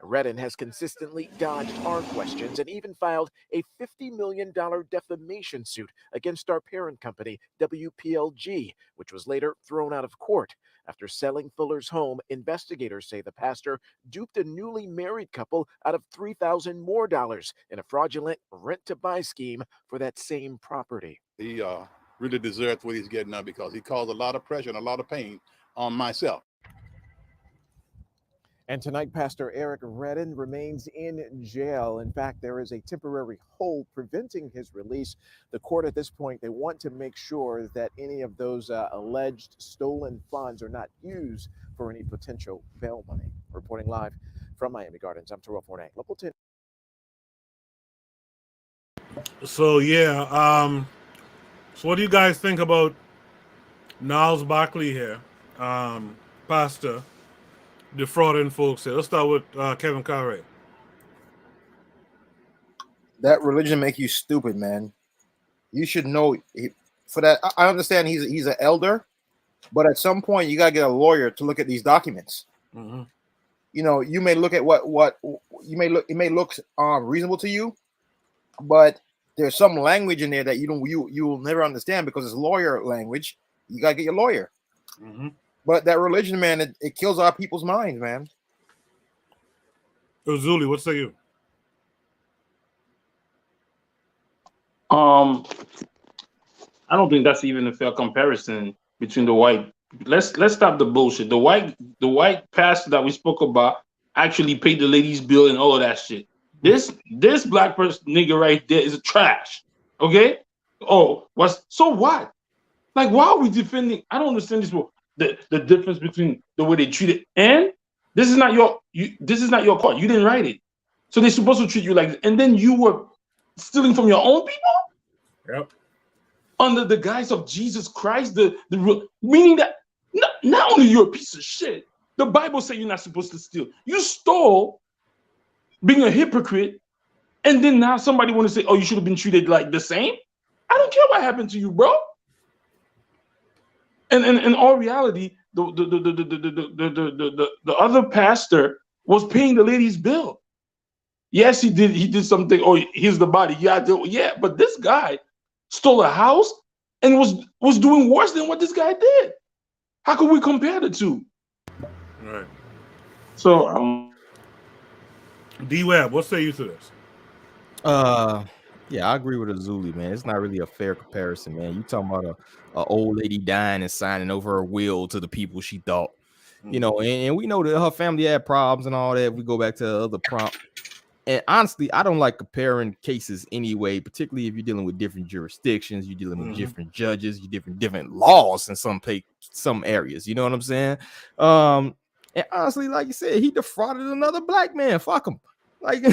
Speaker 9: Redden has consistently dodged our questions and even filed a $50 million defamation suit against our parent company, WPLG, which was later thrown out of court. After selling Fuller's home, investigators say the pastor duped a newly married couple out of $3,000 more in a fraudulent rent-to-buy scheme for that same property.
Speaker 11: He really deserves what he's getting now because he caused a lot of pressure and a lot of pain on myself.
Speaker 9: And tonight, Pastor Eric Redden remains in jail. In fact, there is a temporary hold preventing his release. The court at this point, they want to make sure that any of those alleged stolen funds are not used for any potential bail money. Reporting live from Miami Gardens, I'm Terrell Forney, Local 10.
Speaker 1: So yeah, so what do you guys think about Niles Barkley here, pastor, defrauding folks here? Let's start with Kevin Carey.
Speaker 6: That religion make you stupid, man. You should know for that. I understand he's an elder, but at some point you gotta get a lawyer to look at these documents.
Speaker 1: Mm-hmm.
Speaker 6: You know, you may look at what you may look. It may look reasonable to you, but there's some language in there that you will never understand because it's lawyer language. You gotta get your lawyer.
Speaker 1: Mm-hmm.
Speaker 6: But that religion, man, it kills our people's minds, man.
Speaker 1: Zuli, what say you?
Speaker 10: I don't think that's even a fair comparison between the white. Let's stop the bullshit. The white pastor that we spoke about actually paid the lady's bill and all of that shit. This black person nigga right there is a trash. Okay? Oh, so what? Like, why are we defending? I don't understand this. The difference between the way they treat it and this is not your court. You didn't write it, so they're supposed to treat you like this. And then you were stealing from your own people.
Speaker 1: Yep.
Speaker 10: Under the guise of Jesus Christ, meaning that not only you're a piece of shit. The Bible says you're not supposed to steal. You stole, being a hypocrite, and then now somebody want to say, "Oh, you should have been treated like the same." I don't care what happened to you, bro. And in all reality, the other pastor was paying the lady's bill. Yes, he did. He did something. Oh, here's the body. Yeah, but this guy stole a house and was doing worse than what this guy did. How could we compare the two?
Speaker 1: Right.
Speaker 10: So,
Speaker 1: D-Web, what say you to this?
Speaker 3: Yeah, I agree with Azuli, man. It's not really a fair comparison, man. You talking about a old lady dying and signing over her will to the people she thought, you know, and we know that her family had problems and all that. If we go back to the other prompt. And honestly, I don't like comparing cases anyway, particularly if you're dealing with different jurisdictions, you're dealing with different judges, you're different laws in some areas. You know what I'm saying? And honestly, like you said, he defrauded another black man. Fuck him. Like,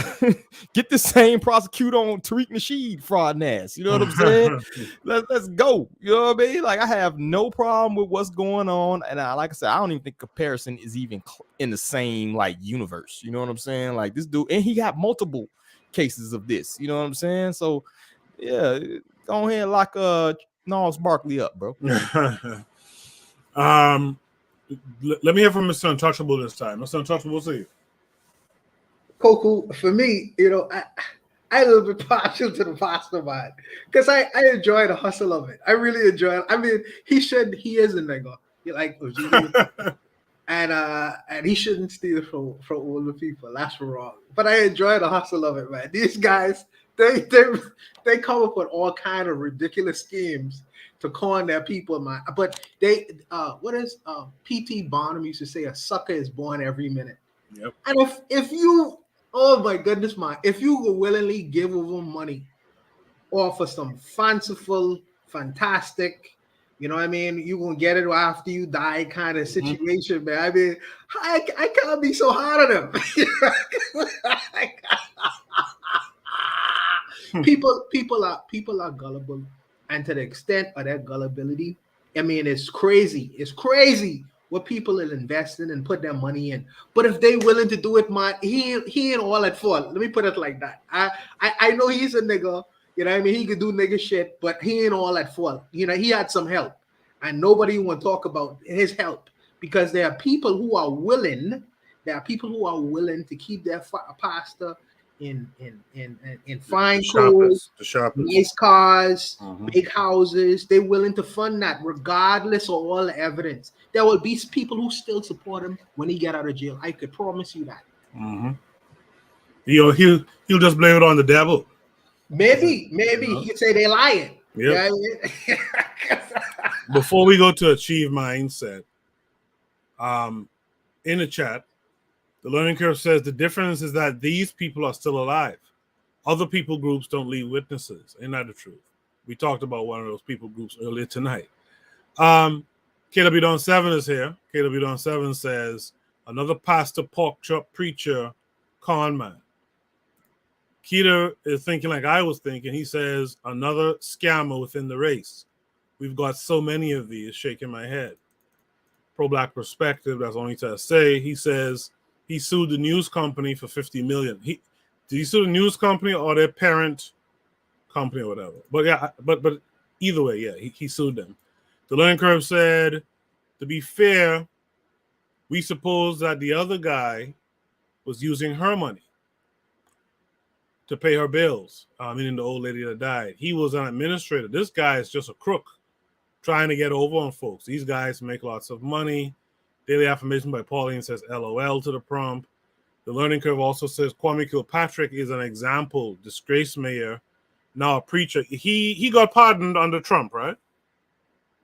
Speaker 3: get the same prosecutor on Tariq Nasheed fraud ass. You know what I'm saying? Let's go. You know what I mean? Like, I have no problem with what's going on. And like I said, I don't even think comparison is even in the same like universe. You know what I'm saying? Like this dude, and he got multiple cases of this. You know what I'm saying? So, yeah, go ahead and lock Niles Barkley up, bro.
Speaker 1: Let me hear from Mr. Untouchable this time. Mr. Untouchable, see you.
Speaker 21: Koku, for me, you know, I a little bit partial to the pastor man because I enjoy the hustle of it. I really enjoy it. I mean, he is a nigga, like, and he shouldn't steal from older people. That's wrong. But I enjoy the hustle of it, man. These guys, they come up with all kind of ridiculous schemes to con their people, man. But they, what is P.T. Barnum used to say? A sucker is born every minute.
Speaker 1: Yep.
Speaker 21: And if you, oh my goodness, man, if you will willingly give over money or for some fanciful, fantastic, you know what I mean, you gonna get it after you die kind of situation, man. I mean, I can't be so hard on them. people are gullible, and to the extent of their gullibility, I mean, it's crazy. It's crazy what people are investing and put their money in. But if they willing to do it, man, he ain't all at fault. Let me put it like that. I know he's a nigga, you know what I mean? He could do nigga shit, but he ain't all at fault. You know, he had some help. And nobody want to talk about his help because there are people who are willing, to keep their pastor in fine clothes, nice cars, big houses. They're willing to fund that regardless of all the evidence. There will be people who still support him when he get out of jail. I could promise you that.
Speaker 1: You know, he'll just blame it on the devil.
Speaker 21: Maybe he could say they lying.
Speaker 1: Yep. Before we go to Achieve Mindset, in the chat, the Learning Curve says the difference is that these people are still alive. Other people groups don't leave witnesses. Ain't that the truth? We talked about one of those people groups earlier tonight. KW Don 7 is here. KW Don 7 says another pastor, pork chop preacher, con man. Keita is thinking like I was thinking. He says, another scammer within the race. We've got so many of these, shaking my head. Pro-Black Perspective, that's all he to say. He says he sued the news company for $50 million. Did he sue the news company or their parent company or whatever? But yeah, but either way, yeah, he sued them. The Learning Curve said, to be fair, we suppose that the other guy was using her money to pay her bills, meaning the old lady that died. He was an administrator. This guy is just a crook trying to get over on folks. These guys make lots of money. Daily Affirmation by Pauline says LOL to the prompt. The Learning Curve also says Kwame Kilpatrick is an example, disgraced mayor, now a preacher. He got pardoned under Trump, right?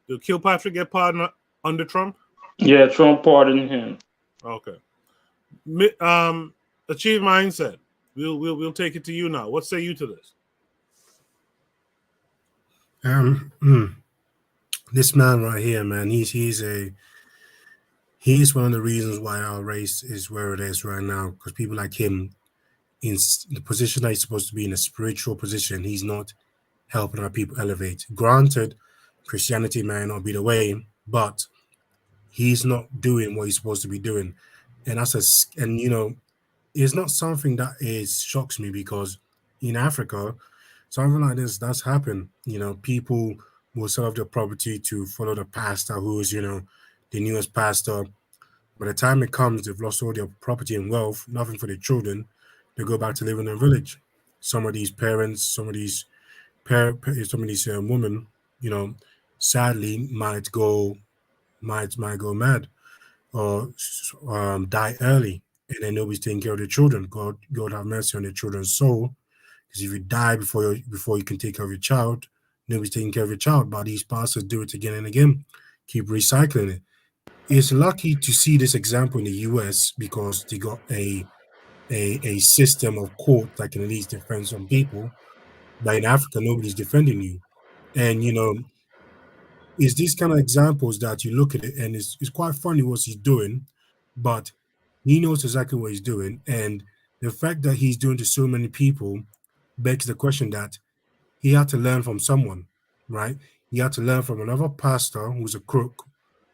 Speaker 1: Did Kilpatrick get pardoned under Trump?
Speaker 10: Yeah, Trump pardoned him.
Speaker 1: Okay. Achieve Mindset. We'll take it to you now. What say you to this?
Speaker 25: This man right here, man, he's one of the reasons why our race is where it is right now, because people like him, in the position that he's supposed to be, in a spiritual position, he's not helping our people elevate. Granted, Christianity may not be the way, but he's not doing what he's supposed to be doing. And you know, it's not something that shocks me, because in Africa, something like this does happen. You know, people will sell off their property to follow the pastor who is, you know, the newest pastor. By the time it comes, they've lost all their property and wealth, nothing for their children. They go back to living in a village. Some of these parents, some of these women, you know, sadly might go mad or die early, and then nobody's taking care of their children. God have mercy on their children's soul. Because if you die before you can take care of your child, nobody's taking care of your child. But these pastors do it again and again, keep recycling it. It's lucky to see this example in the US, because they got a system of court that can at least defend some people. But in Africa, nobody's defending you. And you know, it's these kind of examples that you look at it, and it's quite funny what he's doing, but he knows exactly what he's doing. And the fact that he's doing to so many people begs the question that he had to learn from someone, right? He had to learn from another pastor who's a crook,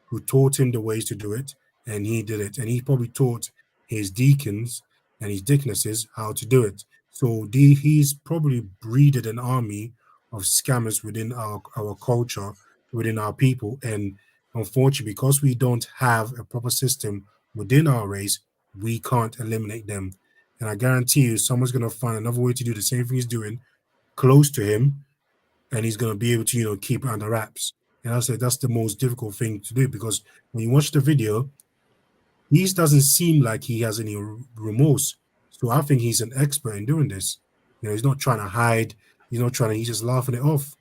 Speaker 25: who taught him the ways to do it, and he did it. And he probably taught his deacons and his deaconesses how to do it. So he's probably breeded an army of scammers within our culture, within our people. And unfortunately, because we don't have a proper system within our race, we can't eliminate them. And I guarantee you, someone's going to find another way to do the same thing he's doing close to him, and he's going to be able to, you know, keep it under wraps. And I said that's the most difficult thing to do, because when you watch the video, he doesn't seem like he has any remorse. So I think he's an expert in doing this. You know, he's not trying to hide. He's not trying to. He's just laughing it off,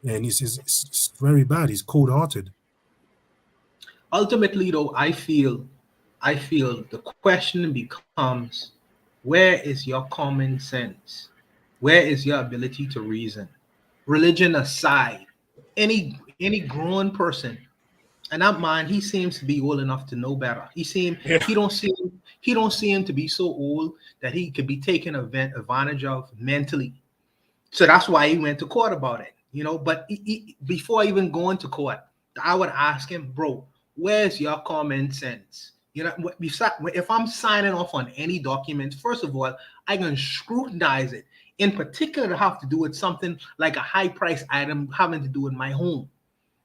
Speaker 25: and it's very bad. He's cold-hearted.
Speaker 21: Ultimately, though, I feel the question becomes, where is your common sense? Where is your ability to reason? Religion aside, any grown person, and not mine, he seems to be old enough to know better. He don't seem to be so old that he could be taken advantage of mentally. So that's why he went to court about it, you know. But before even going to court, I would ask him, bro, where's your common sense? You know, if I'm signing off on any document, first of all, I can scrutinize it. In particular, to have to do with something like a high price item having to do with my home.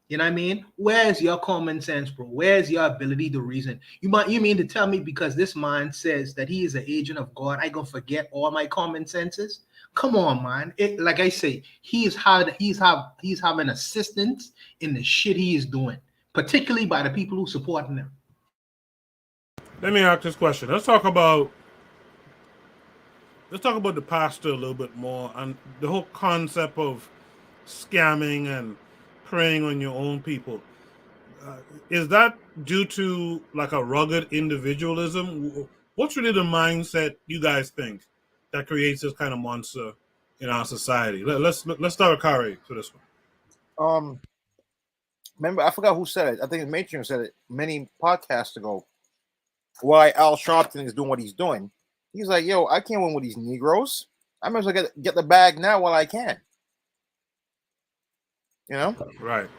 Speaker 21: You know what I mean? Where's your common sense, bro? Where's your ability to reason? You mean to tell me because this man says that he is an agent of God, I gonna forget all my common senses? Come on, man. Like I say, he's having assistance in the shit he is doing, particularly by the people who supporting him.
Speaker 1: Let me ask this question. Let's talk about the pastor a little bit more, and the whole concept of scamming and preying on your own people. Is that due to like a rugged individualism? What's really the mindset you guys think that creates this kind of monster in our society? Let's start with Kari for this one.
Speaker 6: Remember, I forgot who said it. I think Matrion said it many podcasts ago. Why Al Sharpton is doing what he's doing. He's like, yo, I can't win with these Negroes. I might as well get the bag now while I can. You know?
Speaker 1: Right.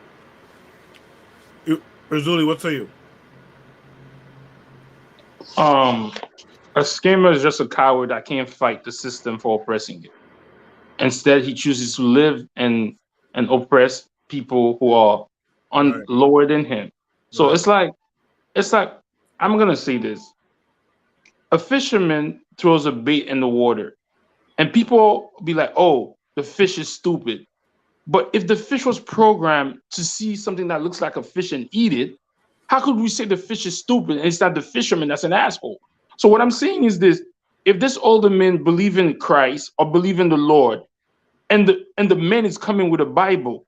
Speaker 1: Razuli, what say you?
Speaker 10: A scammer is just a coward that can't fight the system for oppressing it. Instead, he chooses to live and oppress people who are lower than him. So it's like I'm gonna say this: a fisherman throws a bait in the water, and people be like, "Oh, the fish is stupid." But if the fish was programmed to see something that looks like a fish and eat it, how could we say the fish is stupid and it's not the fisherman that's an asshole? So what I'm saying is this: if this older man believe in Christ or believe in the Lord, and the man is coming with a Bible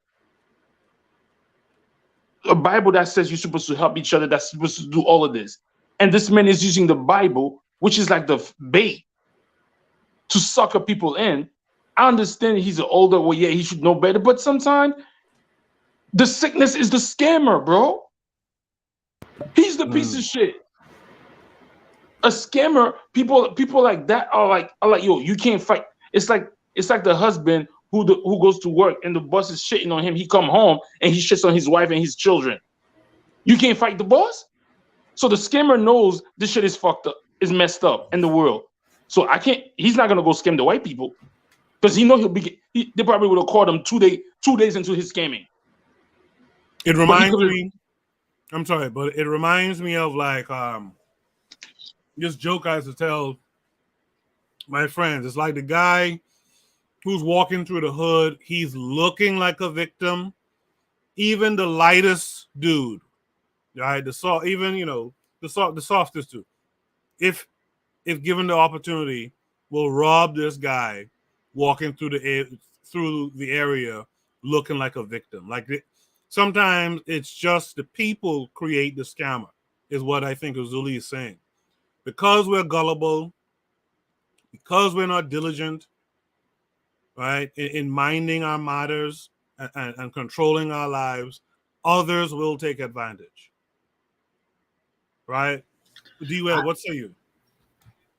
Speaker 10: that says you're supposed to help each other, that's supposed to do all of this, and this man is using the Bible, which is like the bait to sucker people in. I understand he's an older, well, yeah, he should know better, but sometimes the sickness is the scammer, bro. He's the piece of shit. A scammer, people like that are like, yo, you can't fight. It's like the husband who goes to work and the boss is shitting on him. He come home and he shits on his wife and his children. You can't fight the boss. So the scammer knows this shit is fucked up, is messed up in the world. So he's not gonna go scam the white people because he know they probably would have caught him 2 days into his scamming.
Speaker 1: It reminds me. I'm sorry, but it reminds me of like this joke I used to tell my friends. It's like the guy who's walking through the hood. He's looking like a victim. Even the lightest dude, right? The softest dude. If given the opportunity, will rob this guy walking through the area looking like a victim. Sometimes it's just the people create the scammer, is what I think Azuli is saying. Because we're gullible, because we're not diligent, right, in minding our matters and controlling our lives, others will take advantage. Right? D-Well, what say you?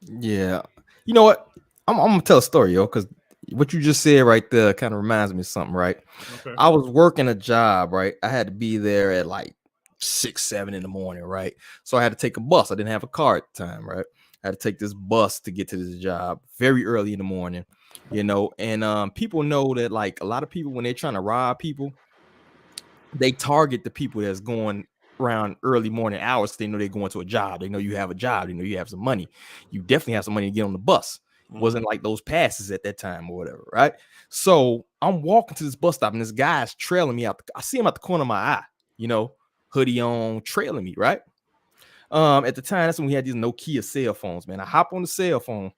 Speaker 3: Yeah. You know what? I'm gonna tell a story, yo, because what you just said right there kind of reminds me of something, right?
Speaker 1: Okay.
Speaker 3: I was working a job, right? I had to be there at like 6, 7 in the morning, right? So I had to take a bus. I didn't have a car at the time, right? I had to take this bus to get to this job very early in the morning, and people know that like a lot of people, when they're trying to rob people, they target the people that's going around early morning hours. They know they're going to a job. They know you have a job. They know you have some money. You definitely have some money to get on the bus. Wasn't like those passes at that time or whatever, right? So I'm walking to this bus stop and this guy's trailing me out. I see him at the corner of my eye, hoodie on, trailing me, right? At the time, that's when we had these Nokia cell phones, man. I hop on the cell phone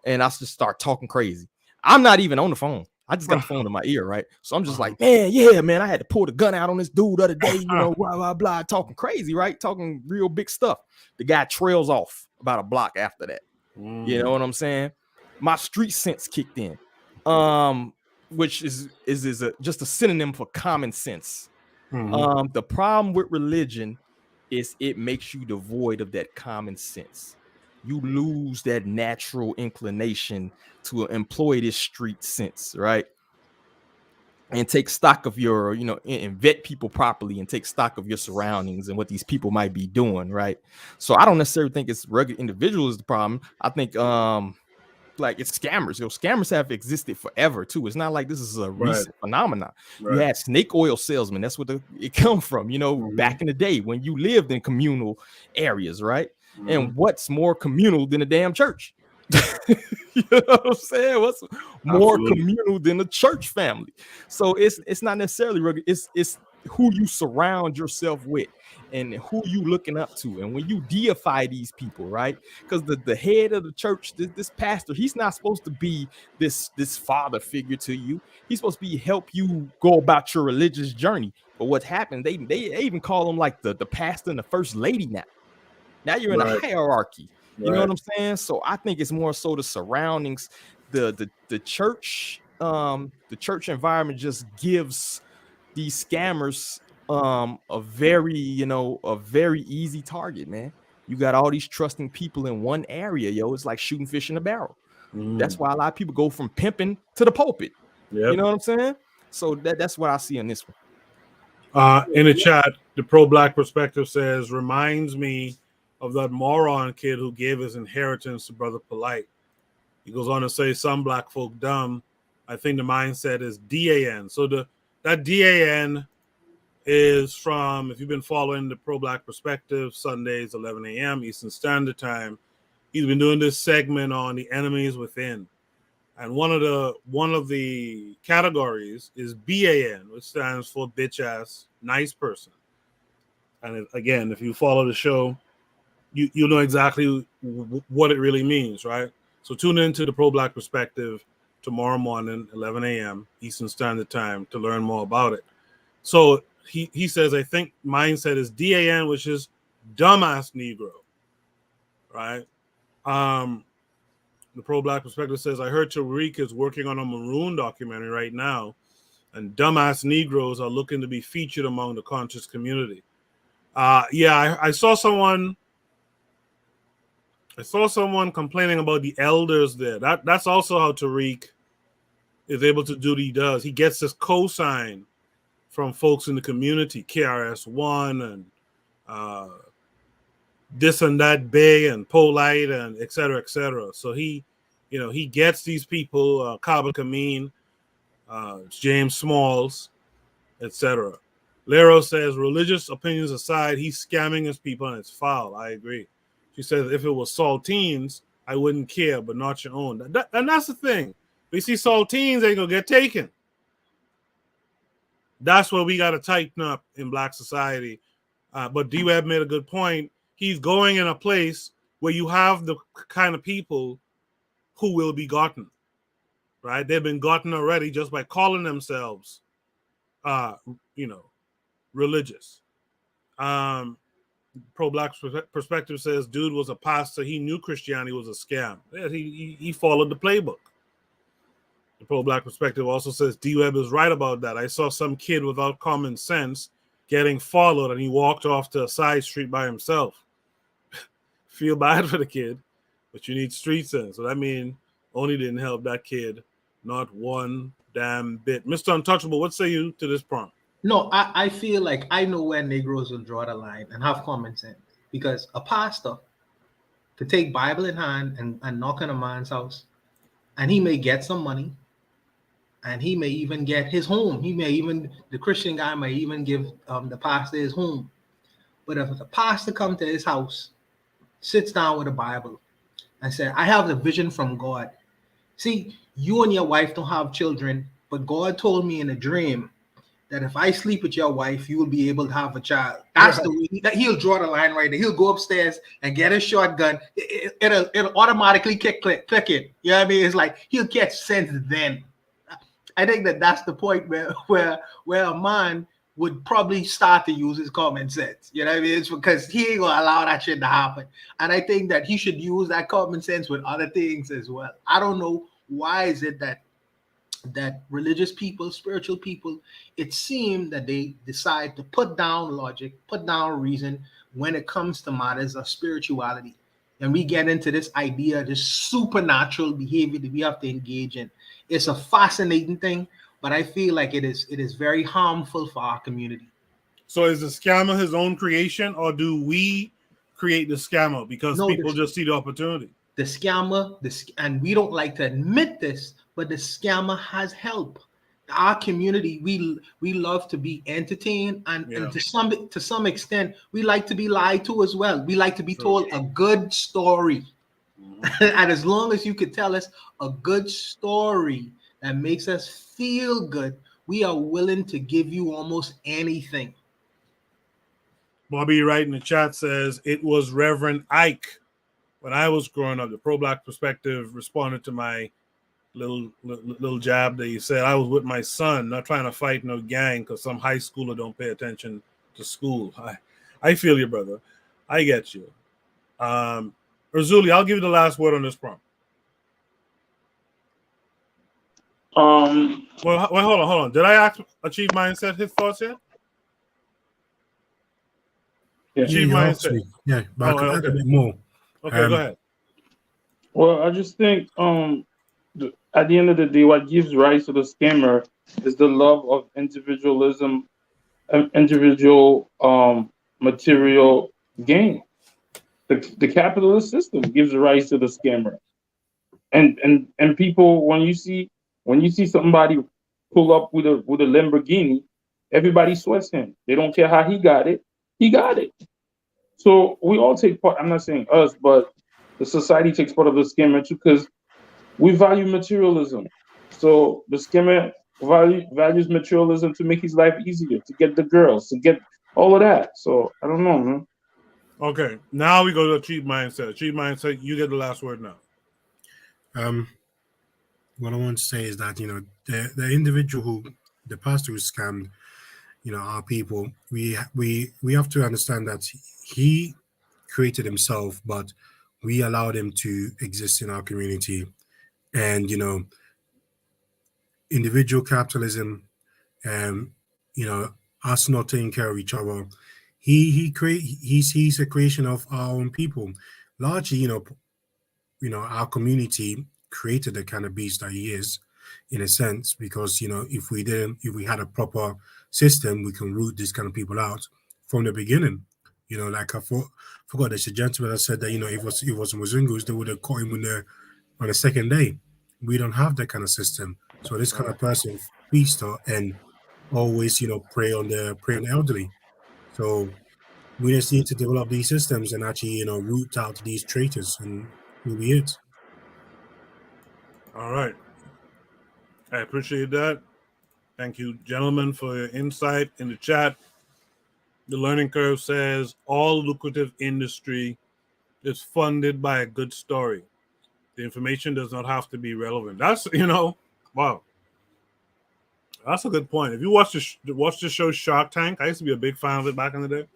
Speaker 3: and I just start talking crazy. I'm not even on the phone. I just got the phone in my ear, right? So I'm just like, man, I had to pull the gun out on this dude the other day, blah, blah, blah, talking crazy, right? Talking real big stuff. The guy trails off about a block after that. You know what I'm saying? My street sense kicked in, which is just a synonym for common sense. The problem with religion is it makes you devoid of that common sense. You lose that natural inclination to employ this street sense, right? And take stock of your, and vet people properly and take stock of your surroundings and what these people might be doing, right? So I don't necessarily think it's rugged individual is the problem. I think like it's scammers. Scammers have existed forever too. It's not like this is a recent phenomenon. You had snake oil salesmen. That's what it come from, back in the day when you lived in communal areas, right? And what's more communal than a damn church? You know what I'm saying? What's more communal than a church family? So it's not necessarily rugged. It's who you surround yourself with and who you looking up to. And when you deify these people, right? Because the head of the church, this pastor, he's not supposed to be this father figure to you. He's supposed to be help you go about your religious journey. But what's happened, they even call him like the pastor and the first lady now. Now you're in a hierarchy. You know what I'm saying? So I think it's more so the surroundings, the church environment just gives these scammers a very easy target, man. You got all these trusting people in one area, yo. It's like shooting fish in a barrel. That's why a lot of people go from pimping to the pulpit.
Speaker 1: Yep.
Speaker 3: You know what I'm saying? So that's what I see in this one.
Speaker 1: In the chat, the pro-black perspective says, reminds me of that moron kid who gave his inheritance to Brother Polite. He goes on to say, some black folk dumb. I think the mindset is DAN. So that DAN is from, if you've been following the pro-black perspective, Sundays, 11 a.m. Eastern Standard Time, he's been doing this segment on the enemies within. And one of the categories is BAN, which stands for bitch ass nice person. And again, if you follow the show, you know exactly what it really means, right? So tune into the pro-black perspective tomorrow morning, 11 a.m. Eastern Standard Time, to learn more about it. So he says, I think mindset is DAN, which is dumbass Negro, right? The pro-black perspective says, I heard Tariq is working on a Maroon documentary right now, and dumbass Negroes are looking to be featured among the conscious community. I saw someone complaining about the elders there. That's also how Tariq is able to do what he does. He gets this cosign from folks in the community, KRS-One and this and that Bay and Polite and et cetera, et cetera. So he gets these people, Kaba Kameen, James Smalls, etc. Lero says, religious opinions aside, he's scamming his people and it's foul. I agree. She says, if it was saltines, I wouldn't care, but not your own. And that's the thing. We see saltines, they gonna get taken. That's where we got to tighten up in black society. But D-Web made a good point. He's going in a place where you have the kind of people who will be gotten, right? They've been gotten already just by calling themselves, religious. Pro-black perspective says, dude was a pastor. He knew Christianity was a scam. Yeah, he followed the playbook. The pro-black perspective also says, D-Web is right about that. I saw some kid without common sense getting followed, and he walked off to a side street by himself. Feel bad for the kid, but you need street sense. So that means only didn't help that kid not one damn bit. Mr. Untouchable, what say you to this prompt?
Speaker 21: No, I feel like I know where Negroes will draw the line and have common sense. Because a pastor could take Bible in hand and knock on a man's house, and he may get some money, and he may even get his home. The Christian guy may even give the pastor his home. But if the pastor comes to his house, sits down with a Bible, and says, I have the vision from God. See, you and your wife don't have children, but God told me in a dream that if I sleep with your wife, you will be able to have a child. That's the way he'll draw the line right there. He'll go upstairs and get his shotgun. It'll automatically click it. You know what I mean? It's like he'll catch sense then. I think that's the point where a man would probably start to use his common sense. You know what I mean? It's because he ain't gonna allow that shit to happen. And I think that he should use that common sense with other things as well. I don't know why is it that religious people, spiritual people, it seemed that they decide to put down logic, put down reason when it comes to matters of spirituality. And we get into this idea, this supernatural behavior that we have to engage in. It's a fascinating thing, but I feel like it is very harmful for our community.
Speaker 1: So is the scammer his own creation, or do we create the scammer because people just see the opportunity?
Speaker 21: The scammer, and we don't like to admit this, but the scammer has help. Our community, we love to be entertained, and to some extent, we like to be lied to as well. We like to be told a good story. And as long as you could tell us a good story that makes us feel good, we are willing to give you almost anything.
Speaker 1: Bobby Wright in the chat says, it was Reverend Ike. When I was growing up, the pro-black perspective responded to my little jab that he said, I was with my son, not trying to fight no gang because some high schooler don't pay attention to school. I feel you, brother. I get you. Razuli, I'll give you the last word on this prompt. Well, hold on. Did I achieve mindset? His thoughts yet?
Speaker 25: Yeah, mindset. Yeah, but I could add a bit more.
Speaker 1: Okay, go ahead.
Speaker 10: Well, I just think at the end of the day, what gives rise to the scammer is the love of individualism, individual material gain. The capitalist system gives rise to the scammer. And people, when you see somebody pull up with a Lamborghini, everybody sweats him. They don't care how he got it. He got it. So we all take part. I'm not saying us, but the society takes part of the scammer too, because we value materialism. So the scammer values materialism to make his life easier, to get the girls, to get all of that. So I don't know, man.
Speaker 1: Okay, now we go to cheap mindset. Cheap mindset, you get the last word now.
Speaker 25: What I want to say is that the individual the pastor who scammed our people, we have to understand that he created himself, but we allowed him to exist in our community. And individual capitalism, and us not taking care of each other, he's a creation of our own people. Largely, our community created the kind of beast that he is, in a sense, because if we had a proper system, we can root these kind of people out from the beginning. Like I forgot there's a gentleman that said that if it was Muzungus, they would have caught him on the second day. We don't have that kind of system. So this kind of person feast and always prey on the elderly. So we just need to develop these systems and actually root out these traitors, and we'll be it.
Speaker 1: All right. I appreciate that. Thank you, gentlemen, for your insight in the chat. The Learning Curve says all lucrative industry is funded by a good story. The information does not have to be relevant. That's, wow. That's a good point. If you watch the show Shark Tank, I used to be a big fan of it back in the day.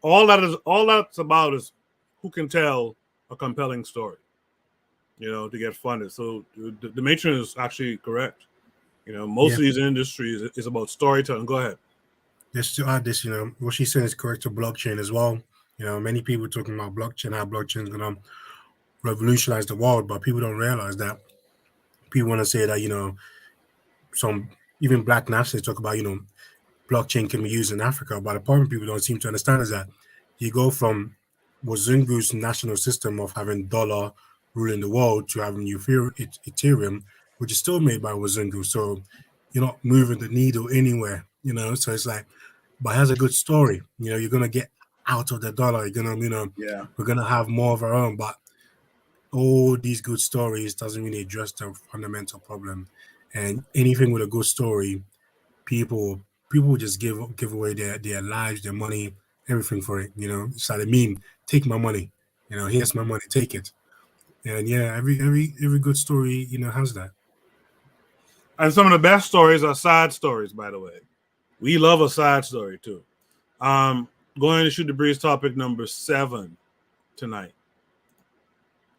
Speaker 1: All that's about is who can tell a compelling story, to get funded. So the matron is actually correct. Most of these industries is about storytelling. Go ahead.
Speaker 25: Just to add this, what she's saying is correct to blockchain as well. Many people talking about blockchain, how blockchain is going to revolutionize the world, but people don't realize that. People want to say that, some even black nationalists talk about, blockchain can be used in Africa, but the problem people don't seem to understand is that you go from Wazungu's national system of having dollar ruling the world to having Ethereum, which is still made by Wazungu. So you're not moving the needle anywhere, So it's like, but it has a good story. You're gonna get out of the dollar. You're gonna, we're gonna have more of our own. But all these good stories doesn't really address the fundamental problem. And anything with a good story, people just give away their lives, their money, everything for it. It's like, take my money. Here's my money, take it. And yeah, every good story, has that.
Speaker 1: And some of the best stories are side stories, by the way. We love a side story too. Going to Shoot the Breeze topic number 7 tonight.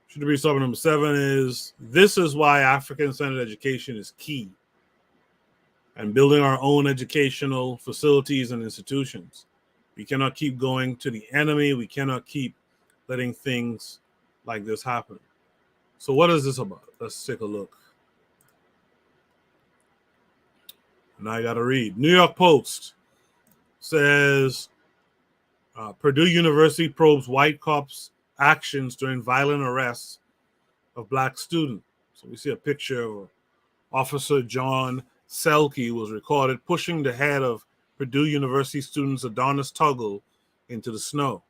Speaker 1: Shoot the Breeze topic number 7 is, this is why African-centered education is key. And building our own educational facilities and institutions. We cannot keep going to the enemy. We cannot keep letting things like this happen. So what is this about? Let's take a look. Now I got to read. New York Post says, Purdue University probes white cops' actions during violent arrests of black students. So we see a picture of Officer John Selke was recorded pushing the head of Purdue University students Adonis Tuggle into the snow.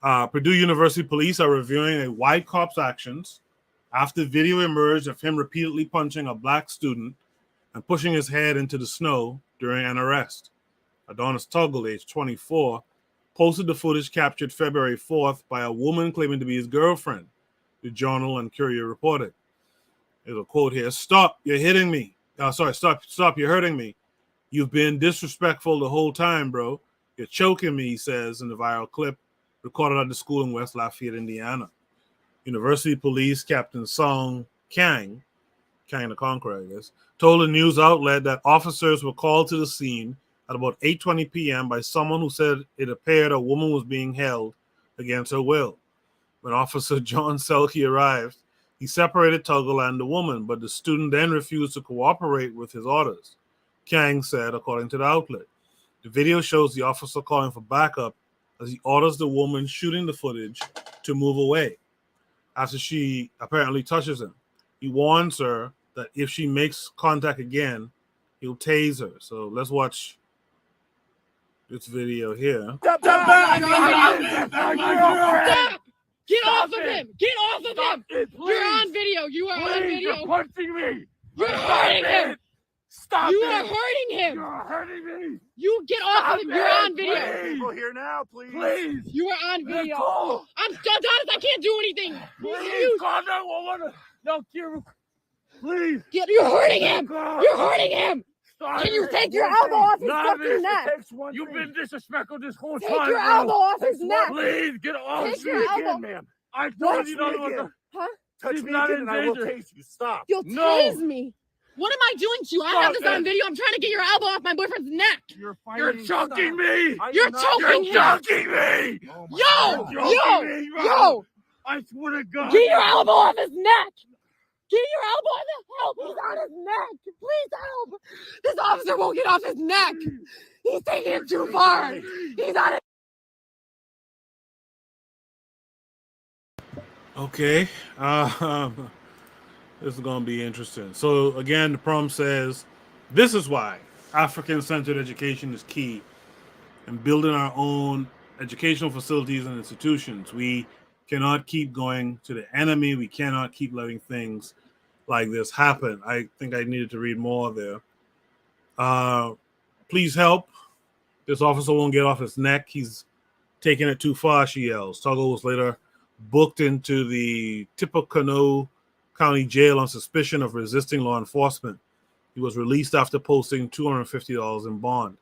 Speaker 1: Purdue University police are reviewing a white cop's actions after video emerged of him repeatedly punching a black student and pushing his head into the snow during an arrest. Adonis Tuggle, age 24, posted the footage captured February 4th by a woman claiming to be his girlfriend, the Journal and Courier reported. There's a quote here: "Stop, you're hitting me. Stop, you're hurting me. You've been disrespectful the whole time, bro. You're choking me," he says in the viral clip recorded at the school in West Lafayette, Indiana. University Police Captain Song Kang the Conqueror, I guess, told a news outlet that officers were called to the scene at about 8:20 p.m. by someone who said it appeared a woman was being held against her will. When Officer John Selke arrived, he separated Tuggle and the woman, but the student then refused to cooperate with his orders, Kang said, according to the outlet. The video shows the officer calling for backup as he orders the woman shooting the footage to move away. After she apparently touches him, he warns her that if she makes contact again, he'll tase her. So let's watch this video here.
Speaker 2: Stop! Get off of him! Get off of him! You're on video. You are on video. You're punching me. You're hurting him. Stop! You are hurting him. You're hurting me. You get off of him. You're on video.
Speaker 4: People here now, please.
Speaker 2: Please. You are on video. I'm honest. I can't do anything.
Speaker 4: Please call 911. No, please.
Speaker 2: You're hurting him. You're hurting him. Can you take your elbow off his fucking neck?
Speaker 4: You've been disrespectful this whole time.
Speaker 2: Take your elbow off his neck.
Speaker 4: Please get off.
Speaker 2: Take your elbow,
Speaker 4: ma'am. I told you not to.
Speaker 2: Huh?
Speaker 4: Touch me again and I will tase you. Stop.
Speaker 2: You'll tase me. What am I doing to you? I have this on video. I'm trying to get your elbow off my boyfriend's neck.
Speaker 4: You're choking me.
Speaker 2: You're choking him.
Speaker 4: You're choking me.
Speaker 2: Yo.
Speaker 4: I swear to God.
Speaker 2: Get your elbow off his neck. Get your elbow on the help. He's on his neck. Please help. This officer won't get off his neck. He's taking it too far. He's on it.
Speaker 1: Okay. This is going to be interesting. So, again, the prompt says, this is why African-centered education is key in building our own educational facilities and institutions. We cannot keep going to the enemy. We cannot keep letting things like this happen. I think I needed to read more there. Please help. This officer won't get off his neck. He's taking it too far, she yells. Tuggle was later booked into the Tippecanoe County Jail on suspicion of resisting law enforcement. He was released after posting $250 in bond.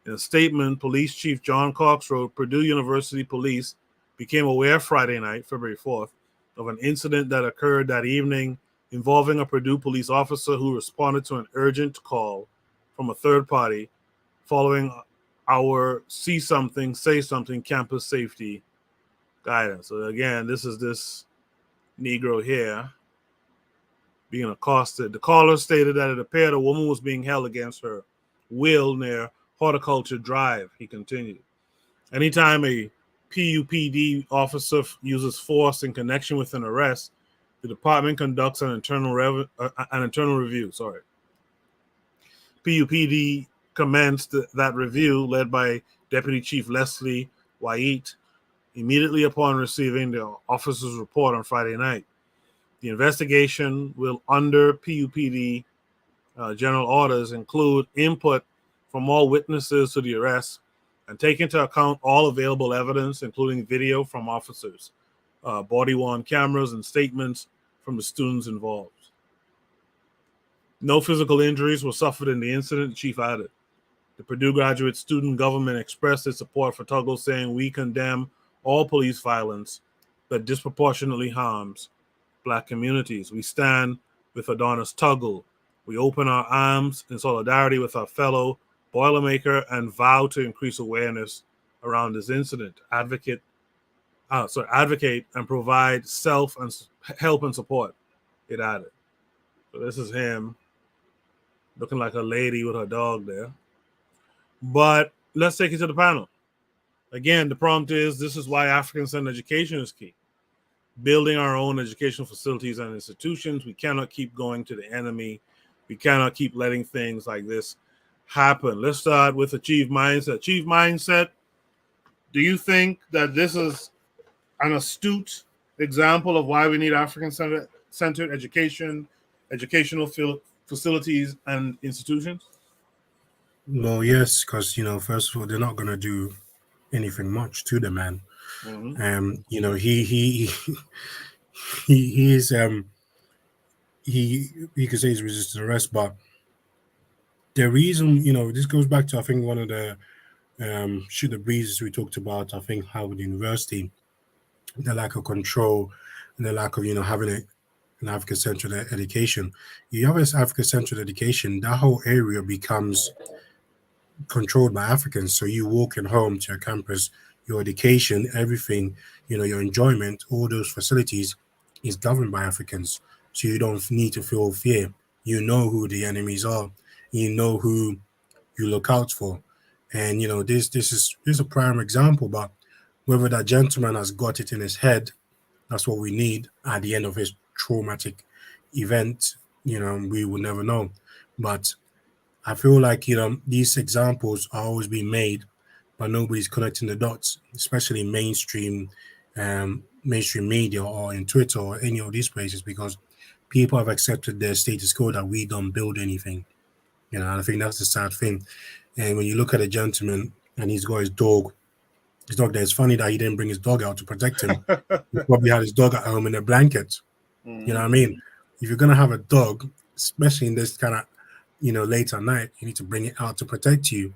Speaker 1: In a statement, Police Chief John Cox wrote, Purdue University Police became aware Friday night, February 4th, of an incident that occurred that evening involving a Purdue police officer who responded to an urgent call from a third party following our See Something, Say Something campus safety guidance. So again, this is this Negro here being accosted. The caller stated that it appeared a woman was being held against her will near Horticulture Drive, he continued. Anytime a PUPD officer uses force in connection with an arrest, the department conducts an internal review. PUPD commenced that review, led by Deputy Chief Leslie White, immediately upon receiving the officer's report on Friday night. The investigation will, under PUPD general orders, include input from all witnesses to the arrest and take into account all available evidence, including video from officers, body-worn cameras, and statements from the students involved. No physical injuries were suffered in the incident, the chief added. The Purdue Graduate Student Government expressed its support for Tuggle, saying, we condemn all police violence that disproportionately harms Black communities. We stand with Adonis Tuggle. We open our arms in solidarity with our fellow Boilermaker and vow to increase awareness around this incident. Advocate and provide help and support, it added. So this is him looking like a lady with her dog there. But let's take it to the panel. Again, the prompt is, this is why African-centered education is key. Building our own educational facilities and institutions. We cannot keep going to the enemy. We cannot keep letting things like this happen. Let's start with the Chief Mindset. Chief Mindset, do you think that this is an astute example of why we need African-centered education, educational facilities and institutions?
Speaker 25: Well, yes, because, first of all, they're not going to do anything much to the man.
Speaker 1: Mm-hmm.
Speaker 25: He is he could say he's resisted arrest, but the reason, this goes back to, I think, one of the shoot the breezes we talked about, I think, Howard University, the lack of control and the lack of, having an African-centered education. You have this African-centered education, that whole area becomes controlled by Africans. So you walking home to your campus, your education, everything, your enjoyment, all those facilities is governed by Africans. So you don't need to feel fear. You know who the enemies are. You know who you look out for. And this is a prime example. But whether that gentleman has got it in his head, that's what we need at the end of his traumatic event. We will never know. But I feel like these examples are always being made, but nobody's connecting the dots, especially mainstream media or in Twitter or any of these places, because people have accepted their status quo that we don't build anything. And I think that's the sad thing. And when you look at a gentleman and he's got his dog there, it's funny that he didn't bring his dog out to protect him. He probably had his dog at home in a blanket. You know what I mean? If you're gonna have a dog, especially in this kind of late at night, you need to bring it out to protect you.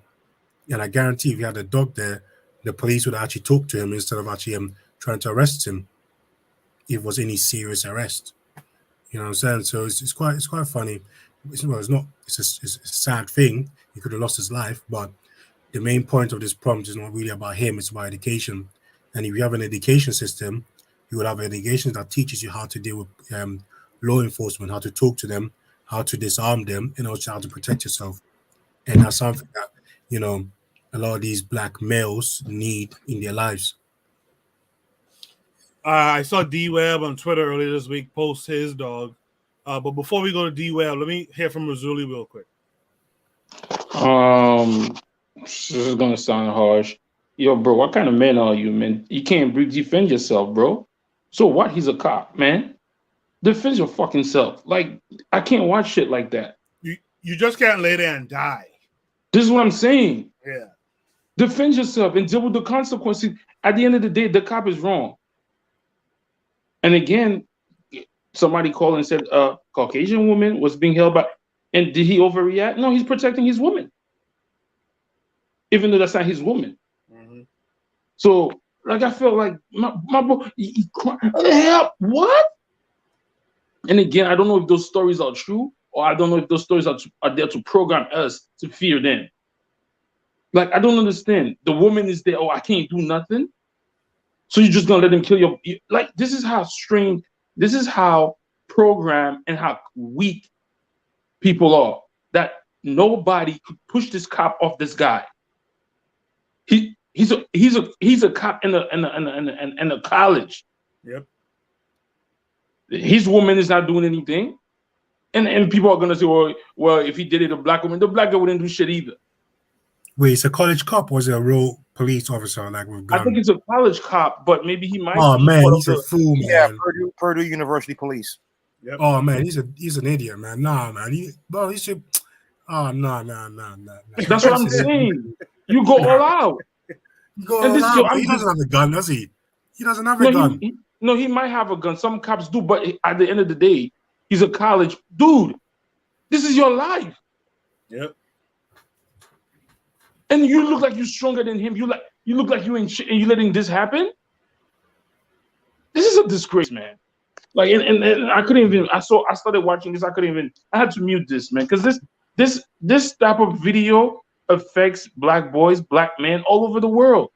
Speaker 25: And I guarantee if you had a dog there, the police would actually talk to him instead of actually trying to arrest him if it was any serious arrest. You know what I'm saying? So it's quite funny. It's a sad thing. He could have lost his life, but the main point of this prompt is not really about him, it's about education. And if you have an education system, you would have an education that teaches you how to deal with law enforcement, how to talk to them, how to disarm them, and also how to protect yourself. And that's something that, a lot of these black males need in their lives.
Speaker 1: I saw D-Web on Twitter earlier this week post his dog. But before we go to D-Web, let me hear from Razuli real quick.
Speaker 10: This is gonna sound harsh. Yo, bro, what kind of man are you, man? You can't defend yourself, bro. So what? He's a cop, man. Defend your fucking self. Like, I can't watch shit like that.
Speaker 1: You just can't lay there and die.
Speaker 10: This is what I'm saying.
Speaker 1: Yeah.
Speaker 10: Defend yourself and deal with the consequences. At the end of the day, the cop is wrong. And again, somebody called and said a Caucasian woman was being held by, and did he overreact? No, he's protecting his woman. Even though that's not his woman.
Speaker 1: Mm-hmm.
Speaker 10: So, like, I felt like my bro, he help, what? And again, I don't know if those stories are true, or I don't know if those stories are there to program us to fear them. Like, I don't understand. The woman is there, oh, I can't do nothing. So you're just gonna let them kill your, like, this is how strange, this is how programmed and how weak people are. That nobody could push this cop off this guy. He's a cop in a college.
Speaker 1: Yep.
Speaker 10: His woman is not doing anything, and people are gonna say, well, if he did it, a black woman, the black girl wouldn't do shit either.
Speaker 25: Wait, it's a college cop or is it a real police officer like with gun?
Speaker 10: I think it's a college cop, but maybe he might.
Speaker 25: Oh man, he's a fool, man.
Speaker 6: Yeah, Purdue University Police.
Speaker 1: Yep.
Speaker 25: Oh man, he's an idiot, man. Nah, man. He should. Oh no.
Speaker 10: That's what I'm saying. You go all out.
Speaker 25: He doesn't have a gun, does he? He doesn't have a gun.
Speaker 10: He might have a gun. Some cops do, but at the end of the day, he's a college dude. This is your life.
Speaker 1: Yep.
Speaker 10: And you look like you're stronger than him. You look like you ain't shit, and you letting this happen. This is a disgrace, man. Like, and I couldn't even. I started watching this. I had to mute this, man, because this type of video affects black boys, black men all over the world.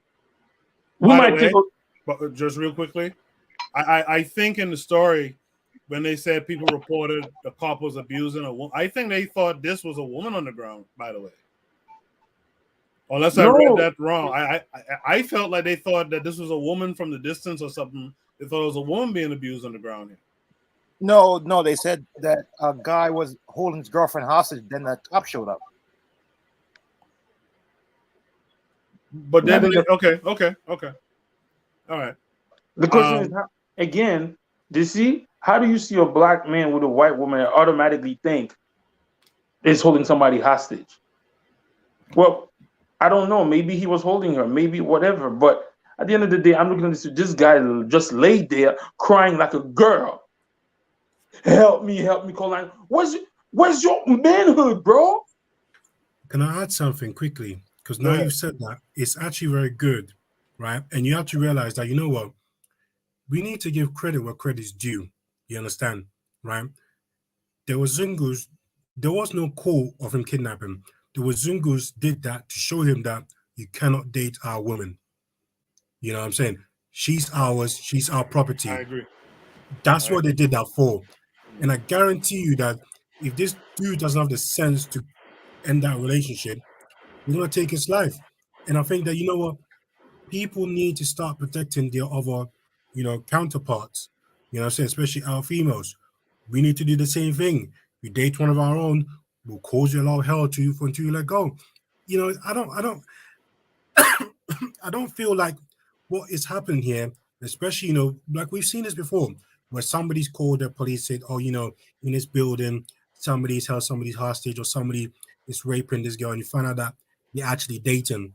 Speaker 1: But just real quickly, I think in the story when they said people reported the cop was abusing a woman, I think they thought this was a woman on the ground. By the way, unless I read that wrong, I felt like they thought that this was a woman from the distance or something. They thought it was a woman being abused on the ground here.
Speaker 6: No, they said that a guy was holding his girlfriend hostage. Then the cop showed up.
Speaker 1: But then, okay. All right.
Speaker 10: The question is, again, how do you see a black man with a white woman and automatically think is holding somebody hostage? Well, I don't know. Maybe he was holding her, maybe whatever. But at the end of the day, I'm looking at this guy just laid there crying like a girl. Help me, Colin. Where's your manhood, bro?
Speaker 25: Can I add something quickly? Because now you've said that, it's actually very good, right? And you have to realize that, you know what? We need to give credit where credit is due. You understand, right? There was no call of him kidnapping. The Zungus did that to show him that you cannot date our women. You know what I'm saying? She's ours. She's our property.
Speaker 1: I agree.
Speaker 25: That's what they did that for. And I guarantee you that if this dude doesn't have the sense to end that relationship, he's gonna take his life. And I think that, you know what, people need to start protecting their other, counterparts. You know what I'm saying? Especially our females. We need to do the same thing. You date one of our own, will cause you a lot of hell until you let go. I don't feel like what is happening here, especially, like we've seen this before, where somebody's called the police, said, oh, in this building, somebody's held somebody's hostage or somebody is raping this girl, and you find out that they're actually dating.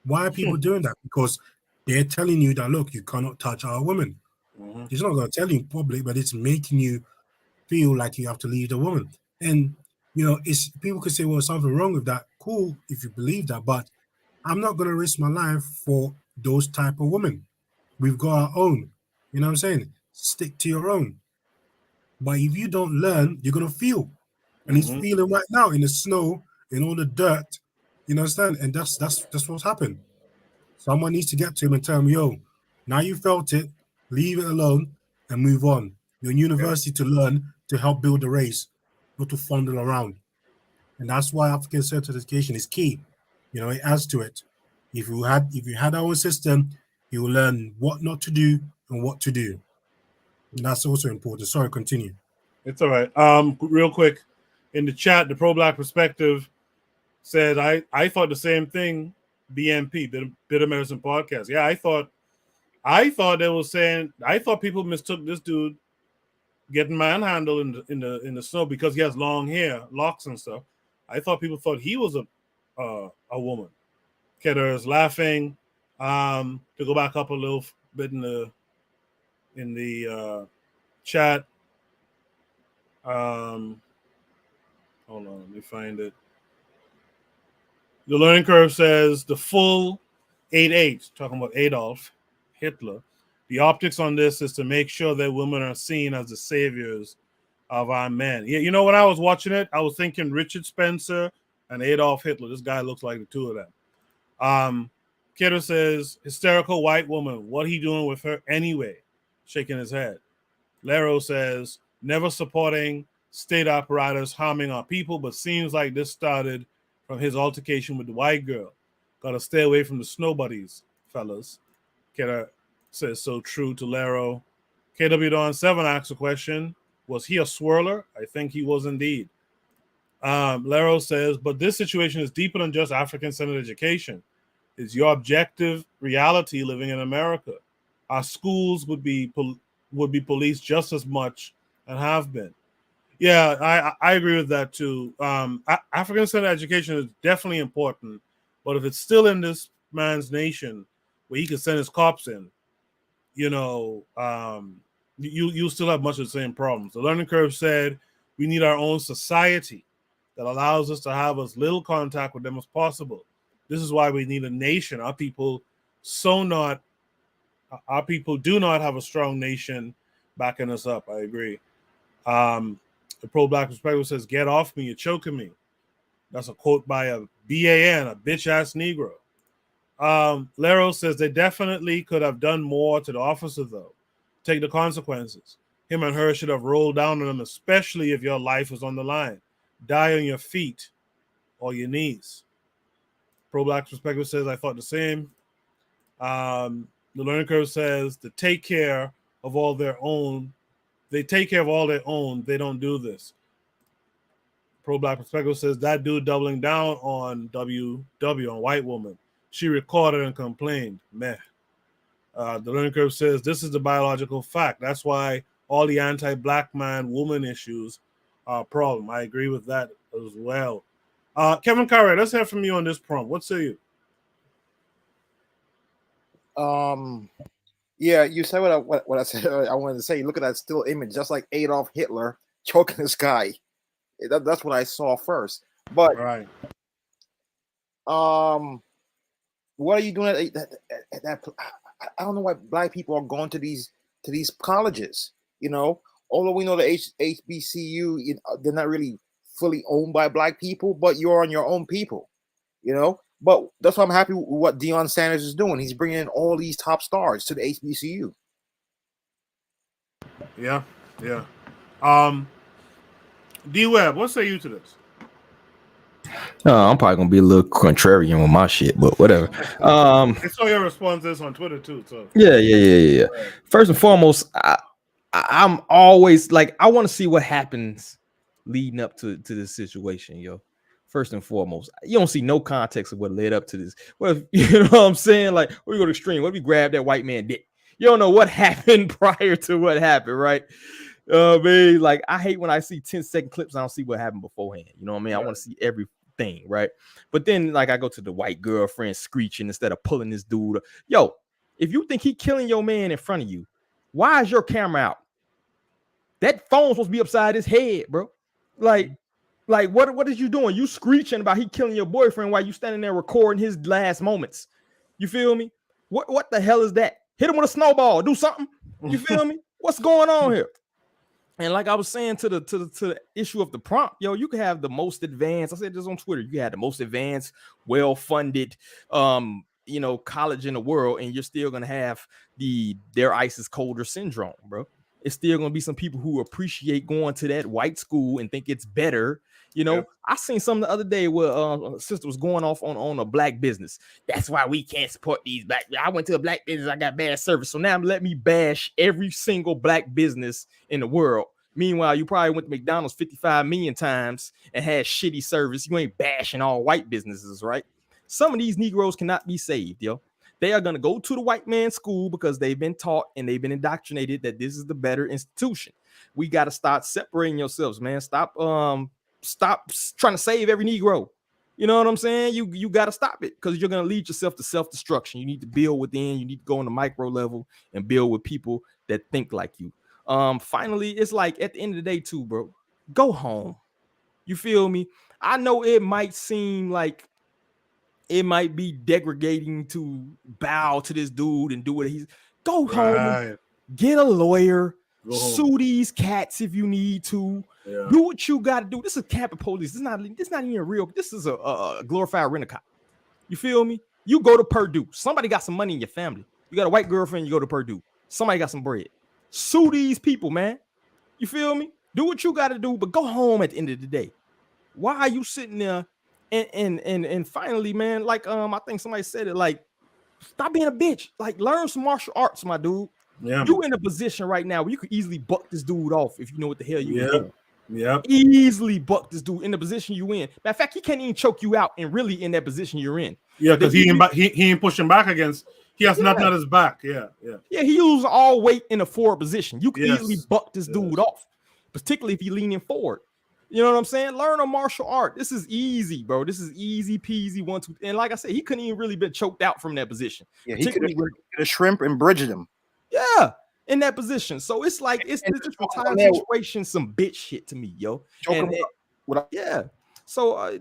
Speaker 25: Why are people doing that? Because they're telling you that, look, you cannot touch our women. It's not going to tell you in public, but it's making you feel like you have to leave the woman. And, it's people could say, well, something wrong with that. Cool, if you believe that, but I'm not going to risk my life for those type of women. We've got our own. You know what I'm saying? Stick to your own. But if you don't learn, you're going to feel. And he's feeling right now in the snow, in all the dirt. You understand? And that's what's happened. Someone needs to get to him and tell him, yo, now you felt it, leave it alone and move on. You're in university to learn, to help build a race, not to fondle around. And that's why African certification is key. It adds to it. If you had our system, you will learn what not to do and what to do. And that's also important. Sorry, continue.
Speaker 1: It's all right. Real quick, in the chat, the pro-black perspective said, I thought the same thing. BMP, Bitter Medicine Podcast. Yeah, I thought they were saying, I thought people mistook this dude getting manhandled in the snow because he has long hair, locks and stuff. I thought people thought he was a woman. Kedar is laughing. To go back up a little bit in the chat. Hold on, let me find it. The learning curve says the full 8-8, talking about Adolf Hitler. The optics on this is to make sure that women are seen as the saviors of our men. Yeah, when I was watching it, I was thinking Richard Spencer and Adolf Hitler. This guy looks like the two of them. Kidder says, hysterical white woman. What he doing with her anyway? Shaking his head. Lero says, never supporting state apparatus harming our people, but seems like this started from his altercation with the white girl. Gotta stay away from the snow buddies, fellas. Kidder says, so true to Lero. KW Dawn 7 asks a question. Was he a swirler? I think he was indeed. Lero says, but this situation is deeper than just African-centered education. It's your objective reality living in America. Our schools would be policed just as much and have been. Yeah, I agree with that too. African-centered education is definitely important, but if it's still in this man's nation where he can send his cops in, you still have much of the same problems. The learning curve said we need our own society that allows us to have as little contact with them as possible. This is why we need a nation. Our people do not have a strong nation backing us up. I agree. The pro-black perspective says, get off me, you're choking me. That's a quote by a BAN, a bitch-ass Negro. Lero says they definitely could have done more to the officer, though. Take the consequences. Him and her should have rolled down on him, especially if your life was on the line. Die on your feet or your knees. Pro-black perspective says, I thought the same. The learning curve says to take care of all their own. They take care of all their own. They don't do this. Pro-black perspective says that dude doubling down on WW, on white woman. She recorded and complained. Meh. The learning curve says this is the biological fact. That's why all the anti-black man woman issues are a problem. I agree with that as well. Kevin Carrett, let's hear from you on this prompt. What say you?
Speaker 6: Yeah, you said what I said. I wanted to say. Look at that still image, just like Adolf Hitler choking this guy. That's what I saw first. But
Speaker 1: right.
Speaker 6: What are you doing at that? I don't know why black people are going to these colleges. Although we know the HBCU, they're not really fully owned by black people, but you're on your own people. But that's why I'm happy with what Deion Sanders is doing. He's bringing in all these top stars to the HBCU.
Speaker 1: Yeah. D-Web, what say you to this?
Speaker 3: I'm probably gonna be a little contrarian with my shit, but whatever.
Speaker 1: I saw your responses on Twitter too. So
Speaker 3: Yeah. First and foremost, I'm always like, I want to see what happens leading up to this situation, yo. First and foremost, you don't see no context of what led up to this. Well, you know what I'm saying? Like, we go to extreme. What if we grab that white man dick? You don't know what happened prior to what happened, right? Man, like, I hate when I see 10-second clips. I don't see what happened beforehand. You know what I mean? I want to see everything, right? But then, like, I go to the white girlfriend screeching instead of pulling this dude. Yo, if you think he killing your man in front of you, why is your camera out? That phone's supposed to be upside his head, bro. Like what is you doing? You screeching about he killing your boyfriend while you standing there recording his last moments. You feel me? What the hell is that? Hit him with a snowball. Do something. You feel me? What's going on here? And like I was saying to the issue of the prompt, yo, you can have the most advanced. I said this on Twitter. You can have the most advanced, well-funded, college in the world, and you're still gonna have their ice is colder syndrome, bro. It's still gonna be some people who appreciate going to that white school and think it's better. You know, I seen something the other day where a sister was going off on a black business. That's why we can't support these black. I went to a black business. I got bad service. So now let me bash every single black business in the world. Meanwhile, you probably went to McDonald's 55 million times and had shitty service. You ain't bashing all white businesses, right? Some of these Negroes cannot be saved, yo. They are going to go to the white man's school because they've been taught and they've been indoctrinated that this is the better institution. We got to start separating yourselves, man. Stop trying to save every Negro. You know what I'm saying? You got to stop it because you're going to lead yourself to self-destruction. You need to build within. You need to go on the micro level and build with people that think like you. Finally, it's like at the end of the day too, bro, go home. You feel me? I know it might seem like it might be degrading to bow to this dude and do what he's go home, get a lawyer, sue these cats if you need to. Do what you got to do. This is Captain Police. This is not even real. This is a glorified rent-a-cop. You feel me? You go to Purdue. Somebody got some money in your family. You got a white girlfriend, you go to Purdue. Somebody got some bread. Sue these people, man. You feel me? Do what you got to do, but go home at the end of the day. Why are you sitting there? And finally, man, like I think somebody said it, like, stop being a bitch. Like, learn some martial arts, my dude. Yeah, you in a position right now where you could easily buck this dude off if you know what the hell you doing.
Speaker 1: Yeah,
Speaker 3: easily buck this dude in the position you in. Matter of fact, he can't even choke you out and really in that position you're in.
Speaker 1: Yeah, because he ain't pushing back against. He has nothing at his back. Yeah.
Speaker 3: He uses all weight in a forward position. You can easily buck this dude off, particularly if he's leaning forward. You know what I'm saying? Learn a martial art. This is easy, bro. This is easy peasy 1, 2. And like I said, he couldn't even really been choked out from that position.
Speaker 6: Yeah, he could have shrimp and bridged him.
Speaker 3: Yeah, in that position. So it's like it's this entire situation, some bitch shit to me, yo. Yeah. So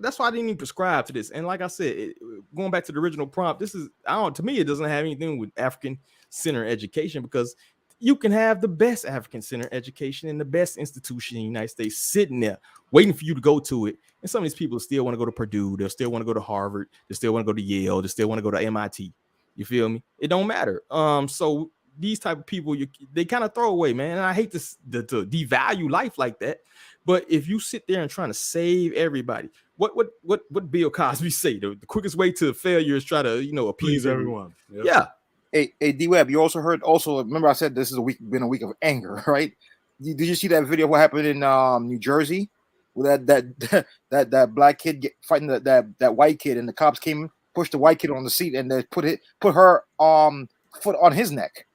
Speaker 3: that's why I didn't even prescribe to this. And like I said, going back to the original prompt, to me, it doesn't have anything with African center education because you can have the best African center education in the best institution in the United States sitting there waiting for you to go to it. And some of these people still want to go to Purdue. They'll still want to go to Harvard. They still want to go to Yale. They still want to go to MIT. You feel me? It don't matter. So these type of people, they kind of throw away, man. And I hate to devalue life like that. But if you sit there and trying to save everybody, what Bill Cosby say? The quickest way to failure is try to, appease everyone.
Speaker 1: Yep.
Speaker 3: Yeah.
Speaker 6: Hey, D-Web, you also heard, remember I said this is been a week of anger, right? Did you see that video of what happened in New Jersey? With that black kid fighting that white kid, and the cops came, pushed the white kid on the seat, and they put her foot on his neck.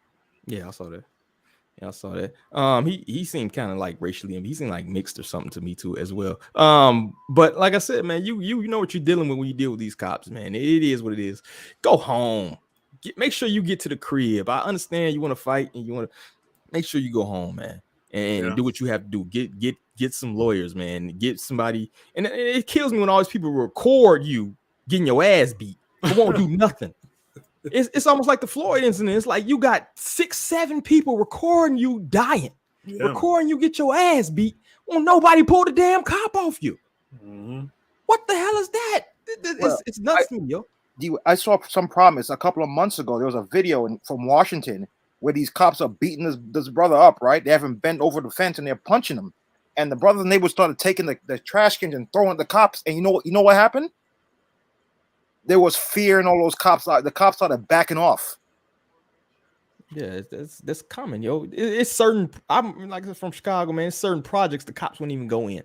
Speaker 3: Yeah, I saw that. He seemed kind of like racially, he seemed like mixed or something to me too as well. But like I said, man, you know what you're dealing with when you deal with these cops, man. It is what it is. Go home. Make sure you get to the crib. I understand you want to fight and you want to make sure you go home, man, and do what you have to do. Get some lawyers, man. Get somebody. And it kills me when all these people record you getting your ass beat. It won't do nothing. It's almost like the Floyd incident. It's like you got 6-7 people recording you dying, recording you get your ass beat. Well, nobody pulled a damn cop off you.
Speaker 1: Mm-hmm.
Speaker 3: What the hell is that? It's nuts to me, yo.
Speaker 6: I saw some promise a couple of months ago. There was a video from Washington where these cops are beating this brother up, right? They have him bent over the fence and they're punching him. And the brother's neighbors started taking the trash cans and throwing at the cops. And you know what happened? There was fear in all those cops. The cops started backing off.
Speaker 3: Yeah, that's common, yo. It's certain. I'm like from Chicago, man. It's certain projects the cops wouldn't even go in.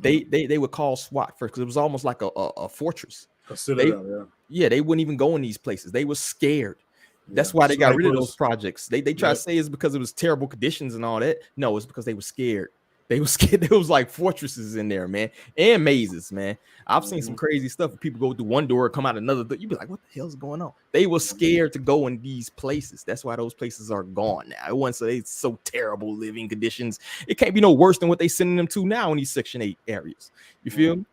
Speaker 3: They would call SWAT first because it was almost like a fortress.
Speaker 1: A citadel,
Speaker 3: yeah, they wouldn't even go in these places. They were scared. That's why they got rid of those projects. They try to say it's because it was terrible conditions and all that. No, it's because they were scared. They were scared. There was like fortresses in there, man, and mazes, man. I've seen some crazy stuff. People go through one door, come out another door. You be like, what the hell's going on? They were scared to go in these places. That's why those places are gone now. It wasn't so terrible living conditions. It can't be no worse than what they sending them to now in these Section 8 areas. You feel me?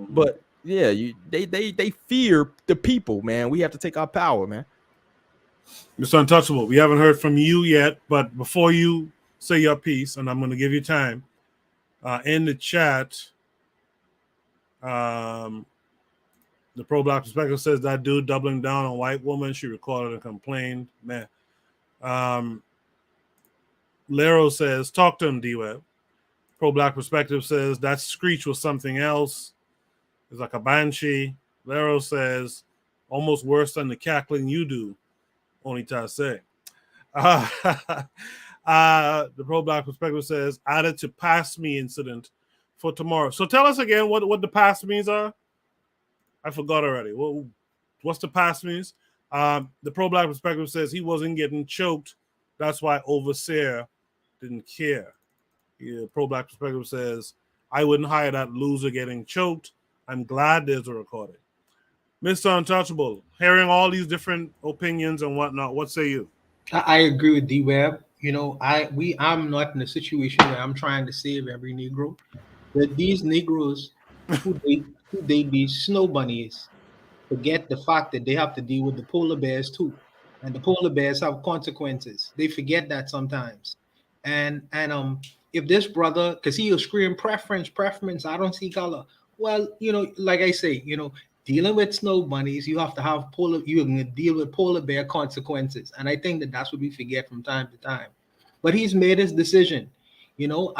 Speaker 3: But yeah, they fear the people, man. We have to take our power, man.
Speaker 1: Mr. Untouchable, we haven't heard from you yet, but before you say your piece, and I'm going to give you time, in the chat, the pro-black perspective says that dude doubling down on white woman, she recorded and complained. Man. Lero says, talk to him, D-Web. Pro-black perspective says that screech was something else. It's like a banshee. Lero says, almost worse than the cackling you do. Only to say. The pro-black perspective says, added to pass me incident for tomorrow. So tell us again what the pass means are. I forgot already. What's the pass means? The pro-black perspective says he wasn't getting choked. That's why overseer didn't care. Pro-black perspective says, I wouldn't hire that loser getting choked. I'm glad there's a recording. Mr. Untouchable, hearing all these different opinions and whatnot, what say you?
Speaker 21: I agree with D-Web. You know, I'm not in a situation where I'm trying to save every Negro. But these Negroes who they be snow bunnies forget the fact that they have to deal with the polar bears too. And the polar bears have consequences. They forget that sometimes. And if this brother, because he'll scream preference, I don't see color. Well, you know, like I say, you know, dealing with snow bunnies, you have to have you can deal with polar bear consequences. And I think that's what we forget from time to time. But he's made his decision. You know,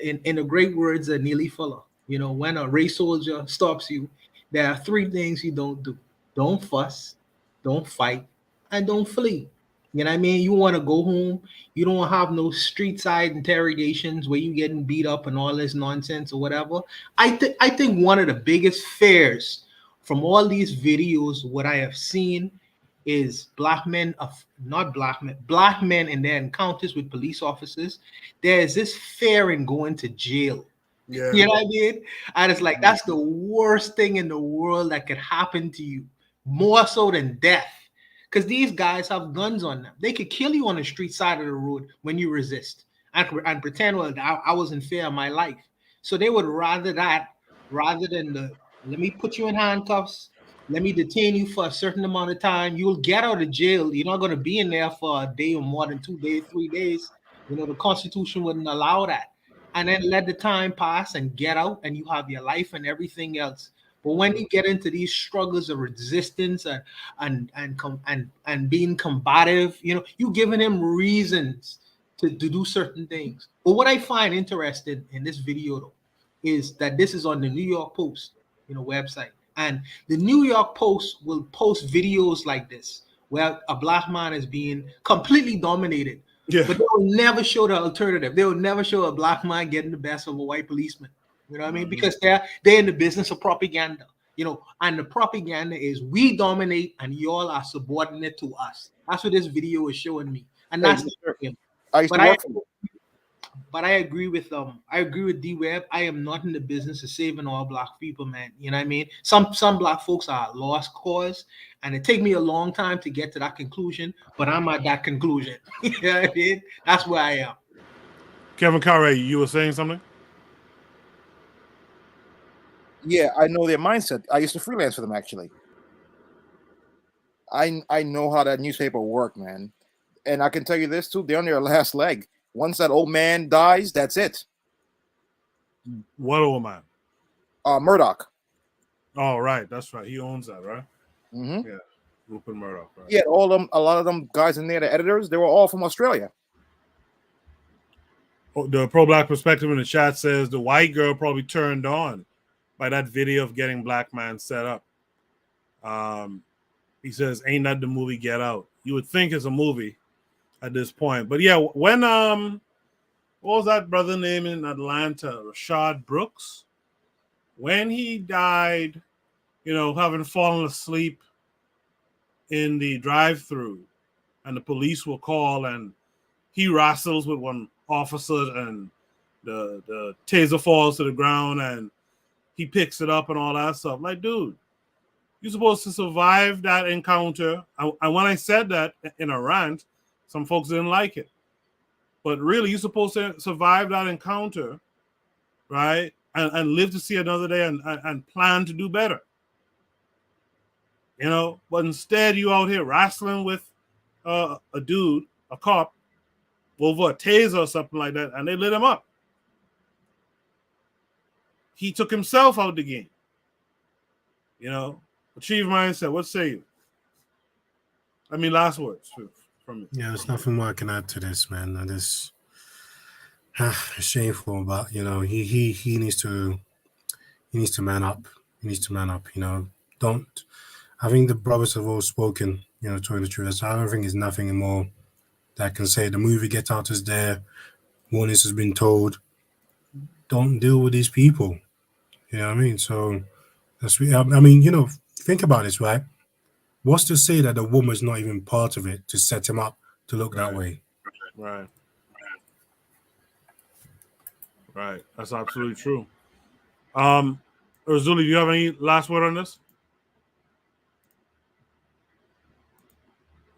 Speaker 21: in the great words of Neely Fuller, you know, when a race soldier stops you, there are three things you don't do. Don't fuss, don't fight, and don't flee. You know what I mean? You want to go home. You don't have no street side interrogations where you getting beat up and all this nonsense or whatever. I think one of the biggest fears from all these videos, what I have seen is black men in their encounters with police officers. There's this fear in going to jail.
Speaker 1: Yeah.
Speaker 21: You know what I mean? And it's like, that's the worst thing in the world that could happen to you, more so than death. Because these guys have guns on them. They could kill you on the street side of the road when you resist and pretend, well, I was in fear of my life. So they would rather that rather than let me put you in handcuffs. Let me detain you for a certain amount of time. You'll get out of jail. You're not going to be in there for a day or more than 2 days, 3 days. You know, the Constitution wouldn't allow that. And then let the time pass and get out, and you have your life and everything else. But when you get into these struggles of resistance and being combative, you know, you're giving him reasons to do certain things. But what I find interesting in this video, though, is that this is on the New York Post, you know, website. And the New York Post will post videos like this, where a black man is being completely dominated.
Speaker 1: Yeah.
Speaker 21: But they will never show the alternative. They will never show a black man getting the best of a white policeman. You know what I mean? Because they're in the business of propaganda. You know, and the propaganda is we dominate and y'all are subordinate to us. That's what this video is showing me. And that's but I agree with D-Web. I am not in the business of saving all black people, man. You know what I mean? Some black folks are a lost cause, and it take me a long time to get to that conclusion, but I'm at that conclusion. You know what I mean? That's where I am.
Speaker 1: Kevin Carre, you were saying something?
Speaker 6: Yeah, I know their mindset. I used to freelance for them, actually. I know how that newspaper worked, man. And I can tell you this, too. They're on their last leg. Once that old man dies, that's it.
Speaker 1: What old man?
Speaker 6: Murdoch.
Speaker 1: Oh, right. That's right. He owns that, right?
Speaker 6: Mm-hmm.
Speaker 1: Yeah. Rupert Murdoch. Right.
Speaker 6: Yeah, a lot of them guys in there, the editors, they were all from Australia.
Speaker 1: The pro-black perspective in the chat says the white girl probably turned on by that video of getting black man set up. He says, "Ain't that the movie Get Out?" You would think it's a movie at this point, but yeah, when what was that brother name in Atlanta? Rashad Brooks. When he died, having fallen asleep in the drive-through, and the police will call, and he wrestles with one officer, and the taser falls to the ground, and he picks it up and all that stuff. Like, dude, you're supposed to survive that encounter. And when I said that in a rant, some folks didn't like it. But really, you're supposed to survive that encounter, right? And live to see another day and plan to do better. But instead you out here wrestling with a dude, a cop, over a taser or something like that, and they lit him up. He took himself out the game. Achieve mindset. What say you? I mean, last words from me.
Speaker 25: Yeah, there's nothing more I can add to this, man. And it's shameful, but he needs to man up. He needs to man up. Don't. I think the brothers have all spoken. Telling the truth. I don't think there's nothing more that I can say. The movie Get Out is there. Warnings has been told. Don't deal with these people. You know what I mean? So that's. I mean, think about this, right? What's to say that the woman's not even part of it to set him up to look that way?
Speaker 1: Right. That's absolutely true. Urzuli, do you have any last word on this?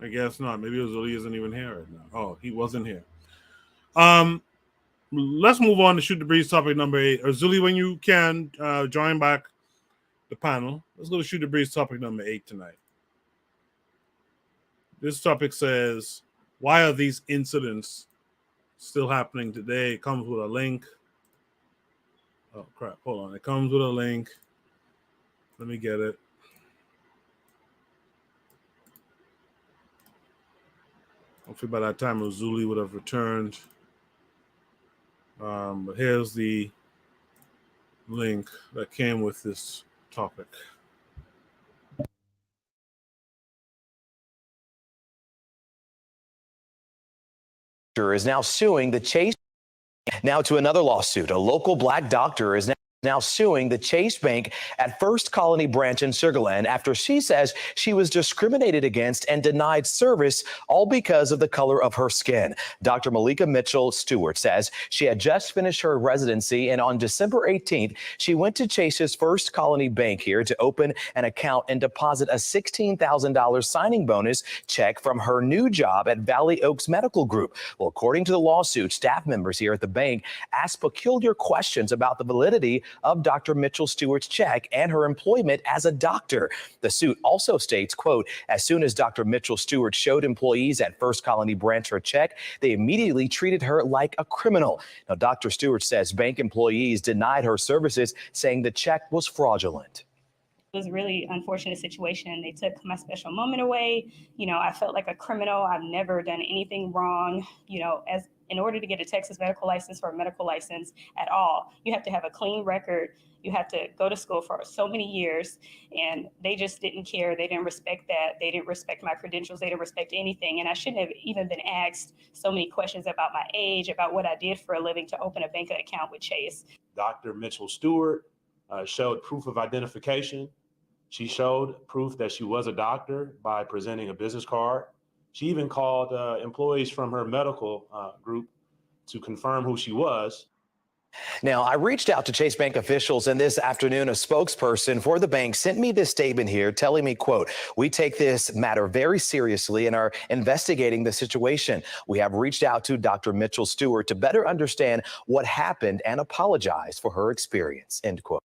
Speaker 1: I guess not. Maybe Urzuli isn't even here right now. Oh, he wasn't here. Let's move on to Shoot the Breeze topic number 8. Urzuli, when you can, join back the panel. Let's go to Shoot the Breeze topic number 8 tonight. This topic says, why are these incidents still happening today? It comes with a link. Oh, crap. Hold on. It comes with a link. Let me get it. Hopefully by that time, Urzuli would have returned. But here's the link that came with this topic.
Speaker 5: Is now suing the Chase. Now to another lawsuit. A local black doctor is now suing the Chase Bank at First Colony branch in Sugar Land after she says she was discriminated against and denied service, all because of the color of her skin. Dr. Malika Mitchell Stewart says she had just finished her residency, and on December 18th, she went to Chase's First Colony Bank here to open an account and deposit a $16,000 signing bonus check from her new job at Valley Oaks Medical Group. Well, according to the lawsuit, staff members here at the bank asked peculiar questions about the validity of Dr. Mitchell Stewart's check and her employment as a doctor. The suit also states, quote, as soon as Dr. Mitchell Stewart showed employees at First Colony branch her check, they immediately treated her like a criminal. Now, Dr. Stewart says bank employees denied her services, saying the check was fraudulent.
Speaker 13: It was a really unfortunate situation. They took my special moment away. I felt like a criminal. I've never done anything wrong. In order to get a Texas medical license or a medical license at all, you have to have a clean record. You have to go to school for so many years, and they just didn't care. They didn't respect that. They didn't respect my credentials. They didn't respect anything. And I shouldn't have even been asked so many questions about my age, about what I did for a living to open a bank account with Chase.
Speaker 15: Dr. Mitchell Stewart showed proof of identification. She showed proof that she was a doctor by presenting a business card. She even called employees from her medical group to confirm who she was.
Speaker 5: Now, I reached out to Chase Bank officials, and this afternoon, a spokesperson for the bank sent me this statement here telling me, quote, we take this matter very seriously and are investigating the situation. We have reached out to Dr. Mitchell Stewart to better understand what happened and apologize for her experience, end quote.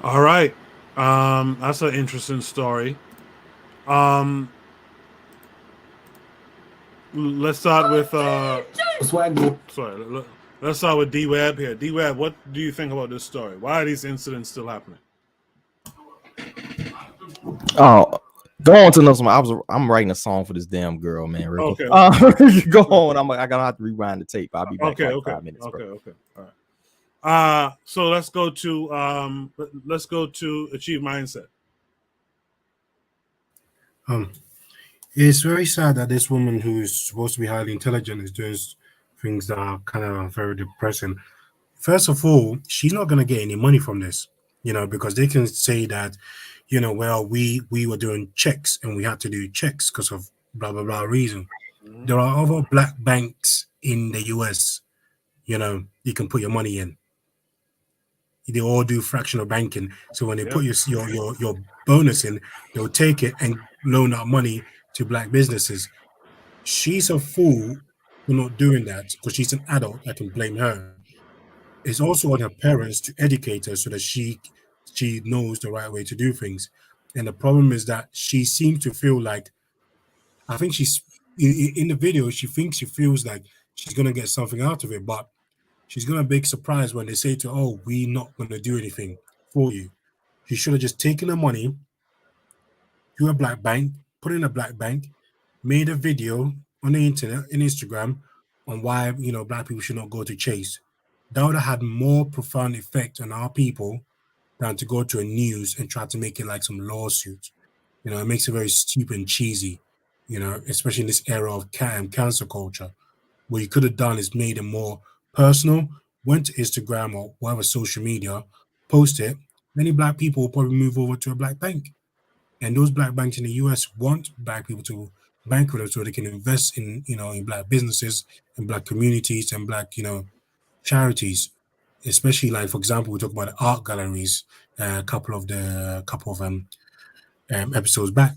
Speaker 1: All right. That's an interesting story. Let's start with sorry, Let's start with D-Web here. D-Web, what do you think about this story? Why are these incidents still happening?
Speaker 3: Oh, go on to another one. I'm writing a song for this damn girl, man. Real quick. Go on. I gotta have to rewind the tape. I'll be back in like 5 minutes.
Speaker 1: Okay. All right. So let's go to Achieve Mindset.
Speaker 25: It's very sad that this woman who is supposed to be highly intelligent is doing things that are kind of very depressing. First of all, she's not going to get any money from this, because they can say that, well, we were doing checks and we had to do checks because of blah, blah, blah reason. There are other black banks in the US, you can put your money in. They all do fractional banking. So when they put your bonus in, they'll take it and loan out money to black businesses. She's a fool for not doing that because she's an adult. I can blame her. It's also on her parents to educate her so that she knows the right way to do things. And the problem is that she seems to feel like, I think she's in the video, she feels like she's going to get something out of it, but she's going to be surprised when they say to her, oh, we're not going to do anything for you. She should have just taken the money to a black bank, put it in a black bank, made a video on the internet, in Instagram, on why, black people should not go to Chase. That would have had more profound effect on our people than to go to a news and try to make it like some lawsuit. It makes it very stupid and cheesy, especially in this era of cancel culture. What you could have done is made it more personal, went to Instagram or whatever social media, post it. Many black people will probably move over to a black bank. And those black banks in the US want black people to bank with them so they can invest in, in black businesses and black communities and black, charities. Especially like, for example, we talk about the art galleries, a couple of episodes back.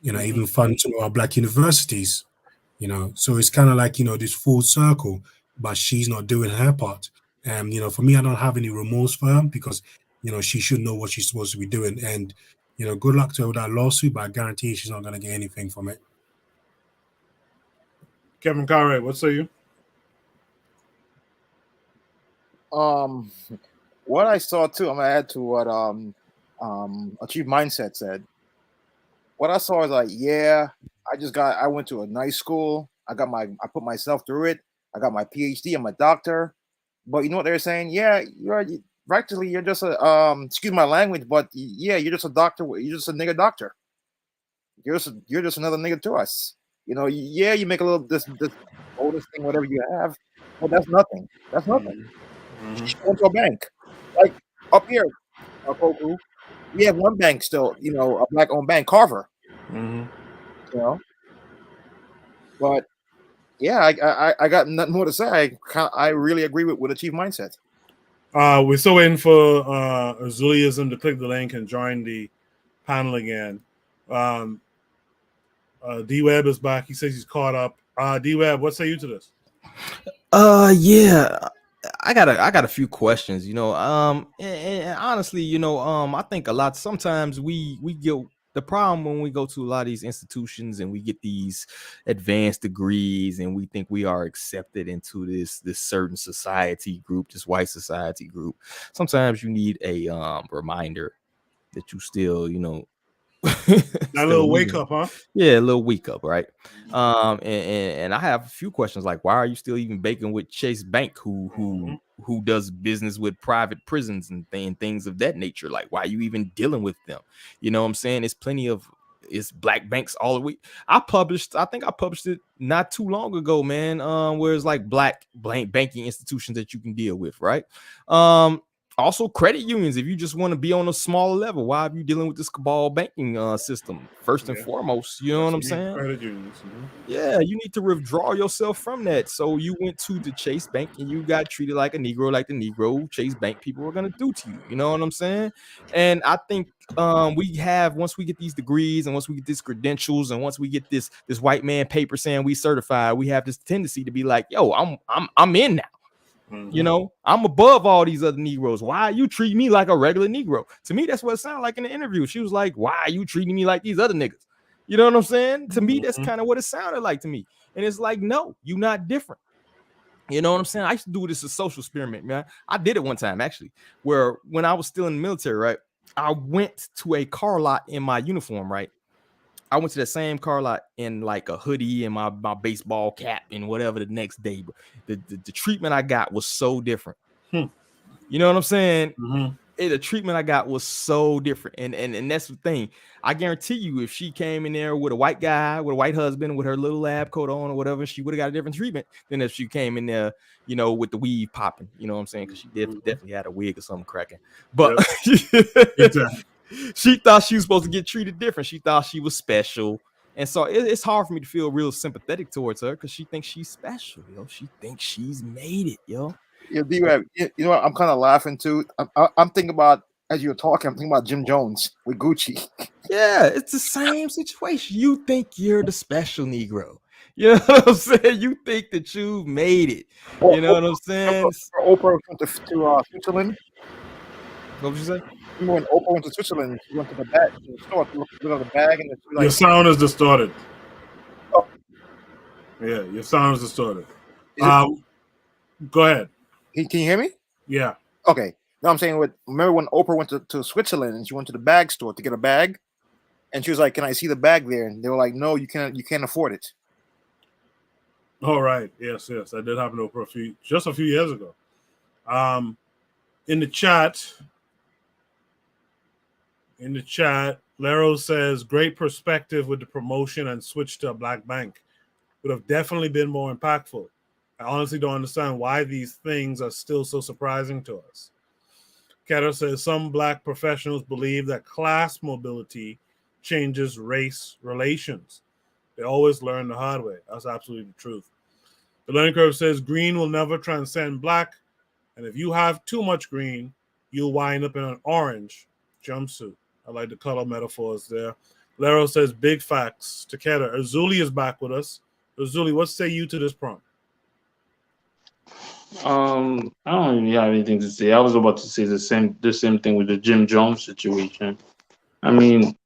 Speaker 25: Even fund some of our black universities. So it's kind of like, this full circle, but she's not doing her part. And, for me, I don't have any remorse for her because, she should know what she's supposed to be doing. And, good luck to her with that lawsuit, but I guarantee she's not going to get anything from it.
Speaker 1: Kevin Conrad, what say you?
Speaker 6: What I saw too, I'm gonna add to what Achieve Mindset said. What I saw is like, I went to a nice school. I put myself through it. I got my PhD. I'm a doctor. But you know what they're saying? Yeah, practically you're just a excuse my language, but you're just a doctor. You're just a nigga doctor. You're just another nigga to us. You make a little this bonus thing, whatever you have. Well, that's nothing. That's nothing. She went to a bank. Like up here, Koku, we have one bank still, a black-owned bank, Carver. But I got nothing more to say. I really agree with Achieve Mindset.
Speaker 1: We're still waiting for Azuliism to click the link and join the panel again. D-Web is back. He says he's caught up. D-Web, what say you to this?
Speaker 3: Yeah, I got a few questions, and honestly, I think sometimes we get the problem when we go to a lot of these institutions and we get these advanced degrees and we think we are accepted into this certain society group, this white society group. Sometimes you need a reminder that you still,
Speaker 1: a little wake up, huh?
Speaker 3: Yeah, a little wake up, right? And I have a few questions like, why are you still even banking with Chase Bank, who does business with private prisons and things of that nature? Like, why are you even dealing with them? You know what I'm saying? It's black banks all the way. I think I published it not too long ago, man. Where it's like black banking institutions that you can deal with, right? Also, credit unions, if you just want to be on a smaller level, why are you dealing with this cabal banking system? First and foremost, you know what I'm saying?
Speaker 1: Credit unions.
Speaker 3: Yeah, you need to withdraw yourself from that. So you went to the Chase Bank and you got treated like a Negro, like the Negro Chase Bank people were going to do to you. You know what I'm saying? And I think once we get these degrees and once we get these credentials and once we get this white man paper saying we certified, we have this tendency to be like, yo, I'm in now. I'm above all these other Negroes. Why are you treating me like a regular Negro? To me, that's what it sounded like in the interview. She was like, why are you treating me like these other niggas? You know what I'm saying? To me, that's kind of what it sounded like to me. And it's like, no, you're not different. You know what I'm saying? I used to do this as a social experiment, man. I did it one time actually, where when I was still in the military, right? I went to a car lot in my uniform, right? I went to the same car lot in like a hoodie and my baseball cap and whatever the next day. But the treatment I got was so different. You know what I'm saying? The treatment I got was so different. And that's the thing. I guarantee you, if she came in there with a white guy, with a white husband, with her little lab coat on or whatever, she would have got a different treatment than if she came in there, you know, with the weave popping. You know what I'm saying? Because she definitely had a wig or something cracking. But she thought she was supposed to get treated different. She thought she was special. And so it's hard for me to feel real sympathetic towards her because she thinks she's special, yo. She thinks she's made it, yo.
Speaker 6: Yeah, D-Rab, you know what? I'm kind of laughing too. I'm thinking about, as you're talking, I'm thinking about Jim Jones with Gucci.
Speaker 3: Yeah, it's the same situation. You think you're the special Negro. You know what I'm saying? You think that you made it. You know what I'm saying?
Speaker 6: Oprah went to Switzerland.
Speaker 3: What would you say?
Speaker 6: Remember when Oprah went to Switzerland? She went to the bag, to the store to look at the bag, and she, like,
Speaker 1: Your sound is distorted. Yeah, your sound is distorted. Go ahead.
Speaker 6: Can you hear me?
Speaker 1: Yeah.
Speaker 6: Okay. No, I'm saying, remember when Oprah went to Switzerland and she went to the bag store to get a bag, and she was like, "Can I see the bag there?" And they were like, "No, you can't afford it."
Speaker 1: All right. Yes. That did happen to Oprah just a few years ago. In the chat, Lero says, great perspective with the promotion and switch to a black bank. Would have definitely been more impactful. I honestly don't understand why these things are still so surprising to us. Ketter says, some black professionals believe that class mobility changes race relations. They always learn the hard way. That's absolutely the truth. The learning curve says, green will never transcend black. And if you have too much green, you'll wind up in an orange jumpsuit. I like the color metaphors there. Lero says, big facts. To Ketter. Azuli is back with us. Azuli, what say you to this prompt?
Speaker 10: I don't really have anything to say. I was about to say the same thing with the Jim Jones situation. I mean,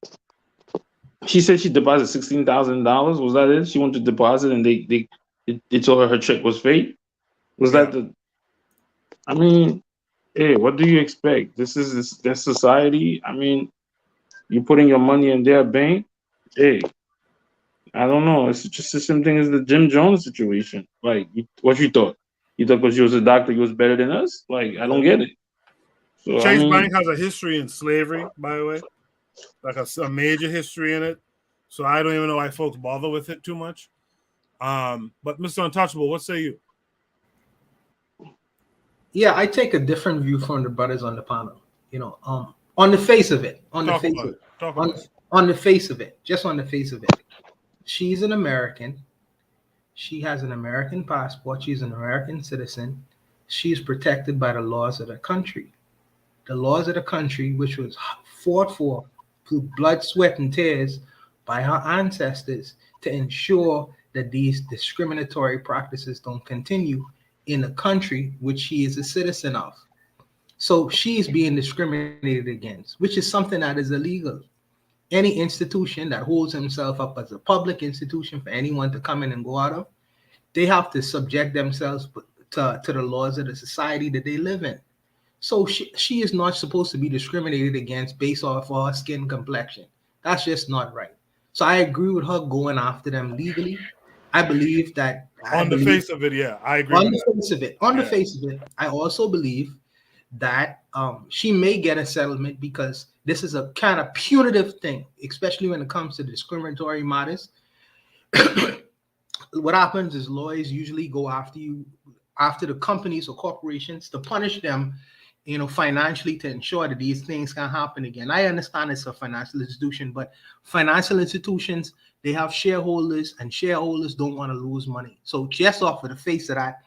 Speaker 10: she said she deposited $16,000. Was that it? She wanted to deposit, and they told her check was fake. Was that the? I mean, hey, what do you expect? This society. I mean, you're putting your money in their bank. Hey, I don't know. It's just the same thing as the Jim Jones situation. Like, what you thought? You thought because she was a doctor, he was better than us? Like, I don't get it. So,
Speaker 1: Chase Bank has a history in slavery, by the way, like a major history in it. So I don't even know why folks bother with it too much. But Mr. Untouchable, what say you?
Speaker 21: Yeah, I take a different view from the brothers on the panel. You know, on the face of it, just on the face of it, she's an American. She has an American passport. She's an American citizen. She's protected by the laws of the country. The laws of the country, which was fought for through blood, sweat, and tears by her ancestors to ensure that these discriminatory practices don't continue in a country which she is a citizen of. So she's being discriminated against, which is something that is illegal. Any institution that holds himself up as a public institution for anyone to come in and go out of, they have to subject themselves to the laws of the society that they live in. So she is not supposed to be discriminated against based off of her skin complexion. That's just not right. So I agree with her going after them legally. I believe that
Speaker 1: on the face of it, yeah, I agree.
Speaker 21: On the face of it, I also believe that she may get a settlement because this is a kind of punitive thing, especially when it comes to discriminatory matters. What happens is lawyers usually go after the companies or corporations to punish them, you know, financially, to ensure that these things can happen again. I understand it's a financial institution, but financial institutions, they have shareholders, and shareholders don't want to lose money. So just off of the face of that,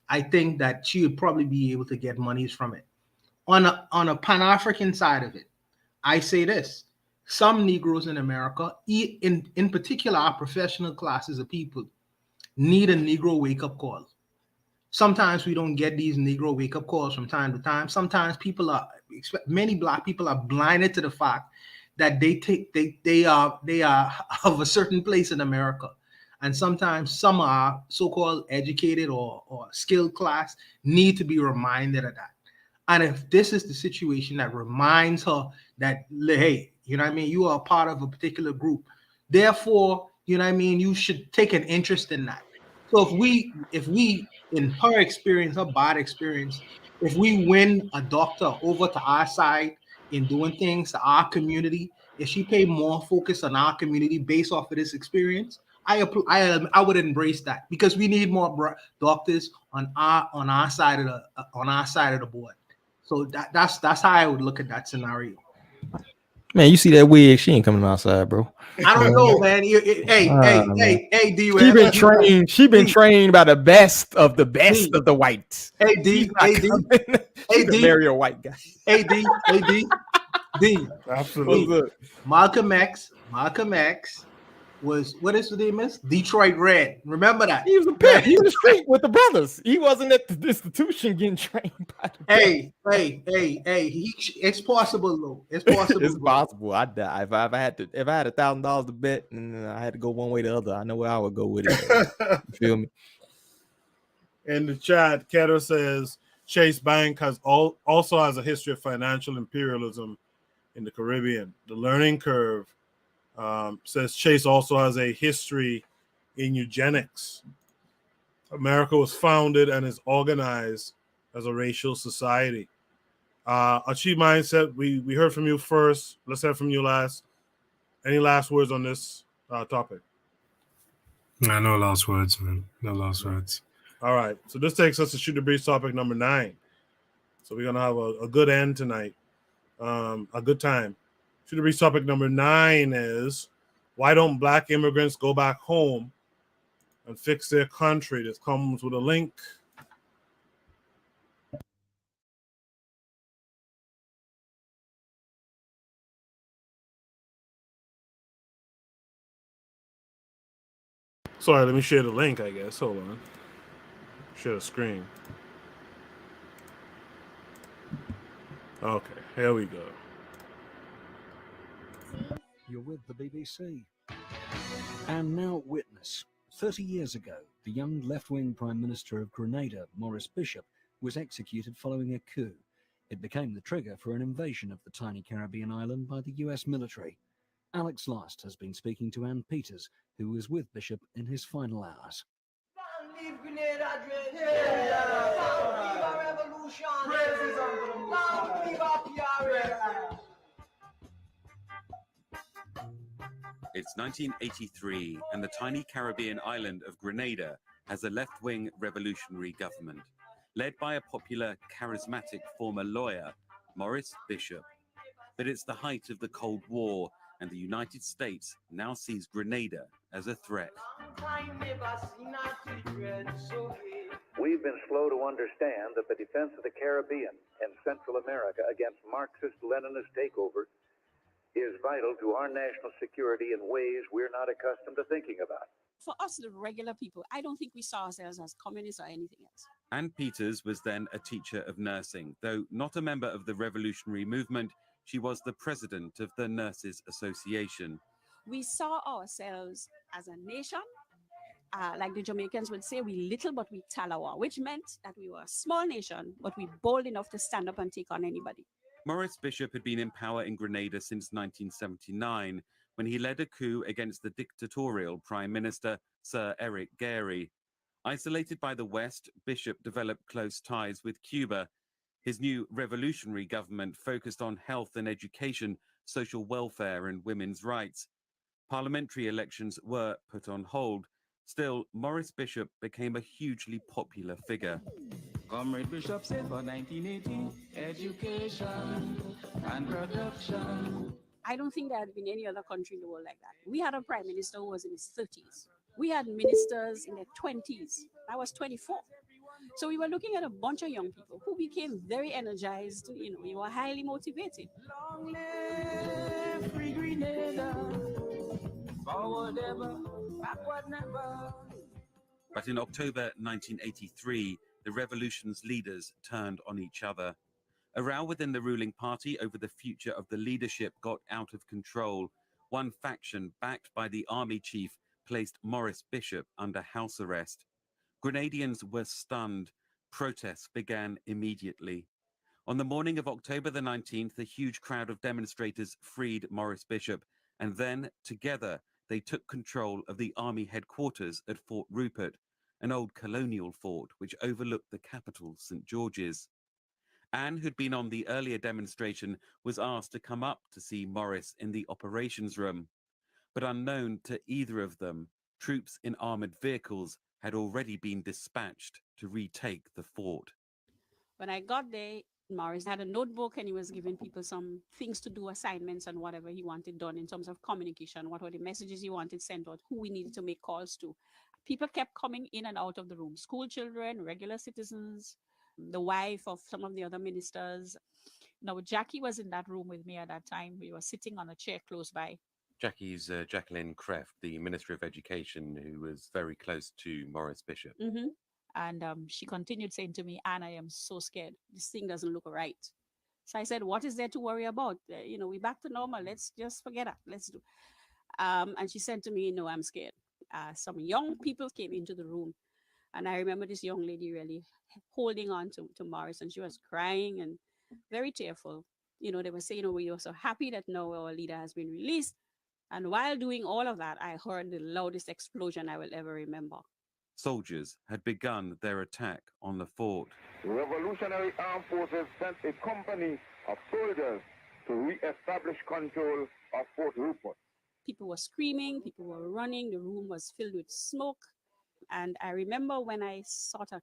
Speaker 21: I think that she would probably be able to get monies from it. On a Pan-African side of it, I say this: some Negroes in America, in particular our professional classes of people, need a Negro wake-up call. Sometimes we don't get these Negro wake-up calls from time to time. Sometimes many Black people are blinded to the fact that they are of a certain place in America, And sometimes some are so-called educated or skilled class need to be reminded of that. And if this is the situation that reminds her that, hey, you know what I mean, you are a part of a particular group, therefore, you know what I mean, you should take an interest in that. So if we, in her experience, her bad experience, if we win a doctor over to our side in doing things to our community, if she pay more focus on our community based off of this experience, I would embrace that, because we need more doctors on our side of the board. So that's how I would look at that scenario.
Speaker 3: Man, you see that wig? She ain't coming outside, bro.
Speaker 21: I don't know, man. Hey, D.
Speaker 3: She been trained by the best of the whites.
Speaker 21: Hey, D.
Speaker 3: She's gonna marry a white guy.
Speaker 21: Hey, D.
Speaker 1: Absolutely.
Speaker 21: Malcolm X was, what is the name is? Detroit Red. Remember that?
Speaker 3: He was a pimp. He was street with the brothers. He wasn't at the institution getting trained by the
Speaker 21: Hey, it's possible though. It's possible.
Speaker 3: It's possible. I die. If I had $1,000 to bet and I had to go one way or the other, I know where I would go with it. You feel me?
Speaker 1: In the chat, Keto says Chase Bank also has a history of financial imperialism in the Caribbean. The learning curve says Chase also has a history in eugenics. America was founded and is organized as a racial society. Achieve Mindset, we heard from you first. Let's hear from you last. Any last words on this topic?
Speaker 25: No last words, man. No last words.
Speaker 1: All right. So this takes us to Shoot the Breeze topic number 9. So we're going to have a good end tonight. A good time. Shoot the Breeze topic number 9 is, why don't Black immigrants go back home and fix their country? This comes with a link. Sorry, let me share the link, I guess. Hold on. Share the screen. Okay, here we go.
Speaker 16: You're with the BBC. And now witness. 30 years ago, the young left-wing Prime Minister of Grenada, Maurice Bishop, was executed following a coup. It became the trigger for an invasion of the tiny Caribbean island by the US military. Alex Last has been speaking to Ann Peters, who was with Bishop in his final hours.
Speaker 17: It's 1983, and the tiny Caribbean island of Grenada has a left-wing revolutionary government, led by a popular, charismatic former lawyer, Maurice Bishop. But it's the height of the Cold War, and the United States now sees Grenada as a threat.
Speaker 18: We've been slow to understand that the defense of the Caribbean and Central America against Marxist-Leninist takeover is vital to our national security in ways we're not accustomed to thinking about.
Speaker 19: For us, the regular people, I don't think we saw ourselves as communists or anything else.
Speaker 17: Ann Peters was then a teacher of nursing. Though not a member of the revolutionary movement, she was the president of the Nurses Association.
Speaker 19: We saw ourselves as a nation, like the Jamaicans would say, we little but we talawa, which meant that we were a small nation, but we bold enough to stand up and take on anybody.
Speaker 17: Maurice Bishop had been in power in Grenada since 1979, when he led a coup against the dictatorial Prime Minister, Sir Eric Gairy. Isolated by the West, Bishop developed close ties with Cuba. His new revolutionary government focused on health and education, social welfare and women's rights. Parliamentary elections were put on hold. Still, Maurice Bishop became a hugely popular figure.
Speaker 20: Comrade Bishop said for 1980, education and production.
Speaker 19: I don't think there had been any other country in the world like that. We had a prime minister who was in his 30s. We had ministers in their 20s. I was 24. So we were looking at a bunch of young people who became very energized. You know, we were highly motivated.
Speaker 20: Long live free Grenada, forward ever, backward never.
Speaker 17: But in October 1983, the revolution's leaders turned on each other. A row within the ruling party over the future of the leadership got out of control. One faction, backed by the army chief, placed Morris Bishop under house arrest. Grenadians were stunned. Protests began immediately. On the morning of October the 19th, a huge crowd of demonstrators freed Morris Bishop, and then, together, they took control of the army headquarters at Fort Rupert, an old colonial fort which overlooked the capital, St. George's. Anne, who'd been on the earlier demonstration, was asked to come up to see Morris in the operations room. But unknown to either of them, troops in armored vehicles had already been dispatched to retake the fort.
Speaker 19: When I got there, Morris had a notebook and he was giving people some things to do, assignments and whatever he wanted done in terms of communication, what were the messages he wanted sent out, who we needed to make calls to. People kept coming in and out of the room, school children, regular citizens, the wife of some of the other ministers. Now, Jackie was in that room with me at that time. We were sitting on a chair close by.
Speaker 17: Jackie's Jacqueline Kreft, the Minister of Education, who was very close to Morris Bishop.
Speaker 19: And she continued saying to me, Anne, I am so scared. This thing doesn't look right. So I said, what is there to worry about? We're back to normal. Let's just forget it. Let's do. And she said to me, no, I'm scared. Some young people came into the room. And I remember this young lady really holding on to Morris, and she was crying and very tearful. They were saying, we were so happy that now our leader has been released. And while doing all of that, I heard the loudest explosion I will ever remember.
Speaker 17: Soldiers had begun their attack on the fort.
Speaker 7: The Revolutionary Armed Forces sent a company of soldiers to re-establish control of Fort Rupert.
Speaker 19: People were screaming, people were running, the room was filled with smoke. And I remember when I sort of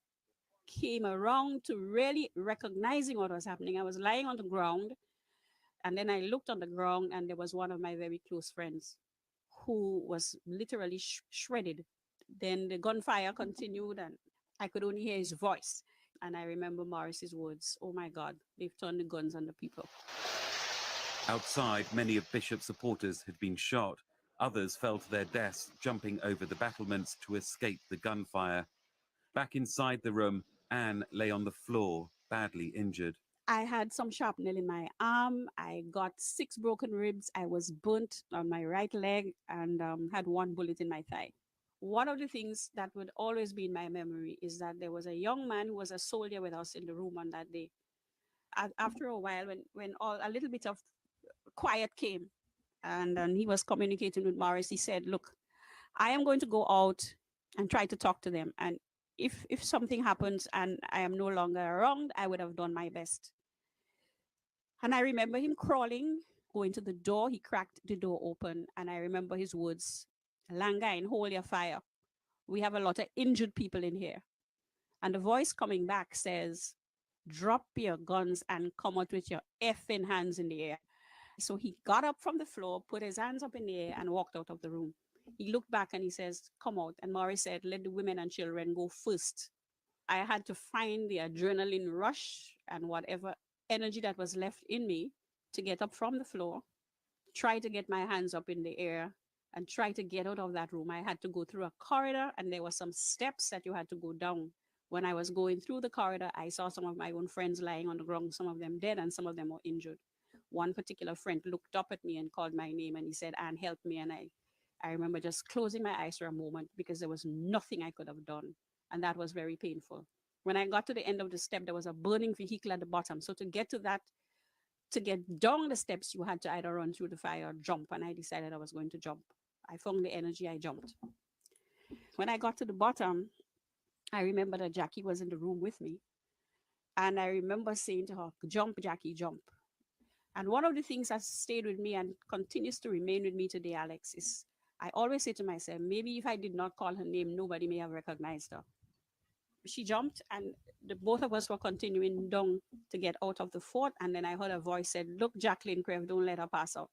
Speaker 19: came around to really recognizing what was happening, I was lying on the ground, and then I looked on the ground, and there was one of my very close friends who was literally shredded. Then the gunfire continued, and I could only hear his voice. And I remember Morris's words, oh my God, they've turned the guns on the people.
Speaker 17: Outside, many of Bishop's supporters had been shot. Others fell to their deaths, jumping over the battlements to escape the gunfire. Back inside the room, Anne lay on the floor, badly injured.
Speaker 19: I had some shrapnel in my arm. I got 6 broken ribs. I was burnt on my right leg and had 1 bullet in my thigh. One of the things that would always be in my memory is that there was a young man who was a soldier with us in the room on that day. After a while, when a little bit of quiet came, and he was communicating with Morris, he said, look, I am going to go out and try to talk to them. And if something happens and I am no longer around, I would have done my best. And I remember him crawling, going to the door. He cracked the door open. And I remember his words, Langain, hold your fire. We have a lot of injured people in here. And the voice coming back says, drop your guns and come out with your effing hands in the air. So he got up from the floor, put his hands up in the air, and walked out of the room. He looked back and he says, come out. And Morris said, let the women and children go first. I had to find the adrenaline rush and whatever energy that was left in me to get up from the floor, try to get my hands up in the air, and try to get out of that room. I had to go through a corridor, and there were some steps that you had to go down. When I was going through the corridor, I saw some of my own friends lying on the ground, some of them dead, and some of them were injured. One particular friend looked up at me and called my name, and he said, Anne, help me. And I remember just closing my eyes for a moment because there was nothing I could have done. And that was very painful. When I got to the end of the step, there was a burning vehicle at the bottom. So to get down the steps, you had to either run through the fire or jump. And I decided I was going to jump. I found the energy, I jumped. When I got to the bottom, I remember that Jackie was in the room with me. And I remember saying to her, jump, Jackie, jump. And one of the things that stayed with me and continues to remain with me today, Alex, is I always say to myself, maybe if I did not call her name, nobody may have recognized her. She jumped, and both of us were continuing down to get out of the fort. And then I heard a voice said, look, Jacqueline Kreft, don't let her pass out.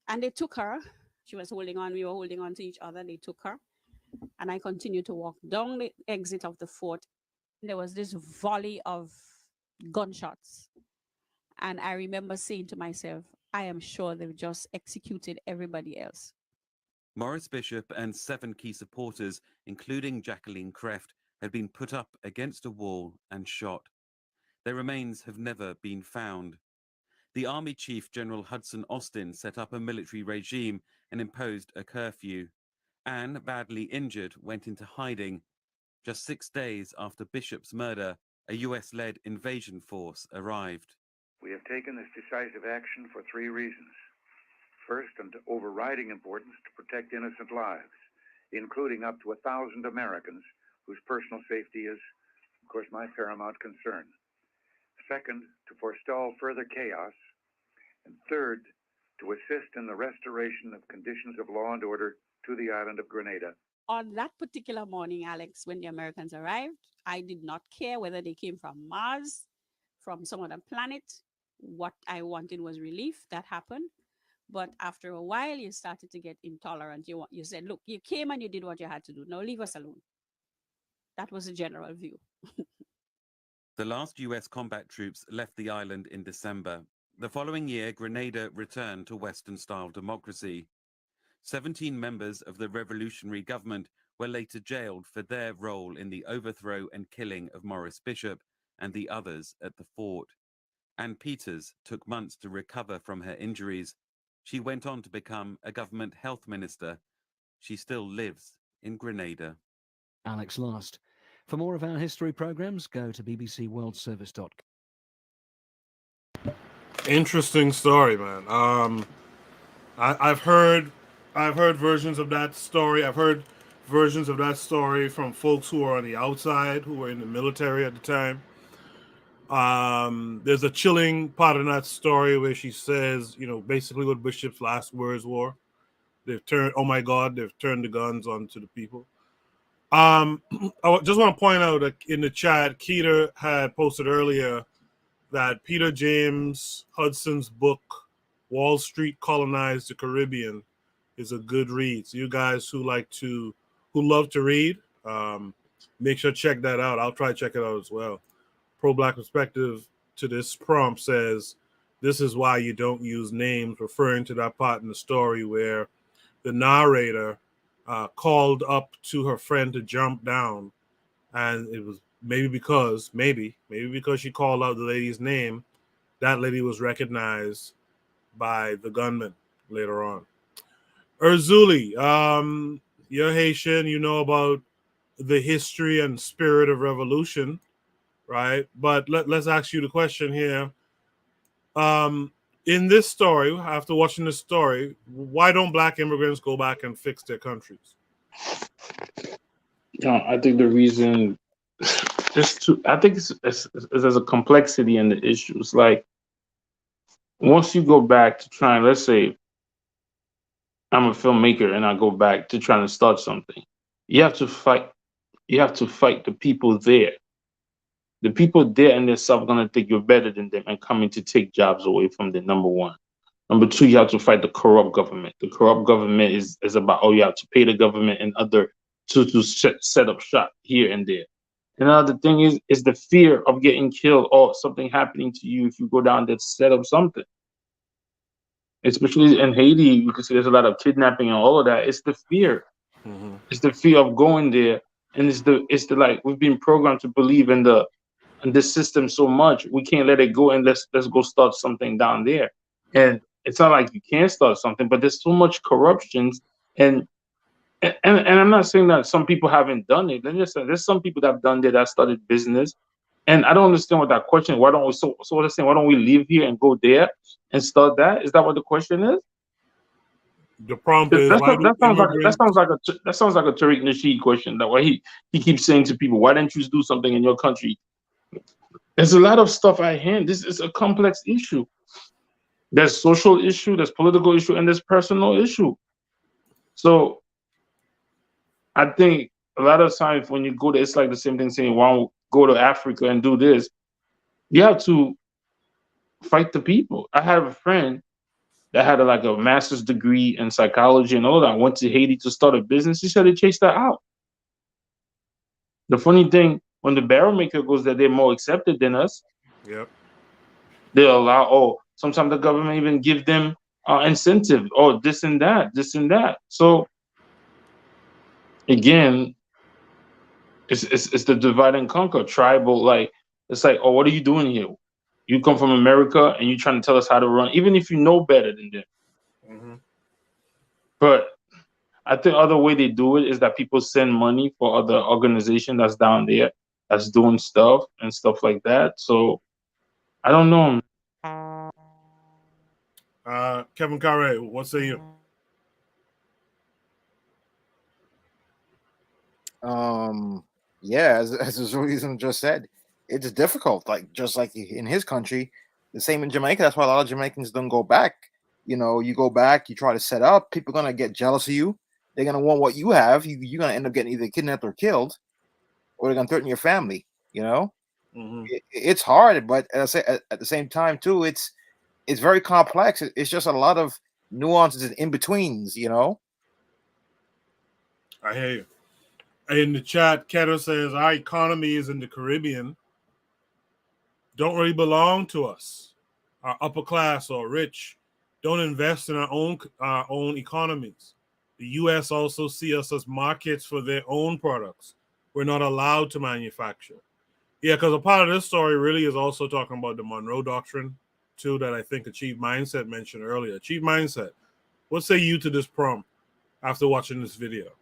Speaker 19: And they took her. She was holding on. We were holding on to each other. They took her. And I continued to walk down the exit of the fort. There was this volley of gunshots. And I remember saying to myself, I am sure they've just executed everybody else.
Speaker 17: Morris Bishop and 7 key supporters, including Jacqueline Kreft, had been put up against a wall and shot. Their remains have never been found. The Army Chief General Hudson Austin set up a military regime and imposed a curfew. Anne, badly injured, went into hiding. Just 6 days after Bishop's murder, a US-led invasion force arrived.
Speaker 18: We have taken this decisive action for 3 reasons. First, and overriding importance, to protect innocent lives, including up to 1,000 Americans whose personal safety is, of course, my paramount concern. Second, to forestall further chaos. And third, to assist in the restoration of conditions of law and order to the island of Grenada.
Speaker 19: On that particular morning, Alex, when the Americans arrived, I did not care whether they came from Mars, from some other planet. What I wanted was relief. That happened. But after a while, you started to get intolerant. You said, look, you came and you did what you had to do. Now leave us alone. That was the general view.
Speaker 17: The last US combat troops left the island in December. The following year, Grenada returned to Western-style democracy. 17 members of the revolutionary government were later jailed for their role in the overthrow and killing of Maurice Bishop and the others at the fort. Ann Peters took months to recover from her injuries. She went on to become a government health minister. She still lives in Grenada.
Speaker 16: Alex Last. For more of our history programs, go to bbcworldservice.com.
Speaker 1: Interesting story, man. I've heard versions of that story. I've heard versions of that story from folks who are on the outside, who were in the military at the time. There's a chilling part of that story where she says, you know, basically what Bishop's last words were. They've turned, oh my God, they've turned the guns onto the people. I just want to point out that in the chat, Keita had posted earlier that Peter James Hudson's book, Wall Street Colonized the Caribbean, is a good read. So you guys who love to read, make sure to check that out. I'll try to check it out as well. Pro-Black Perspective to this prompt says, this is why you don't use names, referring to that part in the story where the narrator called up to her friend to jump down, and it was maybe because she called out the lady's name, that lady was recognized by the gunman later on. Urzuli, you're Haitian, you know about the history and spirit of revolution, right? But let's ask you the question here. In this story, after watching this story, why don't Black immigrants go back and fix their countries?
Speaker 10: I think the reason I think there's a complexity in the issues. Like, once you go back to try and, let's say I'm a filmmaker and I go back to trying to start something, you have to fight the people there. The people there and themselves are gonna think you're better than them and coming to take jobs away from them, number one. Number two, you have to fight the corrupt government. The corrupt government is about, you have to pay the government and other to set up shop here and there. Another thing is the fear of getting killed or something happening to you if you go down there to set up something. Especially in Haiti, you can see there's a lot of kidnapping and all of that. It's the fear.
Speaker 1: Mm-hmm.
Speaker 10: It's the fear of going there, and it's the like, we've been programmed to believe in this system so much, we can't let it go, and let's go start something down there. And it's not like you can't start something, but there's so much corruption, and I'm not saying that some people haven't done it. There's some people that have done it, that started business, and I don't understand what that question is. Why don't we? So what I'm saying, why don't we live here and go there and start that? Is that what the question is?
Speaker 1: The prompt is,
Speaker 10: that sounds like a Tariq Nasheed question. That why he keeps saying to people, why don't you do something in your country? There's a lot of stuff at hand. This is a complex issue. There's social issue, there's political issue, and there's personal issue. So I think a lot of times when you go there, it's like the same thing saying, why don't go to Africa and do this? You have to fight the people. I have a friend that had a master's degree in psychology and all that, went to Haiti to start a business. He said they chased her out. The funny thing, when the barrel maker goes there, they're more accepted than us.
Speaker 1: Yep.
Speaker 10: They allow, sometimes the government even give them incentive, this and that. So again, it's the divide and conquer, tribal. Like, it's like, what are you doing here? You come from America and you're trying to tell us how to run, even if you know better than them.
Speaker 1: Mm-hmm.
Speaker 10: But I think other way they do it is that people send money for other organization that's down there that's doing stuff and stuff like that. So I don't know.
Speaker 1: Kevin Carre, what say you?
Speaker 6: Yeah, as the reason just said, it's difficult. Like just like in his country, the same in Jamaica. That's why a lot of Jamaicans don't go back. You know, you go back, you try to set up, people are gonna get jealous of you. They're gonna want what you have. You're gonna end up getting either kidnapped or killed, or they're gonna threaten your family. You know, it's hard, but as I say, at the same time too, it's very complex. It's just a lot of nuances and in betweens. You know.
Speaker 1: I hear you. In the chat, Keto says our economy is in the Caribbean. Don't really belong to us. Our upper class or rich don't invest in our own economies. The U.S. also see us as markets for their own products. We're not allowed to manufacture. Yeah, because a part of this story really is also talking about the Monroe Doctrine, too, that I think Achieve Mindset mentioned earlier. Achieve Mindset, what say you to this prompt after watching this video?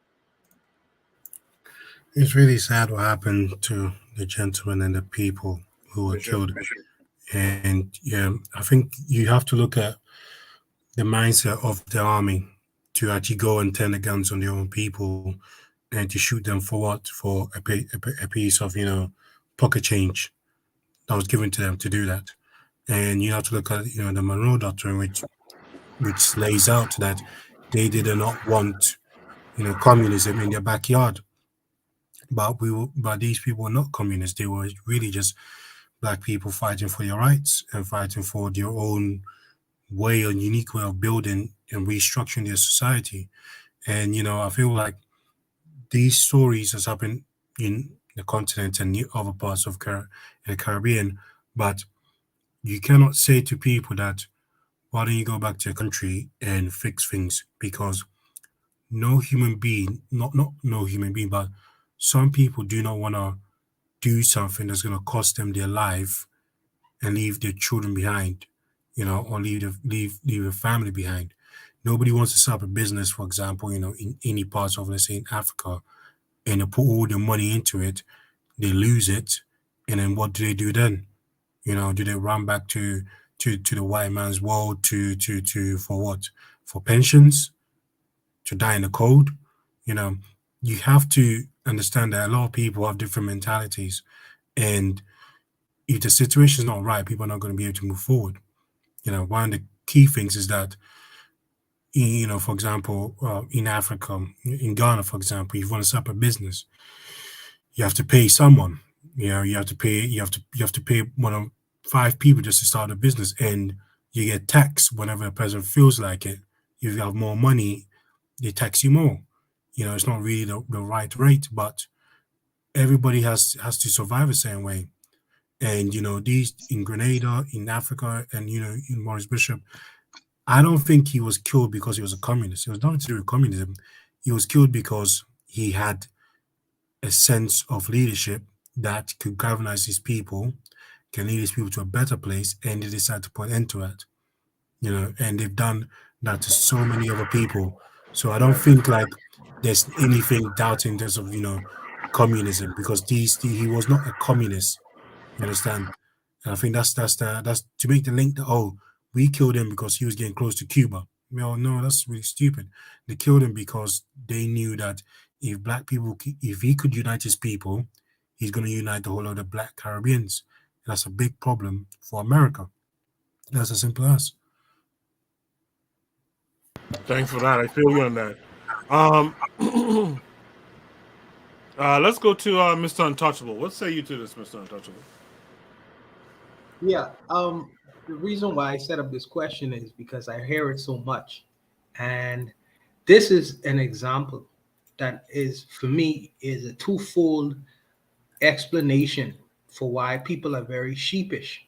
Speaker 25: It's really sad what happened to the gentleman and the people who were killed. And yeah, I think you have to look at the mindset of the army to actually go and turn the guns on their own people and to shoot them for what? For a piece of, pocket change that was given to them to do that. And you have to look at, the Monroe Doctrine, which lays out that they did not want, communism in their backyard. But these people were not communists. They were really just black people fighting for your rights and fighting for their own way, a unique way of building and restructuring their society. And I feel like these stories has happened in the continent and other parts of the Caribbean, but you cannot say to people that why don't you go back to your country and fix things, because no human being, not no human being, but some people do not want to do something that's going to cost them their life and leave their children behind, or leave a family behind. Nobody wants to start a business, for example, in any parts of, let's say, in Africa, and they put all the money into it, they lose it, and then what do they do then? Do they run back to the white man's world for what? For pensions? To die in the cold? You have to understand that a lot of people have different mentalities, and if the situation is not right, people are not going to be able to move forward. One of the key things is that, for example, in Africa, in Ghana, for example, if you want to set up a business, you have to pay someone. You have to pay one of 5 people just to start a business, and you get taxed whenever the president feels like it. If you have more money, they tax you more. It's not really the right rate, but everybody has to survive the same way. And these in Grenada, in Africa, and in Maurice Bishop, I don't think he was killed because he was a communist. It was nothing to do with communism. He was killed because he had a sense of leadership that could galvanize his people, can lead his people to a better place, and they decided to put an end to it. And they've done that to so many other people. So I don't think like there's anything doubting in terms of communism, because he was not a communist. You understand? And I think that's to make the link that we killed him because he was getting close to Cuba. No, that's really stupid. They killed him because they knew that if he could unite his people, he's going to unite the whole of the Black Caribbeans. And that's a big problem for America. That's as simple as.
Speaker 1: Thanks for that. I feel you on that. Let's go to Mr. Untouchable. What say you to this, Mr. Untouchable?
Speaker 21: Yeah. The reason why I set up this question is because I hear it so much. And this is an example that is, for me, is a twofold explanation for why people are very sheepish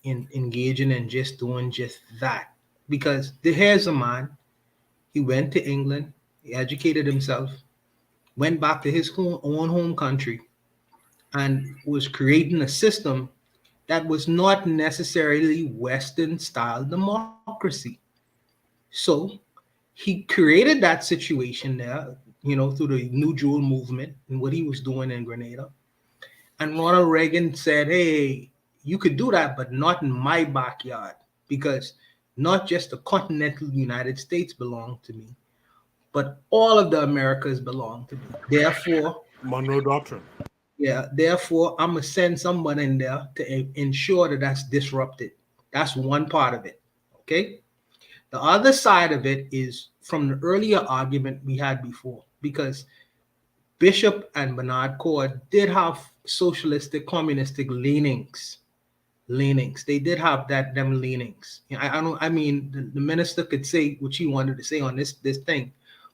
Speaker 21: in engaging in just doing just that. Because here's a man, he went to England, he educated himself, went back to his own home country, and was creating a system that was not necessarily Western style democracy. So he created that situation there, you know, through the New Jewel movement and what he was doing in Grenada. And Ronald Reagan said, hey, you could do that, but not in my backyard, because not just the continental United States belong to me, but all of the Americas belong to me. Therefore,
Speaker 1: Monroe Doctrine.
Speaker 21: Yeah, therefore, I'm gonna send someone in there to ensure that that's disrupted. That's one part of it. Okay. The other side of it is from the earlier argument we had before, because Bishop and Bernard Cord did have socialistic, communistic leanings. They did have them leanings. I don't. I mean, the minister could say what she wanted to say on this thing,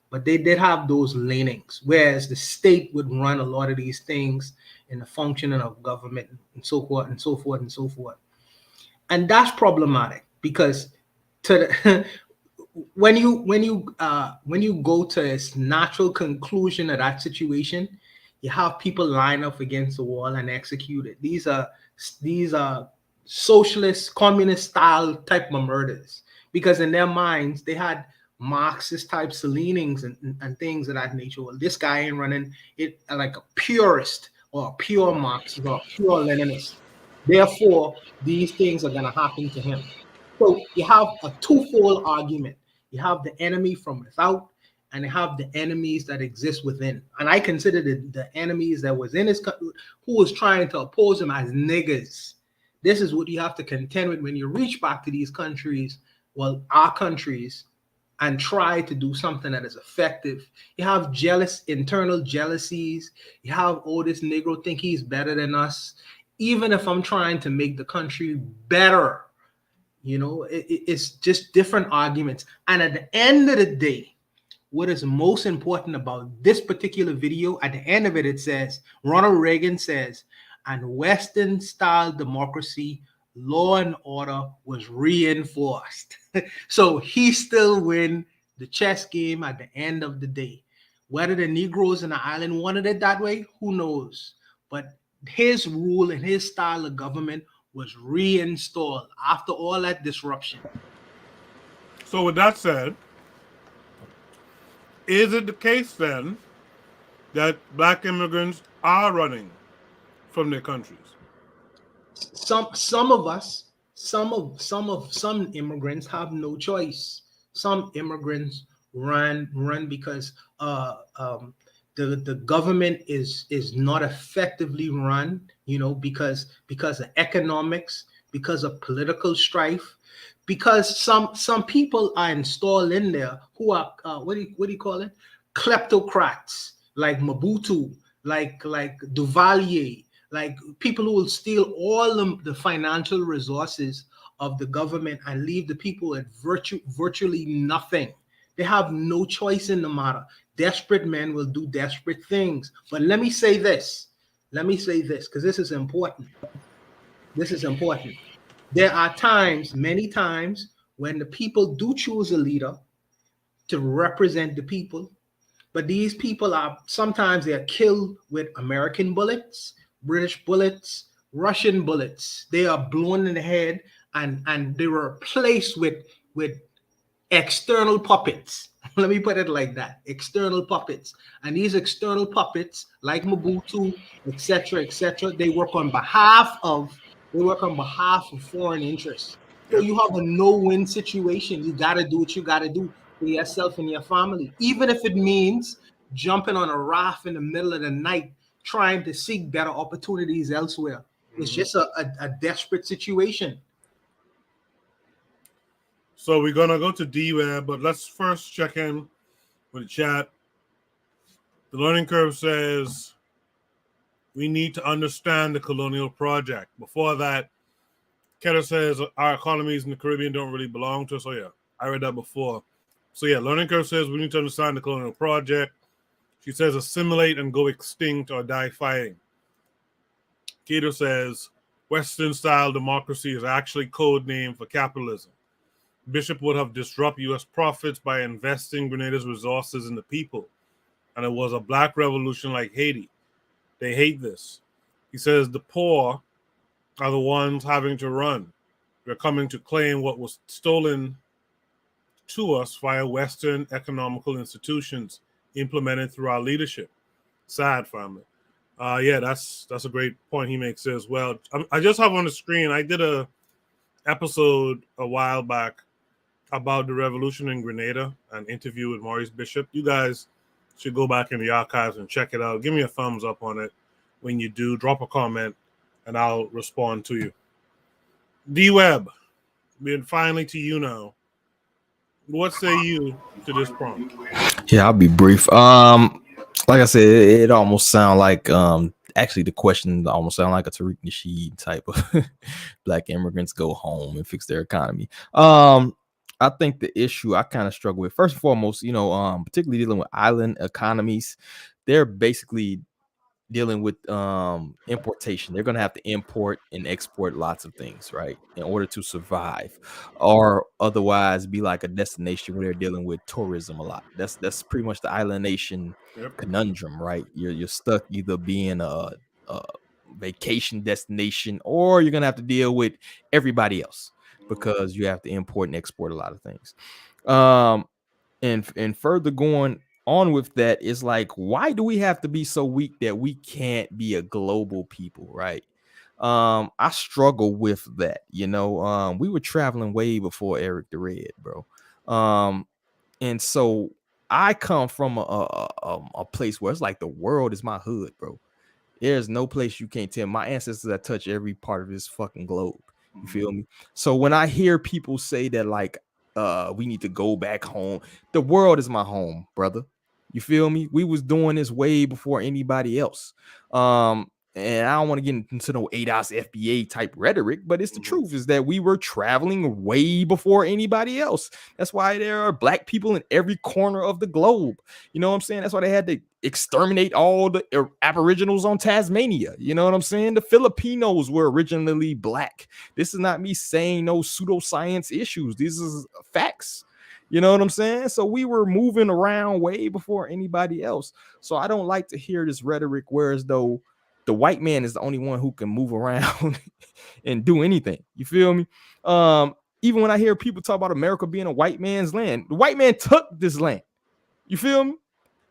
Speaker 21: but they did have those leanings. Whereas the state would run a lot of these things in the functioning of government and so forth and so forth and so forth. And that's problematic because when you go to its natural conclusion of that situation, you have people line up against the wall and execute it. These are socialist, communist style type of murders, because in their minds they had Marxist type leanings and things of that nature. Well, this guy ain't running it like a purist or a pure Marxist or a pure Leninist. Therefore, these things are going to happen to him. So you have a twofold argument. You have the enemy from without, and you have the enemies that exist within. And I consider the enemies that was in his country, who was trying to oppose him, as niggers. This is what you have to contend with when you reach back to these countries, well, our countries, and try to do something that is effective. You have internal jealousies. You have, oh, this Negro think he's better than us. Even if I'm trying to make the country better, you know, it's just different arguments. And at the end of the day, what is most important about this particular video, at the end of it, it says, Ronald Reagan says, and Western style democracy, law and order was reinforced. So he still win the chess game at the end of the day. Whether the Negroes in the island wanted it that way, who knows? But his rule and his style of government was reinstalled after all that disruption.
Speaker 1: So with that said, is it the case then that black immigrants are running from their countries?
Speaker 21: Some immigrants have no choice. Some immigrants run because the government is not effectively run, you know, because of economics, because of political strife, because some people are installed in there who are what do you call it, kleptocrats, like Mobutu, like Duvalier, like people who will steal all the financial resources of the government and leave the people with virtually nothing. They have no choice in the matter. Desperate men will do desperate things. But let me say this, because this is important. There are times, many times, when the people do choose a leader to represent the people, but these people are sometimes they're killed with American bullets, British bullets, Russian bullets. They are blown in the head and they were replaced with external puppets. Let me put it like that: external puppets. And these external puppets, like Mobutu, etc., they work on behalf of foreign interests. So you have a no-win situation. You got to do what you got to do for yourself and your family, even if it means jumping on a raft in the middle of the night trying to seek better opportunities elsewhere. It's just a desperate situation.
Speaker 1: So we're gonna go to D-Web, but let's first check in with the chat. The learning curve says we need to understand the colonial project. Before that, Ketter says our economies in the Caribbean don't really belong to us. Oh yeah, I read that before. So yeah, learning curve says we need to understand the colonial project. She says assimilate and go extinct or die fighting. Keter says Western style democracy is actually code name for capitalism. Bishop would have disrupted U.S. profits by investing Grenada's resources in the people. And it was a black revolution like Haiti. They hate this. He says the poor are the ones having to run. They're coming to claim what was stolen to us via Western economical institutions implemented through our leadership. Sad, family. Yeah, that's a great point he makes there as well. I just have on the screen, I did a episode a while back about the revolution in Grenada, an interview with Maurice Bishop. You guys should go back in the archives and check it out. Give me a thumbs up on it. When you do, drop a comment and I'll respond to you. D-Web, we're finally to you now. What say you to this prompt?
Speaker 3: Yeah, I'll be brief. Like I said, it almost sound like actually the question almost sound like a Tariq Nasheed type of black immigrants go home and fix their economy. I think the issue I kind of struggle with, first and foremost, particularly dealing with island economies, they're basically dealing with importation. They're going to have to import and export lots of things, right, in order to survive, or otherwise be like a destination where they're dealing with tourism a lot. That's pretty much the island nation conundrum, right? You're stuck either being a vacation destination, or you're going to have to deal with everybody else because you have to import and export a lot of things. And further going on with that is like, why do we have to be so weak that we can't be a global people, right? I struggle with that. We were traveling way before Eric the Red, bro. And so I come from a place where it's like the world is my hood, bro. There's no place you can't tell. My ancestors that touch every part of this fucking globe. You feel me? So when I hear people say that, like, we need to go back home, the world is my home, brother. You feel me? We was doing this way before anybody else. And I don't want to get into no ADOS FBA type rhetoric, but it's the truth is that we were traveling way before anybody else. That's why there are black people in every corner of the globe. You know what I'm saying? That's why they had to exterminate all the aboriginals on Tasmania. You know what I'm saying? The Filipinos were originally black. This is not me saying no pseudoscience issues. These is facts. You know what I'm saying? So we were moving around way before anybody else. So I don't like to hear this rhetoric where as though the white man is the only one who can move around and do anything. You feel me? Even when I hear people talk about America being a white man's land, the white man took this land. You feel me?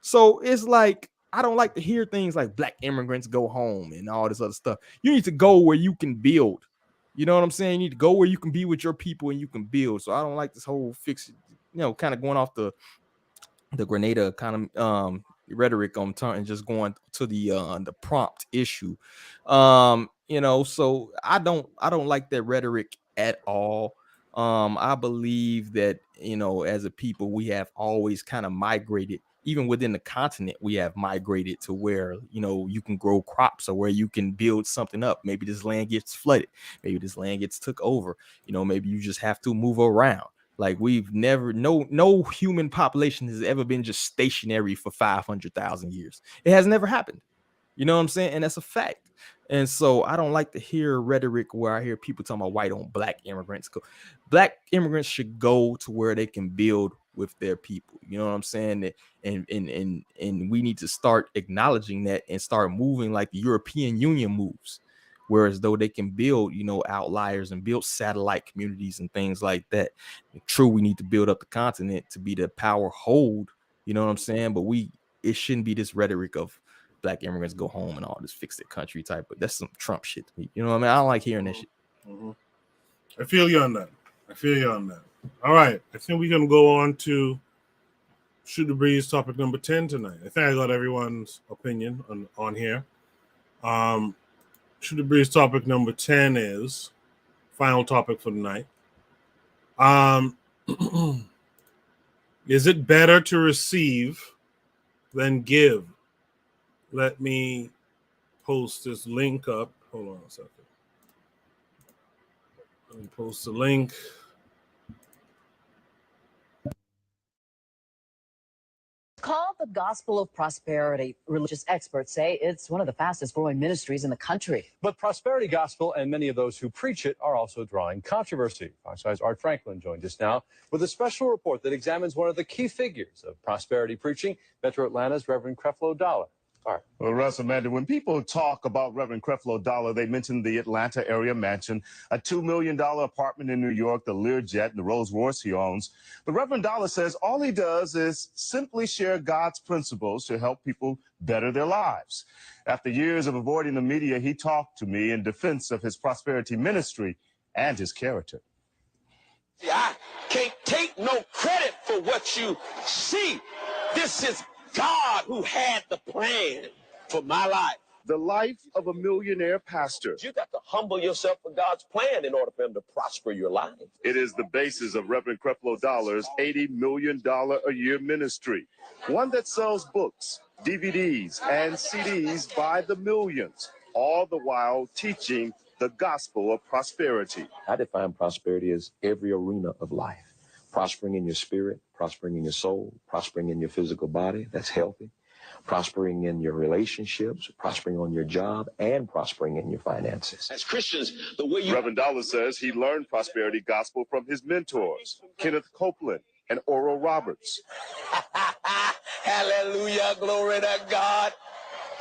Speaker 3: So it's like, I don't like to hear things like black immigrants go home and all this other stuff. You need to go where you can build. You know what I'm saying? You need to go where you can be with your people and you can build. So I don't like this whole fix, kind of going off the Grenada kind of rhetoric on turn and just going to the prompt issue. So I don't like that rhetoric at all. I believe that, as a people, we have always kind of migrated. Even within the continent, we have migrated to where, you can grow crops or where you can build something up. Maybe this land gets flooded. Maybe this land gets took over. Maybe you just have to move around. Like we've never, no human population has ever been just stationary for 500,000 years. It has never happened. You know what I'm saying? And that's a fact. And so I don't like to hear rhetoric where I hear people talking about white on black immigrants. Black immigrants should go to where they can build with their people. You know what I'm saying? And we need to start acknowledging that and start moving like the European Union moves. Whereas though they can build, outliers and build satellite communities and things like that. True, we need to build up the continent to be the power hold, you know what I'm saying? But it shouldn't be this rhetoric of black immigrants go home and all this fix their country type. But that's some Trump shit to me. You know what I mean? I don't like hearing that shit.
Speaker 1: Mm-hmm. I feel you on that. All right. I think we're going to go on to Shoot the Breeze topic number 10 tonight. I think I got everyone's opinion on here. Shoot the Breeze topic number 10 is final topic for the night. Is it better to receive than give? Let me post this link up. Hold on a second. Let me post the link.
Speaker 8: Called the Gospel of Prosperity. Religious experts say it's one of the fastest growing ministries in the country.
Speaker 12: But prosperity gospel and many of those who preach it are also drawing controversy. Fox 5's Art Franklin joined us now with a special report that examines one of the key figures of prosperity preaching, Metro Atlanta's Reverend Creflo Dollar.
Speaker 11: Well, Russ, Amanda, when people talk about Reverend Creflo Dollar, they mention the Atlanta area mansion, a $2 million apartment in New York, the Learjet, and the Rolls Royce he owns. But Reverend Dollar says all he does is simply share God's principles to help people better their lives. After years of avoiding the media, he talked to me in defense of his prosperity ministry and his character.
Speaker 14: I can't take no credit for what you see. This is God who had the plan for my life.
Speaker 11: The life of a millionaire pastor.
Speaker 14: You got to humble yourself for God's plan in order for him to prosper your life.
Speaker 11: It is the basis of Reverend Creflo Dollar's $80 million a year ministry, one that sells books, DVDs, and CDs by the millions, all the while teaching the gospel of prosperity.
Speaker 22: I define prosperity as every arena of life. Prospering in your spirit, prospering in your soul, prospering in your physical body, that's healthy, prospering in your relationships, prospering on your job, and prospering in your finances.
Speaker 14: As Christians, the way you...
Speaker 11: Reverend Dollar says he learned prosperity gospel from his mentors, Kenneth Copeland and Oral Roberts.
Speaker 14: Hallelujah, glory to God.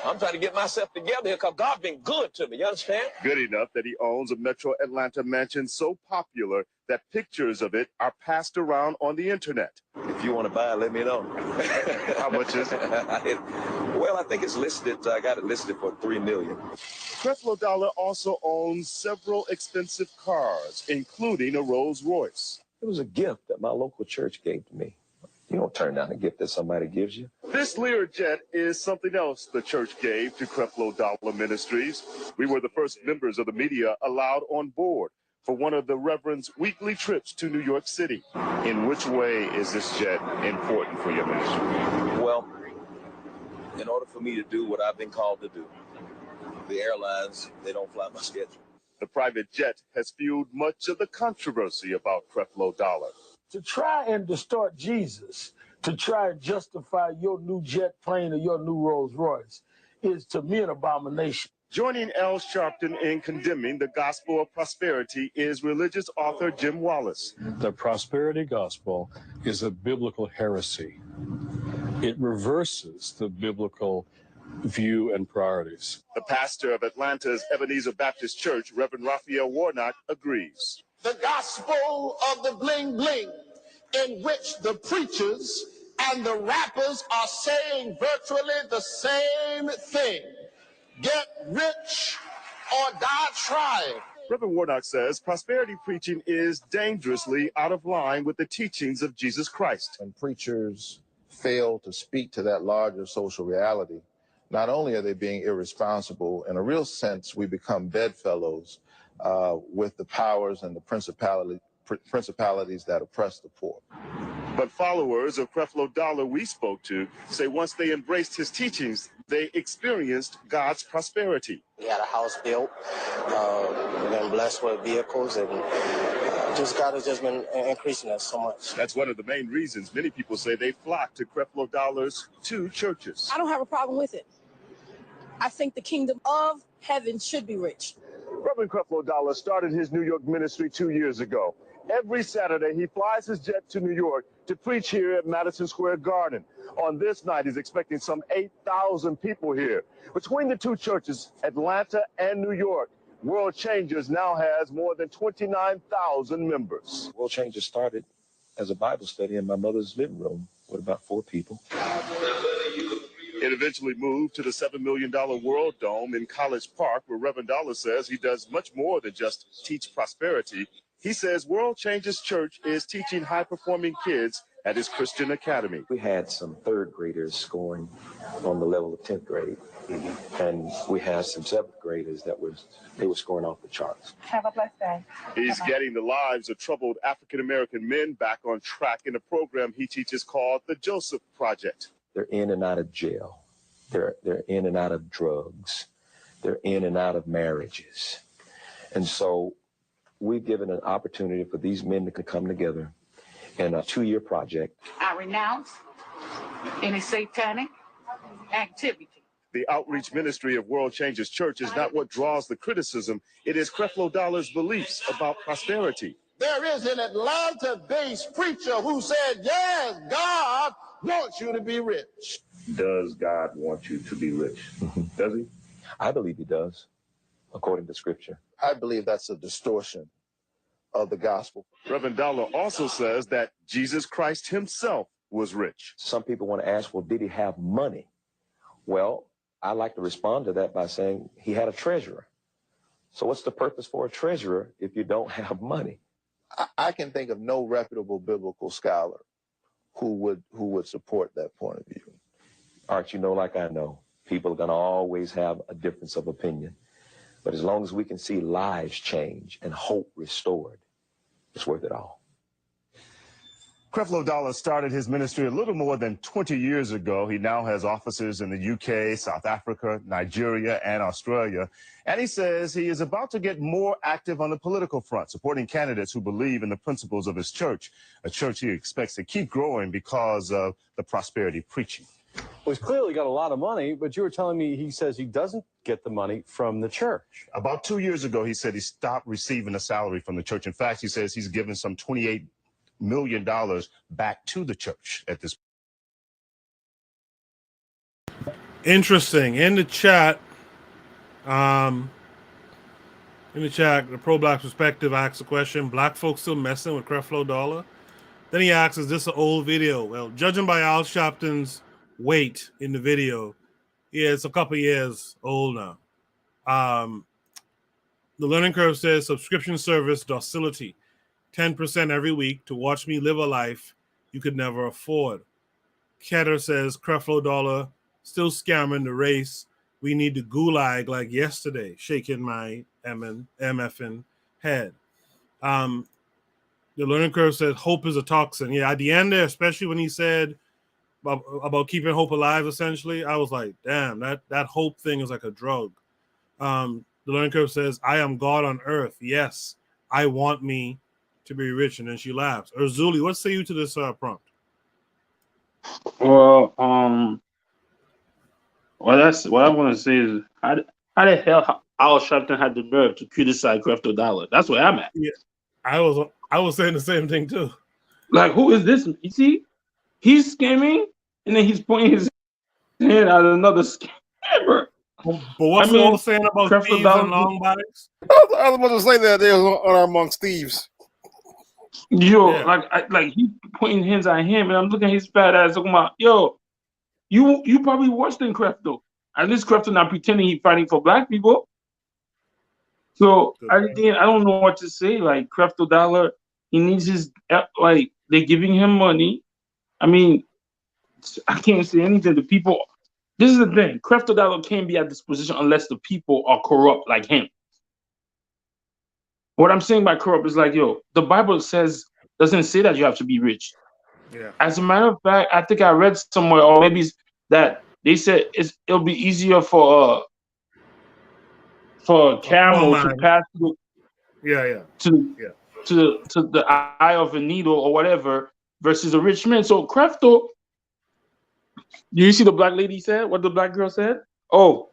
Speaker 14: I'm trying to get myself together here because God's been good to me, you understand?
Speaker 11: Good enough that he owns a Metro Atlanta mansion so popular that pictures of it are passed around on the internet.
Speaker 22: If you want to buy it, let me know.
Speaker 11: How much is it?
Speaker 22: Well, I think it's listed, I got it listed for $3 million.
Speaker 11: Creflo Dollar also owns several expensive cars, including a Rolls Royce.
Speaker 22: It was a gift that my local church gave to me. You don't turn down a gift that somebody gives you.
Speaker 11: This Learjet is something else the church gave to Creflo Dollar Ministries. We were the first members of the media allowed on board for one of the Reverend's weekly trips to New York City. In which way is this jet important for your ministry?
Speaker 22: Well, in order for me to do what I've been called to do, the airlines, they don't fly my schedule.
Speaker 11: The private jet has fueled much of the controversy about Creflo Dollar.
Speaker 23: To try and distort Jesus, to try and justify your new jet plane or your new Rolls Royce is to me an abomination.
Speaker 11: Joining Al Sharpton in condemning the gospel of prosperity is religious author Jim Wallace.
Speaker 24: The prosperity gospel is a biblical heresy. It reverses the biblical view and priorities.
Speaker 11: The pastor of Atlanta's Ebenezer Baptist Church, Reverend Raphael Warnock, agrees.
Speaker 14: The gospel of the bling bling, in which the preachers and the rappers are saying virtually the same thing. Get rich or die trying.
Speaker 11: Reverend Warnock says prosperity preaching is dangerously out of line with the teachings of Jesus Christ.
Speaker 26: When preachers fail to speak to that larger social reality, not only are they being irresponsible, in a real sense, we become bedfellows with the powers and the principalities that oppress the poor.
Speaker 11: But followers of Creflo Dollar we spoke to say once they embraced his teachings, they experienced God's prosperity.
Speaker 27: We had a house built, we've been blessed with vehicles, and just God has just been increasing us so much.
Speaker 11: That's one of the main reasons many people say they flock to Creflo Dollar's two churches.
Speaker 28: I don't have a problem with it. I think the kingdom of heaven should be rich.
Speaker 11: Reverend Creflo Dollar started his New York ministry 2 years ago. Every Saturday, he flies his jet to New York to preach here at Madison Square Garden. On this night, he's expecting some 8,000 people here. Between the two churches, Atlanta and New York, World Changers now has more than 29,000 members.
Speaker 22: World Changers started as a Bible study in my mother's living room with about 4 people.
Speaker 11: It eventually moved to the $7 million World Dome in College Park, where Reverend Dollar says he does much more than just teach prosperity. He says World Changers Church is teaching high-performing kids at his Christian academy.
Speaker 22: We had some 3rd graders scoring on the level of 10th grade. And we had some 7th graders that were scoring off the charts.
Speaker 28: Have a blessed day.
Speaker 11: He's getting the lives of troubled African-American men back on track in a program he teaches called the Joseph Project.
Speaker 22: They're in and out of jail. They're in and out of drugs. They're in and out of marriages. And so we've given an opportunity for these men to come together in a 2-year project.
Speaker 29: I renounce any satanic activity.
Speaker 11: The outreach ministry of World Changers Church is not what draws the criticism. It is Creflo Dollar's beliefs about prosperity.
Speaker 14: There is an Atlanta-based preacher who said, yes, God wants you to be rich.
Speaker 11: Does God want you to be rich? Does he?
Speaker 22: I believe he does, according to scripture.
Speaker 26: I believe that's a distortion of the gospel.
Speaker 11: Reverend Dollar also says that Jesus Christ himself was rich.
Speaker 22: Some people want to ask, well, did he have money? Well, I like to respond to that by saying he had a treasurer. So what's the purpose for a treasurer if you don't have money?
Speaker 26: I can think of no reputable biblical scholar who would support that point of view.
Speaker 22: Art, you know, like I know, people are going to always have a difference of opinion. But as long as we can see lives change and hope restored, it's worth it all.
Speaker 11: Creflo Dollar started his ministry a little more than 20 years ago. He now has offices in the UK, South Africa, Nigeria, and Australia. And he says he is about to get more active on the political front, supporting candidates who believe in the principles of his church, a church he expects to keep growing because of the prosperity preaching.
Speaker 12: Well, he's clearly got a lot of money, but you were telling me he says he doesn't get the money from the church.
Speaker 11: About 2 years ago, he said he stopped receiving a salary from the church. In fact, he says he's given some $28 million back to the church at this point.
Speaker 1: Interesting. In the chat, the pro-black perspective asks a question: Black folks still messing with Creflo Dollar? Then he asks, is this an old video? Well, judging by Al Sharpton's weight in the video, yeah, it's a couple years old now. The learning curve says subscription service docility, 10% every week to watch me live a life you could never afford. Ketter says Creflo Dollar still scamming the race. We need the gulag like yesterday, shaking my MFN head. The learning curve said hope is a toxin. Yeah, at the end there, especially when he said about keeping hope alive, essentially, I was like, damn, that hope thing is like a drug. The learning curve says, I am God on earth. Yes, I want me to be rich. And then she laughs. Urzuli, what say you to this prompt?
Speaker 10: Well, that's what I want to say is how the hell Al Sharpton had the nerve to criticize Creflo Dollar? That's where I'm at.
Speaker 1: Yeah, I was saying the same thing too.
Speaker 10: Like, who is this? You see, he's scamming, and then he's pointing his hand at another scammer.
Speaker 1: But what's all saying about
Speaker 10: Creflo
Speaker 1: thieves
Speaker 10: Dollar,
Speaker 1: and long bodies?
Speaker 6: I was about to say that they are amongst thieves.
Speaker 10: Yo, like he pointing hands at him, and I'm looking at his fat ass talking about, yo, you probably worse than Creflo. At least Creflo not pretending he's fighting for black people. So I don't know what to say. Like Creflo Dollar, he needs his like they're giving him money. I mean, I can't say anything. The people. This is the thing. Creflo Dollar can't be at this position unless the people are corrupt like him. What I'm saying by corrupt is like, yo, the Bible doesn't say that you have to be rich.
Speaker 1: Yeah.
Speaker 10: As a matter of fact, I think I read somewhere, or maybe that they said it'll be easier for a camel to pass through, to the eye of a needle or whatever versus a rich man. So Creflo, you see the black lady said, what the black girl said? Oh,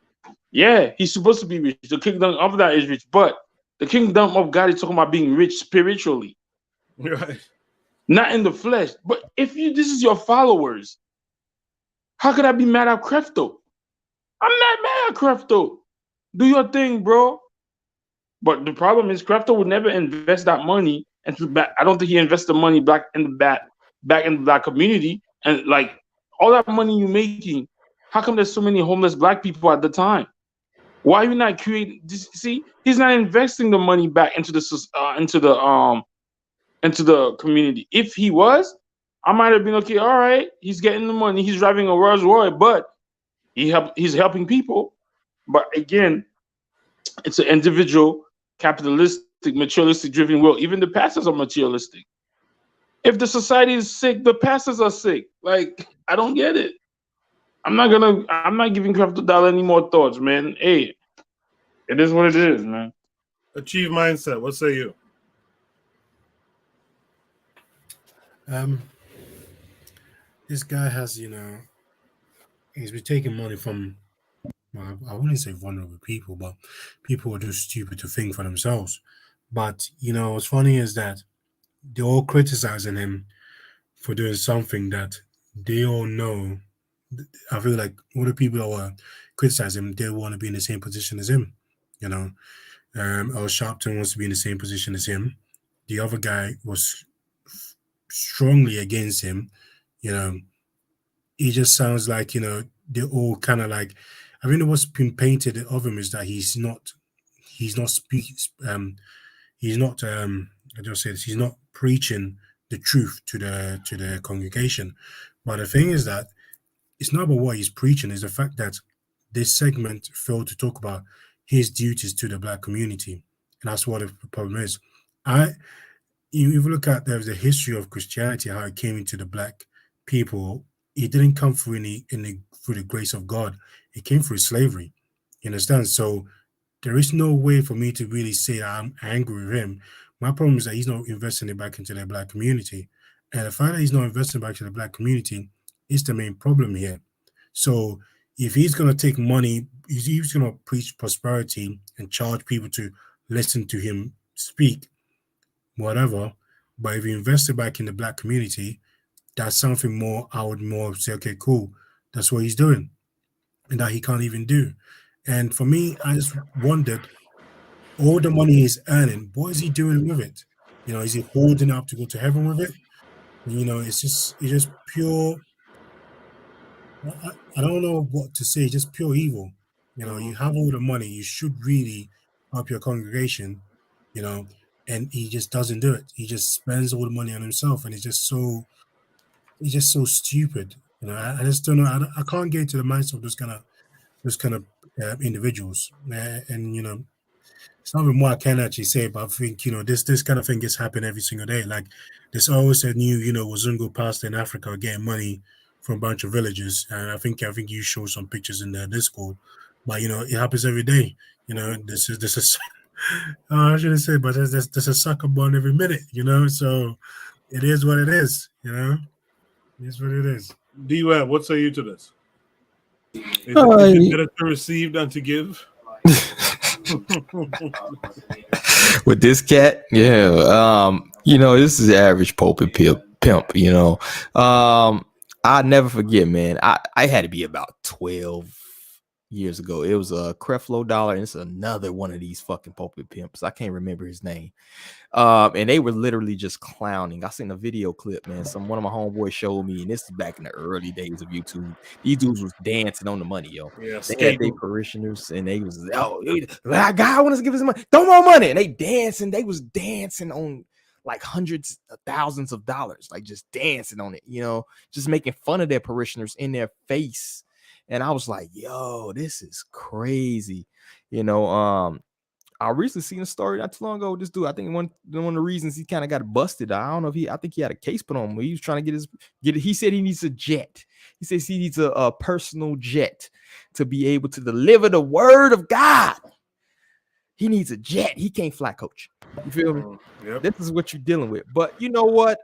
Speaker 10: yeah, he's supposed to be rich. The kingdom of that is rich, but the kingdom of God is talking about being rich spiritually.
Speaker 1: Right.
Speaker 10: Not in the flesh. But if this is your followers, how could I be mad at Creflo? I'm not mad at Creflo. Do your thing, bro. But the problem is Creflo would never invest that money into back. I don't think he invests the money back in the black community. And like all that money you're making, how come there's so many homeless black people at the time? Why are you not creating? See, he's not investing the money back into the community. If he was, I might have been okay. All right, he's getting the money. He's driving a Rolls Royce, but he's helping people. But again, it's an individual, capitalistic, materialistic driven world. Even the pastors are materialistic. If the society is sick, the pastors are sick. Like, I don't get it. I'm not giving Creflo Dollar any more thoughts, man. Hey, it is what it is, man.
Speaker 1: Achieve mindset. What say you?
Speaker 25: This guy has, he's been taking money from, well, I wouldn't say vulnerable people, but people who are just stupid to think for themselves. But, what's funny is that they're all criticizing him for doing something that they all know I feel like all the people that were criticizing him, they want to be in the same position as him. You know, Al Sharpton wants to be in the same position as him. The other guy was strongly against him. You know, he just sounds like, you know, they're all kind of like, I mean, what's been painted of him is that he's not he's not I just say this, he's not preaching the truth to the congregation. But the thing is that it's not about what he's preaching, it's the fact that this segment failed to talk about his duties to the black community. And that's what the problem is. If you look at the history of Christianity, how it came into the black people, it didn't come through through the grace of God. It came through slavery. You understand? So there is no way for me to really say I'm angry with him. My problem is that he's not investing it back into the black community. And the fact that he's not investing back to the black community is the main problem here. So if he's going to take money, he's going to preach prosperity and charge people to listen to him speak, whatever. But if you invest it back in the black community, that's something more, I would more say, okay, cool. That's what he's doing. And that he can't even do. And for me, I just wondered, all the money he's earning, what is he doing with it? You know, is he holding up to go to heaven with it? You know, it's just pure. I don't know what to say. Just pure evil. You know, you have all the money. You should really help your congregation. You know, and he just doesn't do it. He just spends all the money on himself, and he's just so stupid. You know, I just don't know. I can't get into the minds of those kind of individuals. And you know, it's not even more I can actually say, but I think, you know, this kind of thing gets happen every single day. Like there's always a new, you know, Wazungu pastor in Africa getting money from a bunch of villagers, and I think you showed some pictures in the Discord, but you know, it happens every day. You know, this is I shouldn't say, but there's a sucker born every minute. You know, so it is what it is. You know, it is what it is.
Speaker 1: D-Web, what say you to this? Is it better to receive than to give?
Speaker 3: With this cat, yeah. You know, this is the average pulpit pimp, you know. I'll never forget, man. I had to be about 12 years ago. It was a Creflo Dollar, and it's another one of these fucking pulpit pimps. I can't remember his name. And they were literally just clowning. I seen a video clip, man. One of my homeboys showed me, and this is back in the early days of YouTube. These dudes was dancing on the money, yo.
Speaker 1: Yes,
Speaker 3: they had their parishioners, and they was, God wants to give us money. Throw more money. And they was dancing on like hundreds of thousands of dollars, like just dancing on it, you know, just making fun of their parishioners in their face. And I was like, yo, this is crazy. You know, I recently seen a story not too long ago. This dude, I think one of the reasons he kind of got busted, I don't know if I think he had a case put on him. He was trying to get it. He said he needs a jet. He says he needs a personal jet to be able to deliver the word of God. He needs a jet. He can't fly coach. You feel me?
Speaker 1: Yep.
Speaker 3: This is what you're dealing with. But you know what?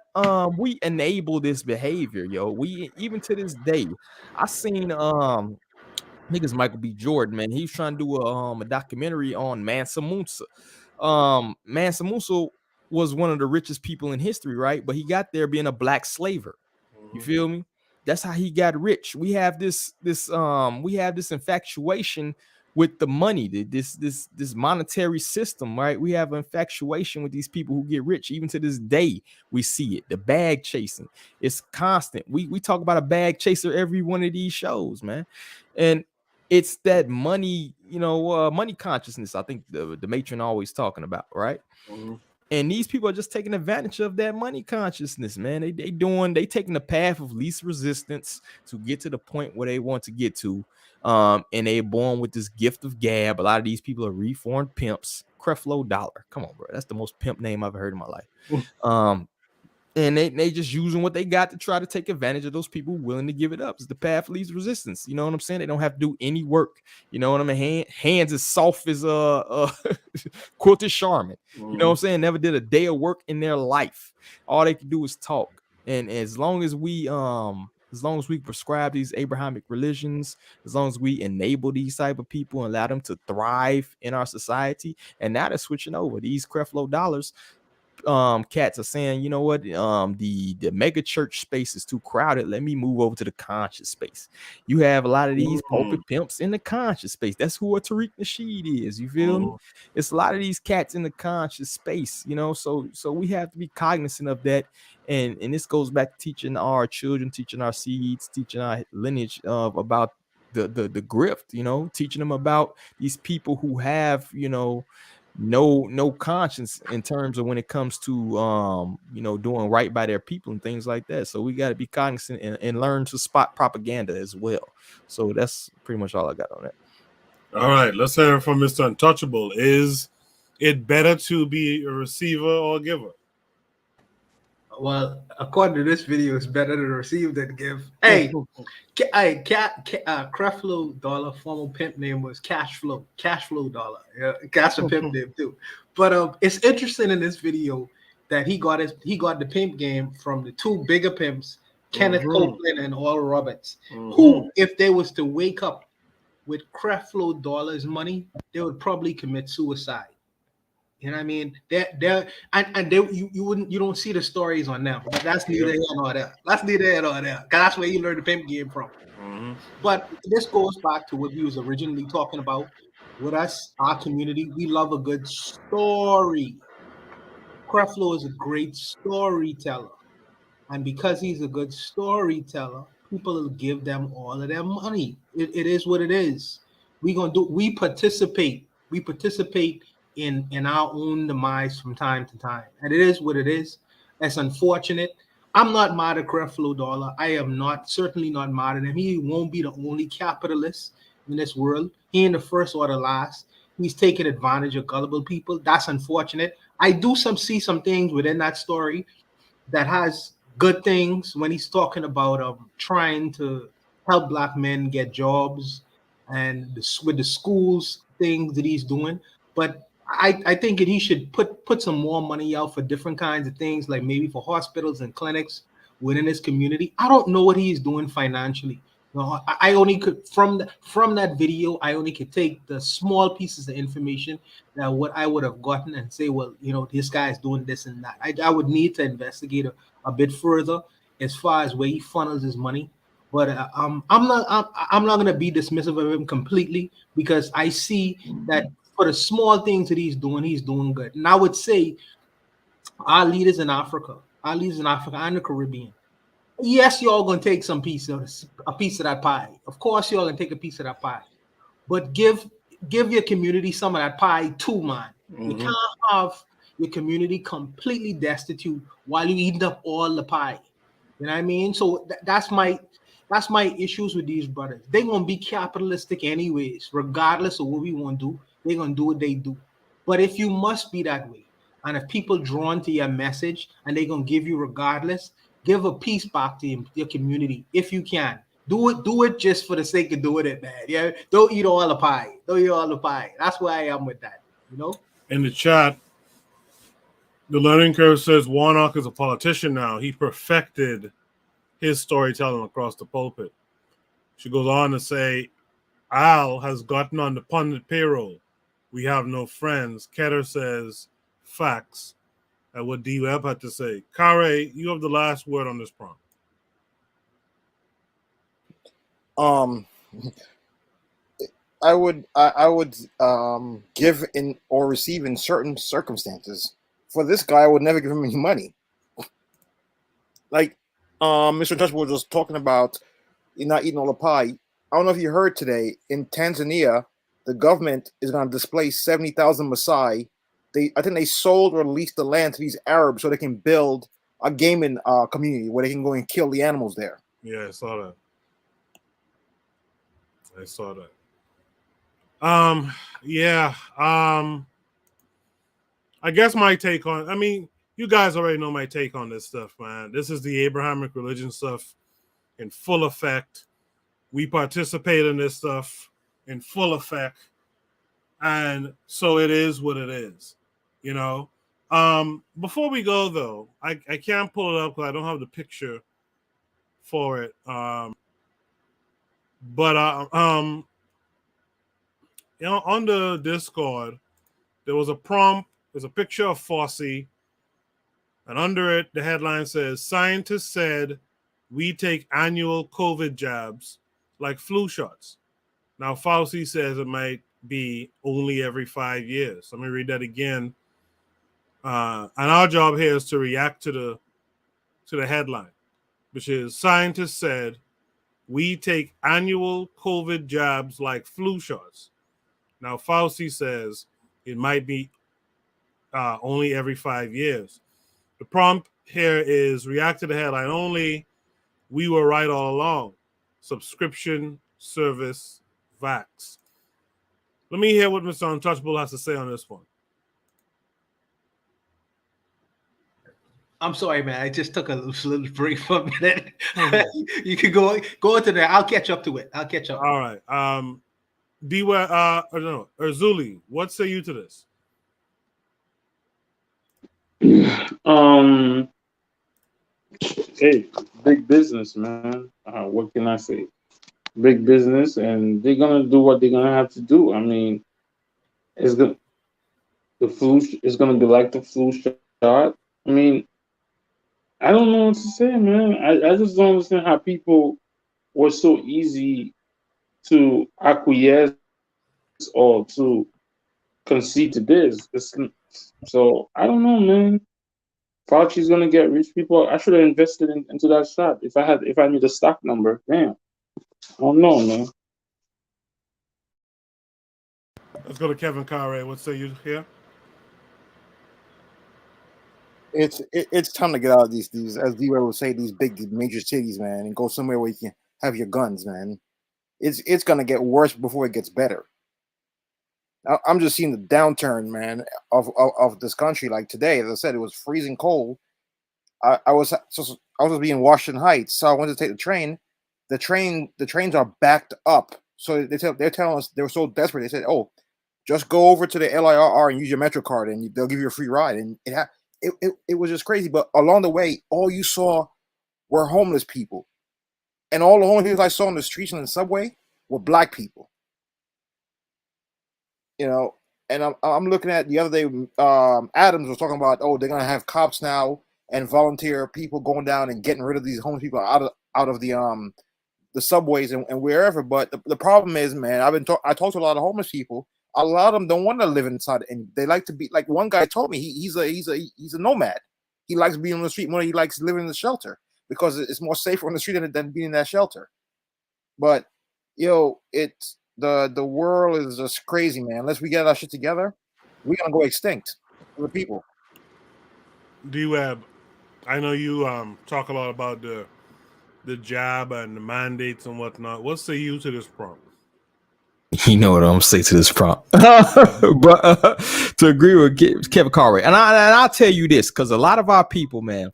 Speaker 3: We enable this behavior, yo. We, even to this day, I seen niggas Michael B. Jordan, man. He was trying to do a documentary on Mansa Musa. Mansa Musa was one of the richest people in history, right? But he got there being a black slaver. You feel me? That's how he got rich. We have this infatuation with the money, this monetary system, right? We have infatuation with these people who get rich. Even to this day, we see it. The bag chasing, it's constant. We talk about a bag chaser every one of these shows, man. And it's that money, you know, money consciousness. I think the matron always talking about, right? And these people are just taking advantage of that money consciousness, man. They taking the path of least resistance to get to the point where they want to get to. And they're born with this gift of gab. A lot of these people are reformed pimps. Creflo Dollar. Come on, bro. That's the most pimp name I've heard in my life. And they just using what they got to try to take advantage of those people willing to give it up. It's the path of least resistance. You know what I'm saying? They don't have to do any work. You know what I mean? Hands as soft as Quilted Charmin. You know what I'm saying? Never did a day of work in their life. All they can do is talk. And as long as we prescribe these Abrahamic religions, as long as we enable these type of people and allow them to thrive in our society, and now they're switching over. These Creflo Dollars cats are saying, you know what, the mega church space is too crowded. Let me move over to the conscious space. You have a lot of these pulpit pimps in the conscious space. That's who a Tariq Nasheed is. You feel me? It's a lot of these cats in the conscious space, you know. So we have to be cognizant of that. And this goes back to teaching our children, teaching our seeds, teaching our lineage about the grift, you know, teaching them about these people who have, you know, no conscience in terms of when it comes to you know, doing right by their people and things like that. So we got to be cognizant and learn to spot propaganda as well. So that's pretty much all I got on that.
Speaker 1: All right, let's hear from Mr. Untouchable. Is it better to be a receiver or a giver?
Speaker 21: Well, according to this video, it's better to receive than give. Hey, Creflo Dollar former pimp name was Cashflow Dollar. Yeah, that's a pimp name too. But it's interesting in this video that he got the pimp game from the two bigger pimps, Kenneth Copeland and Oral Roberts, who, if they was to wake up with Creflo Dollar's money, they would probably commit suicide. You know what I mean? You don't see the stories on them, but that's neither here nor there. That's neither here nor there. That's where you learn the pimp game from. But this goes back to what we was originally talking about with us, our community. We love a good story. Creflo is a great storyteller. And because he's a good storyteller, people will give them all of their money. It is what it is. We participate. We participate in our own demise from time to time. And it is what it is. It's unfortunate. I'm not mad at Creflo Dollar. I am certainly not mad at him. He won't be the only capitalist in this world. He ain't the first or the last. He's taking advantage of gullible people. That's unfortunate. I do see some things within that story that has good things when he's talking about trying to help Black men get jobs and with the schools things that he's doing. But I think that he should put some more money out for different kinds of things, like maybe for hospitals and clinics within his community. I don't know what he's doing financially. No, I only could from that video, I only could take the small pieces of information that what I would have gotten and say, well, you know, this guy's doing this and that. I would need to investigate a bit further as far as where he funnels his money. But I'm not gonna be dismissive of him completely, because I see that for the small things that he's doing good. And I would say our leaders in Africa and the Caribbean, yes, y'all gonna take a piece of that pie. Of course, y'all gonna take a piece of that pie, but give your community some of that pie too, man. You can't have your community completely destitute while you eating up all the pie. You know what I mean? So that's my issues with these brothers. They gonna be capitalistic anyways, regardless of what we want to do. They gonna do what they do. But if you must be that way, and if people drawn to your message and they gonna give you regardless, give a piece back to your community if you can. Do it just for the sake of doing it, man. Yeah, don't eat all the pie. Don't eat all the pie. That's where I am with that. You know.
Speaker 1: In the chat, the learning curve says Warnock is a politician now. He perfected his storytelling across the pulpit. She goes on to say, Al has gotten on the pundit payroll. We have no friends. Ketter says, facts. And what D-Web had to say. Kare, you have the last word on this prompt.
Speaker 6: I would give in or receive in certain circumstances. For this guy, I would never give him any money. Like Mr. Touchwood was talking about, you're not eating all the pie. I don't know if you heard today, in Tanzania, the government is going to displace 70,000 Maasai. I think they sold or leased the land to these Arabs so they can build a gaming community where they can go and kill the animals there.
Speaker 1: Yeah, I saw that. I guess my take on, I mean, you guys already know my take on this stuff, man. This is the Abrahamic religion stuff in full effect. We participate in this stuff in full effect. And so it is what it is, you know. Before we go, though, I can't pull it up because I don't have the picture for it. You know, on the Discord, there was a prompt. There's a picture of Fossey And under it, the headline says, scientists said we take annual COVID jabs like flu shots. Now, Fauci says it might be only every 5 years. Let me read that again. And our job here is to react to the headline, which is scientists said we take annual COVID jabs like flu shots. Now, Fauci says it might be only every 5 years. The prompt here is react to the headline only. We were right all along. Subscription service vax. Let me hear what Mr. Untouchable has to say on this one.
Speaker 21: I'm sorry, man. I just took a little break for a minute. You can go into there. I'll catch up to it. I'll catch up.
Speaker 1: All right. Beware. No, Erzuli, what say you to this?
Speaker 10: Hey, big business, man. What can I say? Big business, and they're gonna do what they're gonna have to do. I mean, it's gonna the flu is gonna be like the flu shot. I mean, I don't know what to say, man. I just don't understand how people were so easy to acquiesce or to concede to this. So I don't know, man. Fauci's gonna get rich people. I should have invested into that shot if I knew the stock number. Damn, I don't know, man.
Speaker 1: Let's go to Kevin Carre. What say you here?
Speaker 6: It's time to get out of these as D-Ray would say, these big major cities, man, and go somewhere where you can have your guns, man. It's gonna get worse before it gets better. I'm just seeing the downturn, man, of this country. Like today, as I said, it was freezing cold. I was being Washington Heights, so I wanted to take the train. The trains are backed up. So they're telling us they were so desperate. They said, "Oh, just go over to the LIRR and use your Metro card, and they'll give you a free ride." And it was just crazy. But along the way, all you saw were homeless people, and all the homeless people I saw on the streets and the subway were black people. You know, and I'm looking at the other day. Adams was talking about, oh, they're gonna have cops now and volunteer people going down and getting rid of these homeless people out of the subways and wherever. But the problem is, man, I talked to a lot of homeless people. A lot of them don't want to live inside, and they like to be like one guy told me he's a nomad. He likes being on the street more than he likes living in the shelter because it's more safer on the street than being in that shelter. But it's the world is just crazy, man. Unless we get our shit together, we're gonna go extinct for the people.
Speaker 1: D-Web, I know you talk a lot about the jab and the mandates and whatnot. What say you to this prompt?
Speaker 3: You know what I'm gonna say to this prompt, but to agree with Kevin Cartwright, and I'll tell you this, because a lot of our people, man,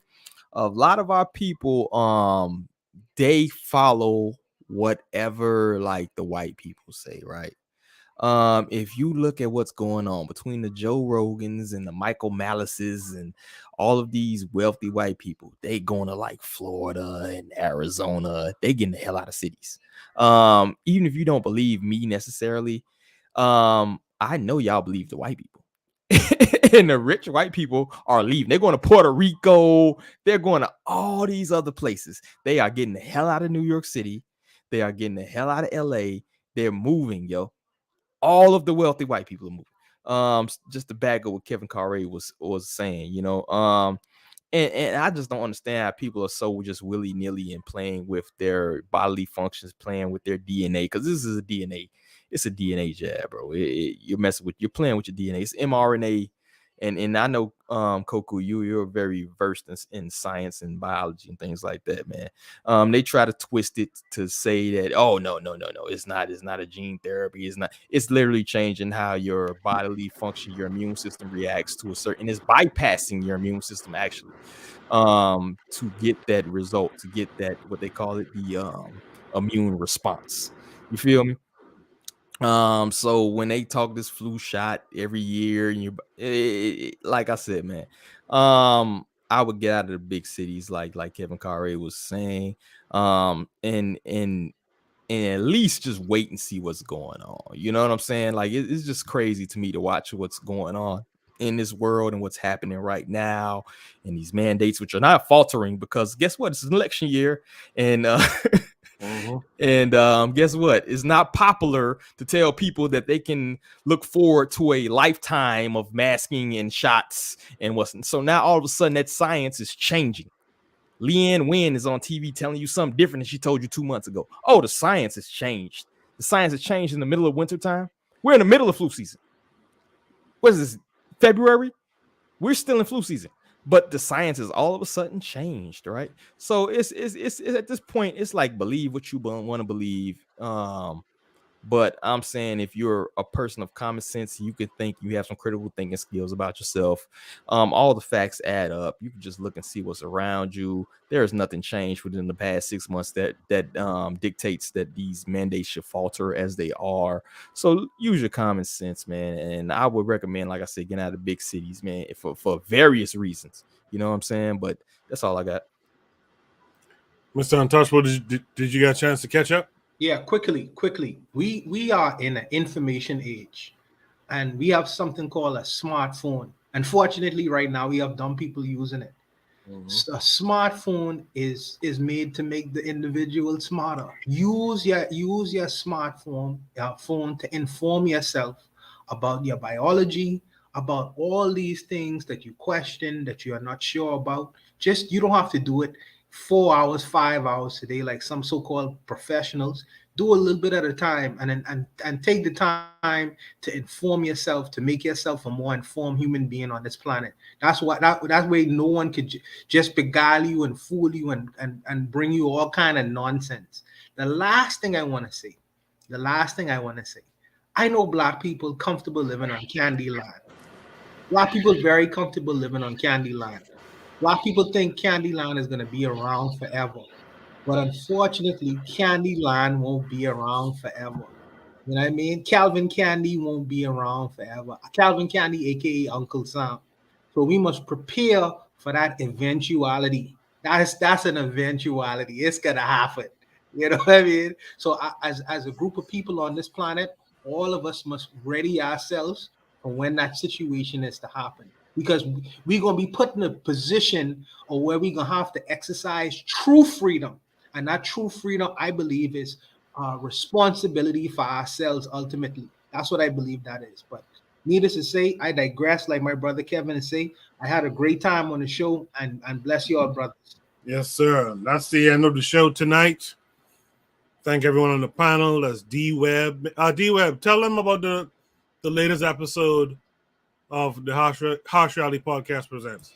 Speaker 3: they follow whatever like the white people say, right? If you look at what's going on between the Joe Rogans and the Michael Malices and all of these wealthy white people, they going to like Florida and Arizona. They getting the hell out of cities. Even if you don't believe me necessarily, I know y'all believe the white people. And the rich white people are leaving. They're going to Puerto Rico. They're going to all these other places. They are getting the hell out of New York City. They are getting the hell out of LA. They're moving, yo. All of the wealthy white people are moving. Just to back up what Kevin Carre was saying, and I just don't understand how people are so just willy-nilly and playing with their bodily functions, playing with their DNA, because this is a DNA. It's a DNA jab, bro. You're playing with your DNA. It's mRNA. And I know, Koku, you're very versed in science and biology and things like that, man. They try to twist it to say that, oh, no, it's not a gene therapy. It's literally changing how your bodily function, your immune system reacts to a certain, it's bypassing your immune system actually, to get that result, to get that, what they call it, the immune response. You feel me? So when they talk this flu shot every year, and like I said, man, I would get out of the big cities, like Kevin Carre was saying, and at least just wait and see what's going on. You know what I'm saying? Like it's just crazy to me to watch what's going on. in this world and what's happening right now, and these mandates, which are not faltering, because guess what? It's an election year, and and guess what? It's not popular to tell people that they can look forward to a lifetime of masking and shots and what's. So now all of a sudden that science is changing. Leanne Wynn is on TV telling you something different than she told you 2 months ago. Oh, the science has changed. The science has changed in the middle of wintertime. We're in the middle of flu season. What is this? February? We're still in flu season. But the science has all of a sudden changed, right? So it's at this point, it's like believe what you want to believe. But I'm saying if you're a person of common sense, you can think, you have some critical thinking skills about yourself. All the facts add up. You can just look and see what's around you. There is nothing changed within the past 6 months that dictates that these mandates should falter as they are. So use your common sense, man. And I would recommend, like I said, getting out of big cities, man, for various reasons. You know what I'm saying? But that's all I got.
Speaker 1: Mr. Untouchable, did you get a chance to catch up?
Speaker 21: Yeah, quickly. We are in an information age, and we have something called a smartphone. Unfortunately, right now we have dumb people using it. So a smartphone is made to make the individual smarter. Use your smartphone phone to inform yourself about your biology, about all these things that you question, that you are not sure about. Just, you don't have to do it 4 hours, 5 hours a day like some so-called professionals. Do a little bit at a time, and take the time to inform yourself, to make yourself a more informed human being on this planet. That's way no one could just beguile you and fool you and bring you all kind of nonsense. The last thing I want to say, I know Black people comfortable living on Candyland. Black people very comfortable living on Candyland. Black people think Candyland is going to be around forever. But unfortunately, Candyland won't be around forever. You know what I mean? Calvin Candy won't be around forever. Calvin Candy, aka Uncle Sam. So we must prepare for that eventuality. That's an eventuality. It's gonna happen. You know what I mean? So as a group of people on this planet, all of us must ready ourselves for when that situation is to happen. Because we're gonna be put in a position of where we're gonna have to exercise true freedom. And that true freedom, I believe, is responsibility for ourselves ultimately. That's what I believe that is. But needless to say, I digress. Like my brother Kevin say, I had a great time on the show, and bless you all, brothers.
Speaker 1: Yes, sir. That's the end of the show tonight. Thank everyone on the panel. That's D-Web. D-Web, tell them about the latest episode of the Harsh Reality Podcast Presents.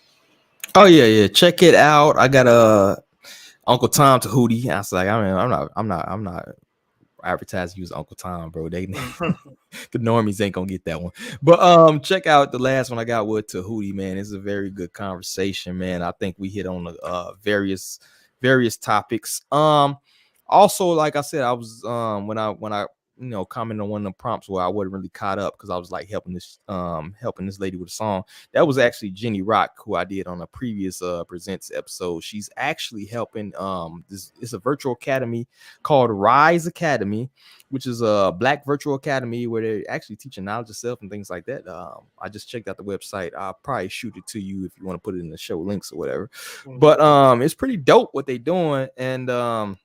Speaker 3: Oh yeah. Check it out. I got Uncle Tom to Hootie. I was like, I'm not advertising you as Uncle Tom, bro. They the normies ain't gonna get that one. But check out the last one I got with Tahuti, man. It's a very good conversation, man. I think we hit on various topics. Also, like I said, I was when I commented on one of the prompts where I wasn't really caught up because I was like helping this lady with a song. That was actually Jenny Rock, who I did on a previous Presents episode. She's actually helping it's a virtual academy called Rise Academy, which is a Black virtual academy where they're actually teaching knowledge of self and things like that. I just checked out the website. I'll probably shoot it to you if you want to put it in the show links or whatever. But it's pretty dope what they're doing. And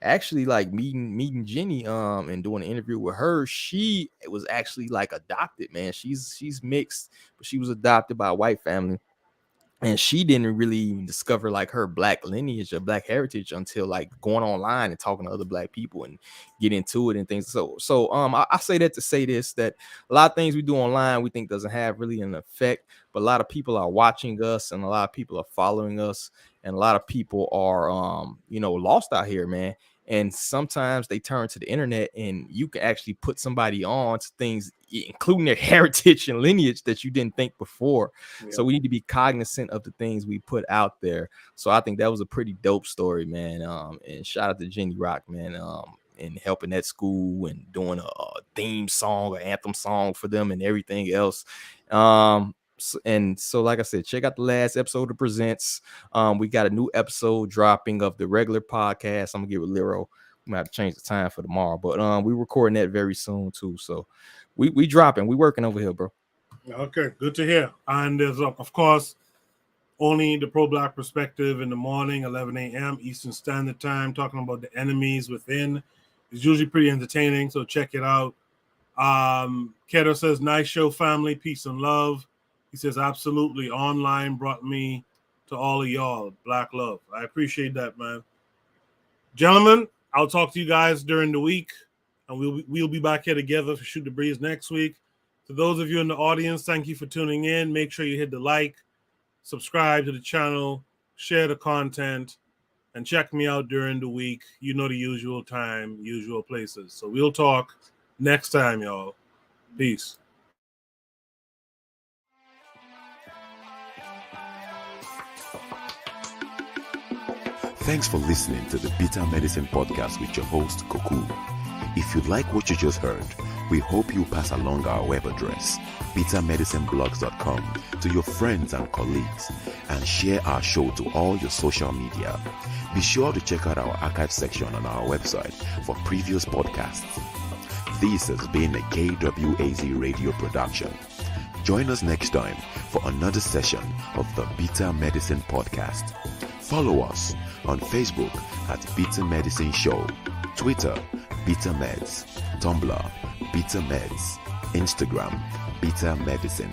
Speaker 3: actually, like meeting Jenny and doing an interview with her, she was actually like adopted, man. She's mixed, but she was adopted by a white family. And she didn't really even discover like her Black lineage or Black heritage until like going online and talking to other Black people and get into it and things. So I say that to say this, that a lot of things we do online we think doesn't have really an effect, but a lot of people are watching us and a lot of people are following us and a lot of people are lost out here, man. And sometimes they turn to the internet and you can actually put somebody on to things, including their heritage and lineage that you didn't think before. Yeah. So we need to be cognizant of the things we put out there. So I think that was a pretty dope story, man. And shout out to Jenny Rock, man, and helping that school and doing a theme song or anthem song for them and everything else. So like I said, check out the last episode of Presents. We got a new episode dropping of the regular podcast. I'm gonna get with Lero. I'm gonna have to change the time for tomorrow, but we recording that very soon too. So we dropping. We working over here, bro.
Speaker 1: Okay, good to hear. And there's, of course, only the pro-black perspective in the morning, 11 a.m. Eastern Standard Time, talking about the enemies within. It's usually pretty entertaining, so check it out. Keto says, nice show, family, peace and love. He says, absolutely, online brought me to all of y'all. Black love. I appreciate that, man. Gentlemen, I'll talk to you guys during the week, and we'll be back here together for Shoot the Breeze next week. To those of you in the audience, thank you for tuning in. Make sure you hit the like, subscribe to the channel, share the content, and check me out during the week. You know the usual time, usual places. So we'll talk next time, y'all. Peace.
Speaker 2: Thanks for listening to the Bitter Medicine Podcast with your host, Koku. If you like what you just heard, we hope you pass along our web address, bittermedicineblogs.com, to your friends and colleagues, and share our show to all your social media. Be sure to check out our archive section on our website for previous podcasts. This has been a KWAZ radio production. Join us next time for another session of the Bitter Medicine Podcast. Follow us on Facebook at Bitter Medicine Show, Twitter, Bitter Meds, Tumblr, Bitter Meds, Instagram, Bitter Medicine.